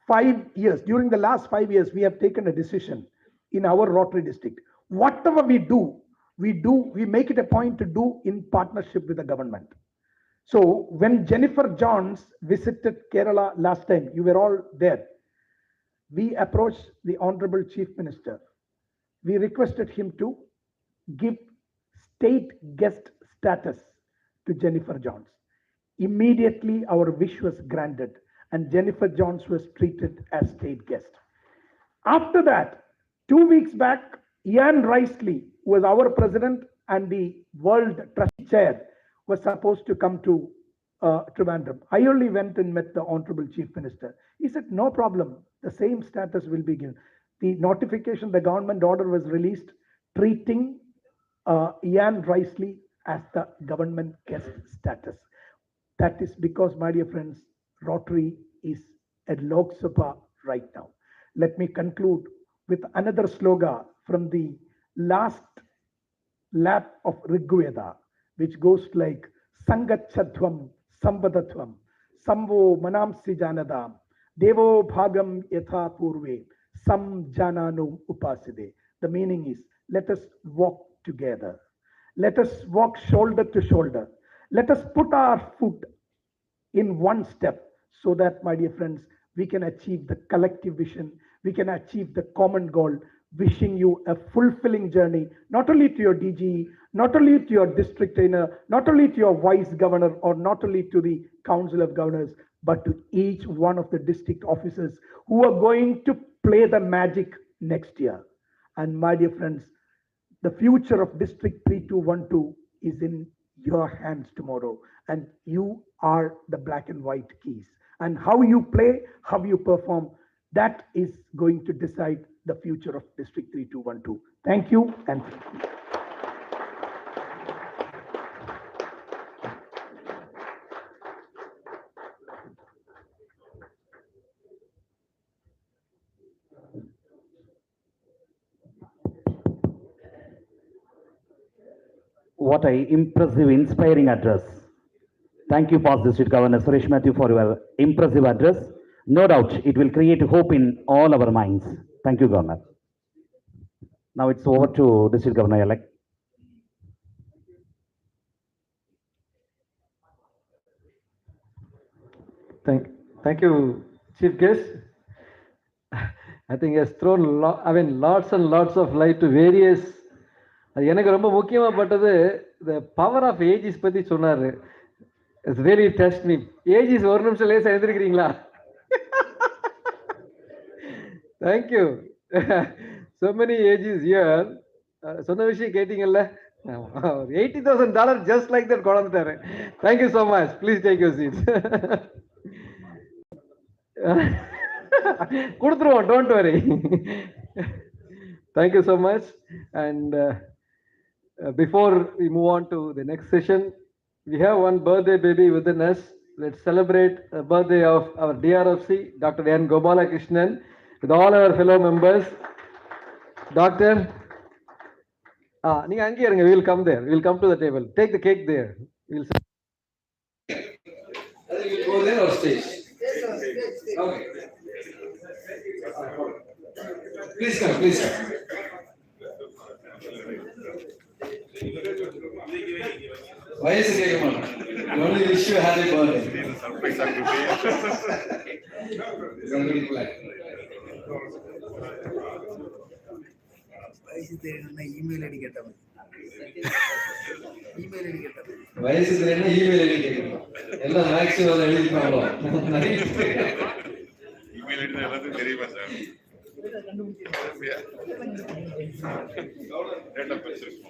5 years, during the last 5 years, we have taken a decision in our Rotary district. Whatever we do, we make it a point to do in partnership with the government. So when Jennifer Johns visited Kerala last time, you were all there. We approached the Honorable Chief Minister. We requested him to give state guest status to Jennifer Johns. Immediately our wish was granted and Jennifer Johns was treated as state guest. After that, 2 weeks back, Ian Risley, who was our president and the World Trustee Chair, was supposed to come to Trivandrum. I only went and met the Honorable Chief Minister. He said, no problem, the same status will be given. The notification, the government order was released, treating Ian Risley as the government guest status. That is because, my dear friends, Rotary is at Lok Sabha right now. Let me conclude with another slogan from the last lap of Rigveda, which goes like Sangachadvam Samvadatvam Samvo Manamsi Janadam Devo Bhagam Yatha Purve Sam Janano Upaside. The meaning is, let us walk together. Let us walk shoulder to shoulder. Let us put our foot in one step so that, my dear friends, we can achieve the collective vision. We can achieve the common goal. Wishing you a fulfilling journey, not only to your DG, not only to your district trainer, not only to your vice governor, or not only to the council of governors, but to each one of the district officers who are going to play the magic next year. And my dear friends, the future of District 3212 is in your hands tomorrow, and you are the black and white keys. And how you play, how you perform, that is going to decide the future of District 3212. Thank you. And what an impressive, inspiring address. Thank you, Past District Governor Suresh Matthew, for your impressive address. No doubt it will create hope in all our minds. Thank you, Governor. Now it's over to District Governor-elect. Thank you, Chief Guest. I think he has thrown lots and lots of light to various. எனக்கு ரொம்ப முக்கியமாகப்பட்டது the power of ages பத்தி சொன்னாரு. It's really touched me. Ages ஒரு நிமிஷம் லேசா எழுந்திருக்கிறீங்களா? Thank you. So many ages here. சொன்ன விஷயம் கேட்டீங்கல்ல? $80,000 just like that கொண்டாந்துட்டாரு. Thank you so much. Please take your seats. கொடுத்துருவோம், don't worry. Thank you so much. And before we move on to the next session, we have one birthday baby within us. Let's celebrate the birthday of our DRFC, Dr. N. Gopalakrishnan, with all our fellow members. Doctor, நீங்க அங்கே இருங்க. We will come there. We will come to the table. Take the cake there. We will go there or stage? Okay. Please come, please come. வயசு கேட்க மாட்டேன். Only wish you a happy birthday. வயசு தெரியணும்னா email ID கேட்டவன். Email ID கேட்டவன். வயசு தெரியணும்னா email ID கேட்கணும். எல்லாம் மேக்ஸிமம் எழுதிப்பாங்களோ. இமெயில் ஐடி எல்லாத்துக்கும் தெரியுமா சார்? டேட்டா பேஸ் இருக்கும்.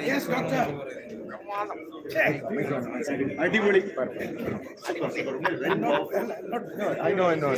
Yes, doctor. Check. அடிபொலி. I know.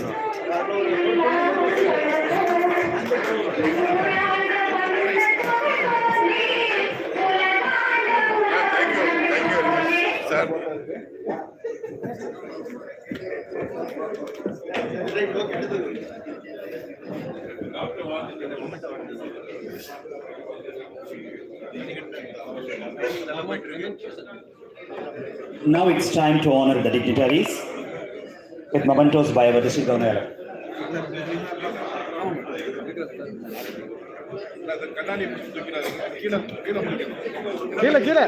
Now it's time to honor the dignitaries with mementos by our district governor. கண்ணாடி தூக்கிறாதீங்க. கீழே கீழே முடிக்கணும். கீழே கீழே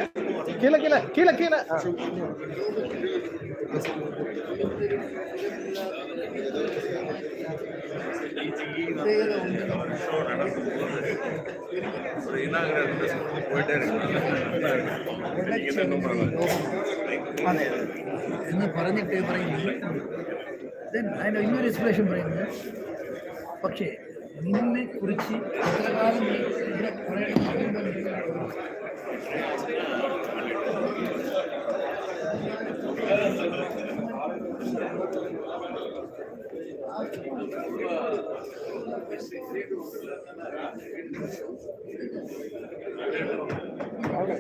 கீழே கீழே கீழே கீழே പോയിട്ടേ എന്ന് പറഞ്ഞിട്ട് പറയുന്നത് അതിൻ്റെ ഇന്നൊരു എക്സ്പ്രഷൻ പറയുന്നത് പക്ഷേ നിന്നെ കുറിച്ച് എത്ര കാലം നീ ഇവിടെ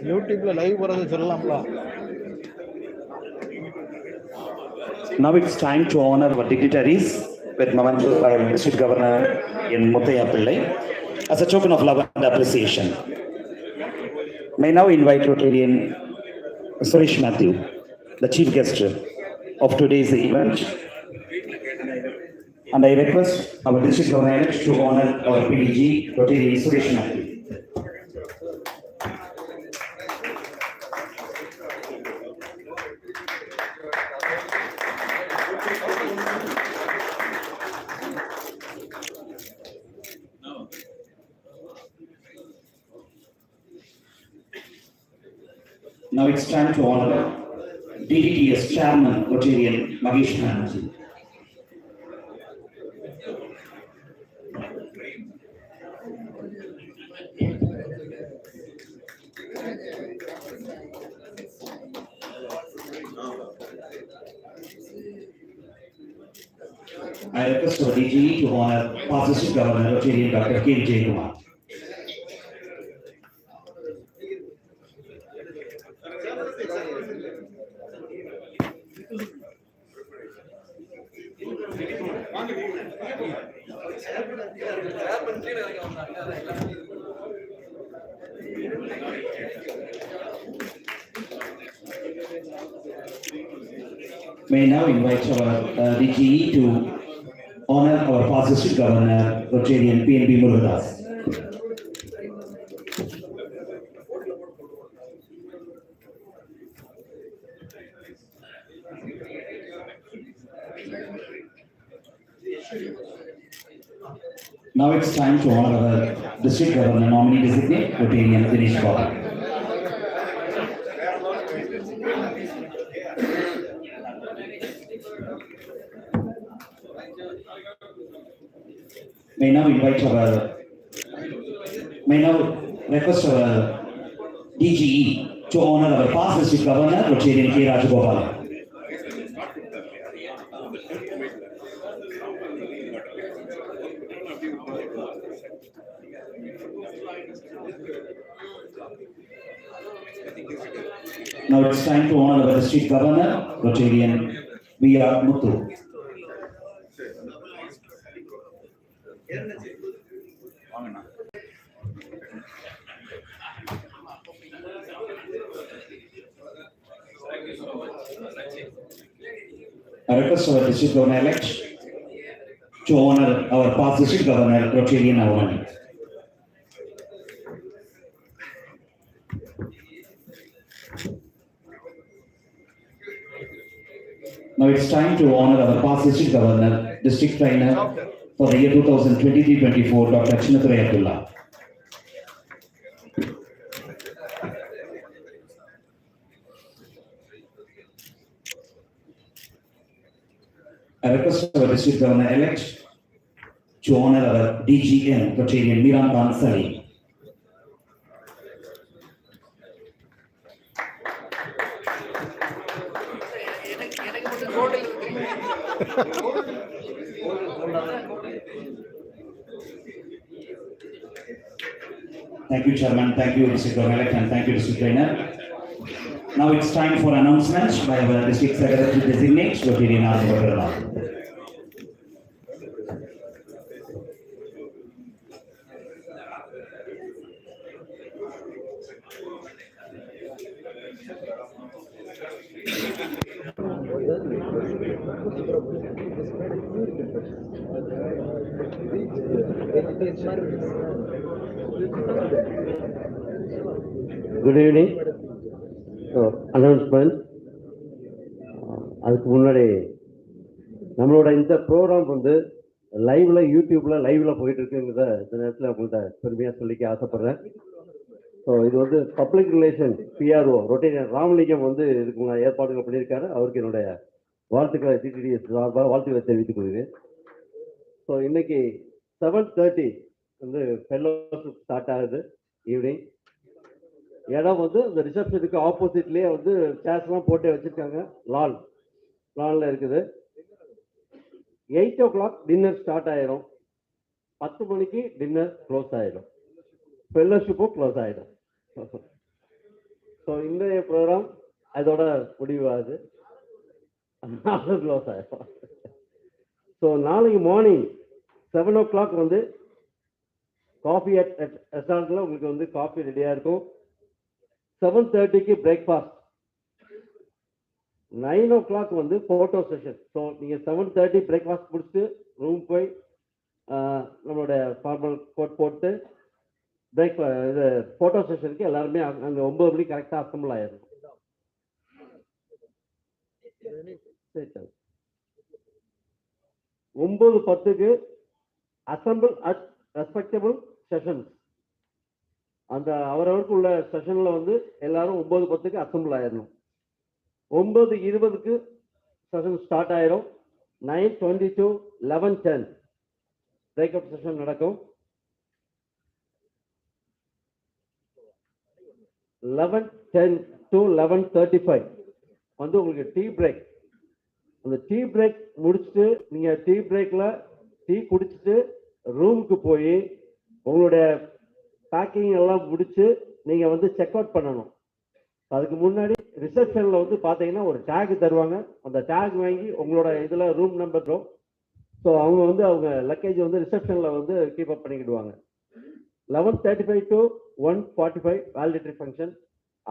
யூடியூப்ல லைவ் போறது சொல்லலாம்ல. Now it's time to honor our dignitaries with mementos by our district governor in Muthaiya Pillai as a token of love and appreciation. May now invite Rotarian Suresh Matthew, the chief guest of today's event. And I request our district governor to honor our PDG, Rotarian Suresh Matthew. Now it's time to honor Dtts chairman, Rotarian Magesh Banerjee. I request our DG to honor past district governor, Rotarian Dr. K. Jayakumar. May now invite our DGE to honor our past district governor, Rotarian PNB Murugadas. Now it's time to honor our district governor nominee designate, Rotarian Dinesh Babu. May now request our DGE to honor our past district governor, Rotarian K. Rajagopal. Now it's time to honor our district governor, Rotarian V.R. Muthu. I request our district governor-elect to honor our past district governor, Rotarian Avani. Now it's time to honor our past district governor, district trainer for the year 2023-24, Dr. Chinnadurai Abdullah. I request our district governor-elect to honor our DGM, Rotarian Miran Khan Salim. Thank you, Chairman. Thank you, District Governor-elect, and thank you, District Trainer. Now it's time for announcements by our District Secretary Designate, Rotarian Abdullah. Good evening. So, announcement. அதுக்கு முன்னாடி நம்மளோட இந்த program வந்து லைவ்ல யூடியூப்ல லைவ்ல போயிட்டு இருக்குங்கிறத இந்த நேரத்தில் உங்கள்கிட்ட பெருமையாக சொல்லிக்க ஆசைப்படுறேன். ஸோ இது வந்து public relation PRO Rotarian Ramalingam வந்து இதுக்கு ஏற்பாடுகள் பண்ணியிருக்காரு. அவருக்கு என்னுடைய வாழ்த்துக்களை டிடிடிஎஸ் சார்பாக வாழ்த்துக்களை தெரிவித்துக் கொள்கிறேன். ஸோ இன்னைக்கு 7:30 வந்து ஃபெல்லோஷிப் ஸ்டார்ட் ஆகுது ஈவினிங். இடம் வந்து இந்த ரிசப்ஷனுக்கு ஆப்போசிட்லேயே வந்து சேர்ஸ்லாம் போட்டு வச்சுருக்காங்க. லான்ல இருக்குது. 8 o'clock டின்னர் ஸ்டார்ட் ஆயிரும். 10 மணிக்கு டின்னர் க்ளோஸ் ஆயிடும். ஃபெல்லோஷிப்பும் க்ளோஸ் ஆயிடும். ஸோ இன்றைய ப்ரோக்ராம் அதோட முடிவாகுது. க்ளோஸ் ஆயிடும். ஸோ நாளைக்கு மார்னிங் 7 o'clock வந்து காஃபி அட் ரெஸ்டாரண்ட்டில் உங்களுக்கு வந்து காஃபி ரெடியாக இருக்கும். 7:30க்கு பிரேக்ஃபாஸ்ட். 9 o'clock வந்து ஃபோட்டோ செஷன். ஸோ நீங்கள் 7:30 பிரேக்ஃபாஸ்ட் முடிச்சுட்டு ரூம் போய் நம்மளோட ஃபார்மல் கோட் போட்டு இது ஃபோட்டோ செஷனுக்கு எல்லாருமே அங்கே 9 மணிக்கு கரெக்டாக அசம்பிள் ஆயிடணும். 9:10க்கு அசம்பிள் அட் ரெஸ்பெக்டபிள் செஷன்ஸ். அந்த அவரவருக்கு உள்ள செஷனில் வந்து எல்லாரும் 9:10க்கு அசம்பிள் ஆயிடணும். 9:20க்கு செஷன் ஸ்டார்ட் ஆயிரும். 9:20 to 11:10 பிரேக்அவுட் செஷன் நடக்கும். 11:10 to 11:35 வந்து உங்களுக்கு டீ பிரேக். அந்த டீ பிரேக் முடிச்சுட்டு நீங்கள் டீ பிரேக்கில் டீ குடிச்சிட்டு ரூமுக்கு போய் உங்களுடைய பேக்கிங் எல்லாம் முடிச்சு நீங்கள் வந்து செக் அவுட் பண்ணணும். அதுக்கு முன்னாடி ரிசப்ஷனில் வந்து பார்த்தீங்கன்னா ஒரு டேக் தருவாங்க. அந்த டேக் வாங்கி உங்களோட இதில் ரூம் நம்பர் இருக்கும். ஸோ அவங்க லக்கேஜ் வந்து ரிசப்ஷனில் வந்து கீப் அப் பண்ணிக்கிடுவாங்க. 11:35 to 1:45 வேலிடேட்டரி ஃபங்க்ஷன்.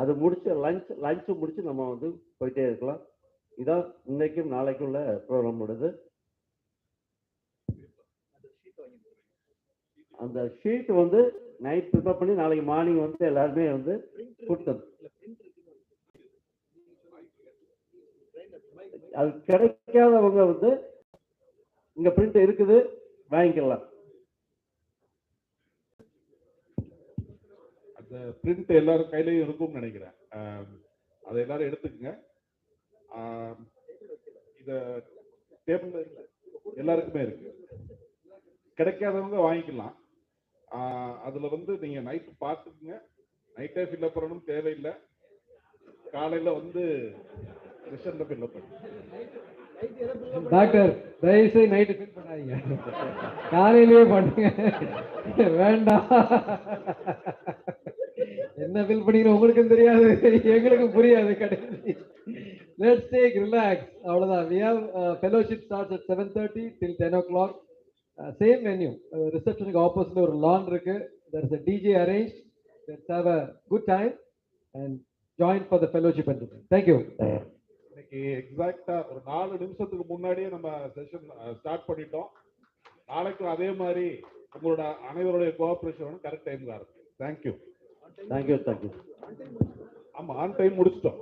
அது முடிச்சு லஞ்சு முடிச்சு நம்ம வந்து போயிட்டே இருக்கலாம். இதான் இன்னைக்கும் நாளைக்கும் உள்ள ப்ரோக்ராம் முடியுது. அந்த ஷீட் வந்து நைட் ப்ரிப்பேர் பண்ணி நாளைக்கு மார்னிங் வந்து எல்லாருமே வந்து கொடுத்தது. அது கிடைக்காதவங்க வந்து இங்க பிரிண்ட் இருக்குது வாங்கிக்கலாம். அந்த பிரிண்ட் எல்லாரும் கையிலையும் இருக்கும்னு நினைக்கிறேன். அதை எல்லாரும் எடுத்துக்கங்க. இத டேபிள்ல எல்லாருக்குமே இருக்கு. கிடைக்காதவங்க வாங்கிக்கலாம். அதுல வந்து நீங்க நைட்டு பார்த்துக்குங்க. நைட்டே ஃபில்அப் பண்ணணும் தேவையில்லை. காலையில வந்து ரிசல்ட்ல ஃபில்அப் பண்ணுங்க. டாக்டர் தயவுசெய்து நைட்டு ஃபில் பண்ணாதீங்க, காலையிலேயே பண்ணுங்க. வேண்டாம், என்ன ஃபில் பண்ணிக்கணும் உங்களுக்கும் தெரியாது எங்களுக்கும் புரியாது. கடைசி லெட்ஸ் டேக் ரிலாக்ஸ், அவ்வளவுதான். we have fellowship starts at 7:30 till 10 o'clock. Same venue, ரிசப்ஷனுக்கு ஆப்போசிட்ல ஒரு லான் இருக்கு. there is a DJ arranged. Let's have a good time and join for the fellowship and thank you. இன்னைக்கு எக்ஸாக்டா ஒரு 4 நிமிஷத்துக்கு முன்னாடியே நம்ம செஷன் ஸ்டார்ட் பண்ணிட்டோம். நாளைக்கும் அதே மாதிரி உங்களோட அனைவருடைய கோஆபரேஷன் கரெக்ட் டைம்ல இருக்கு. தேங்க்யூ. தேங்க்யூ. ஆமா, ஆன் டைம் முடிச்சிட்டோம்.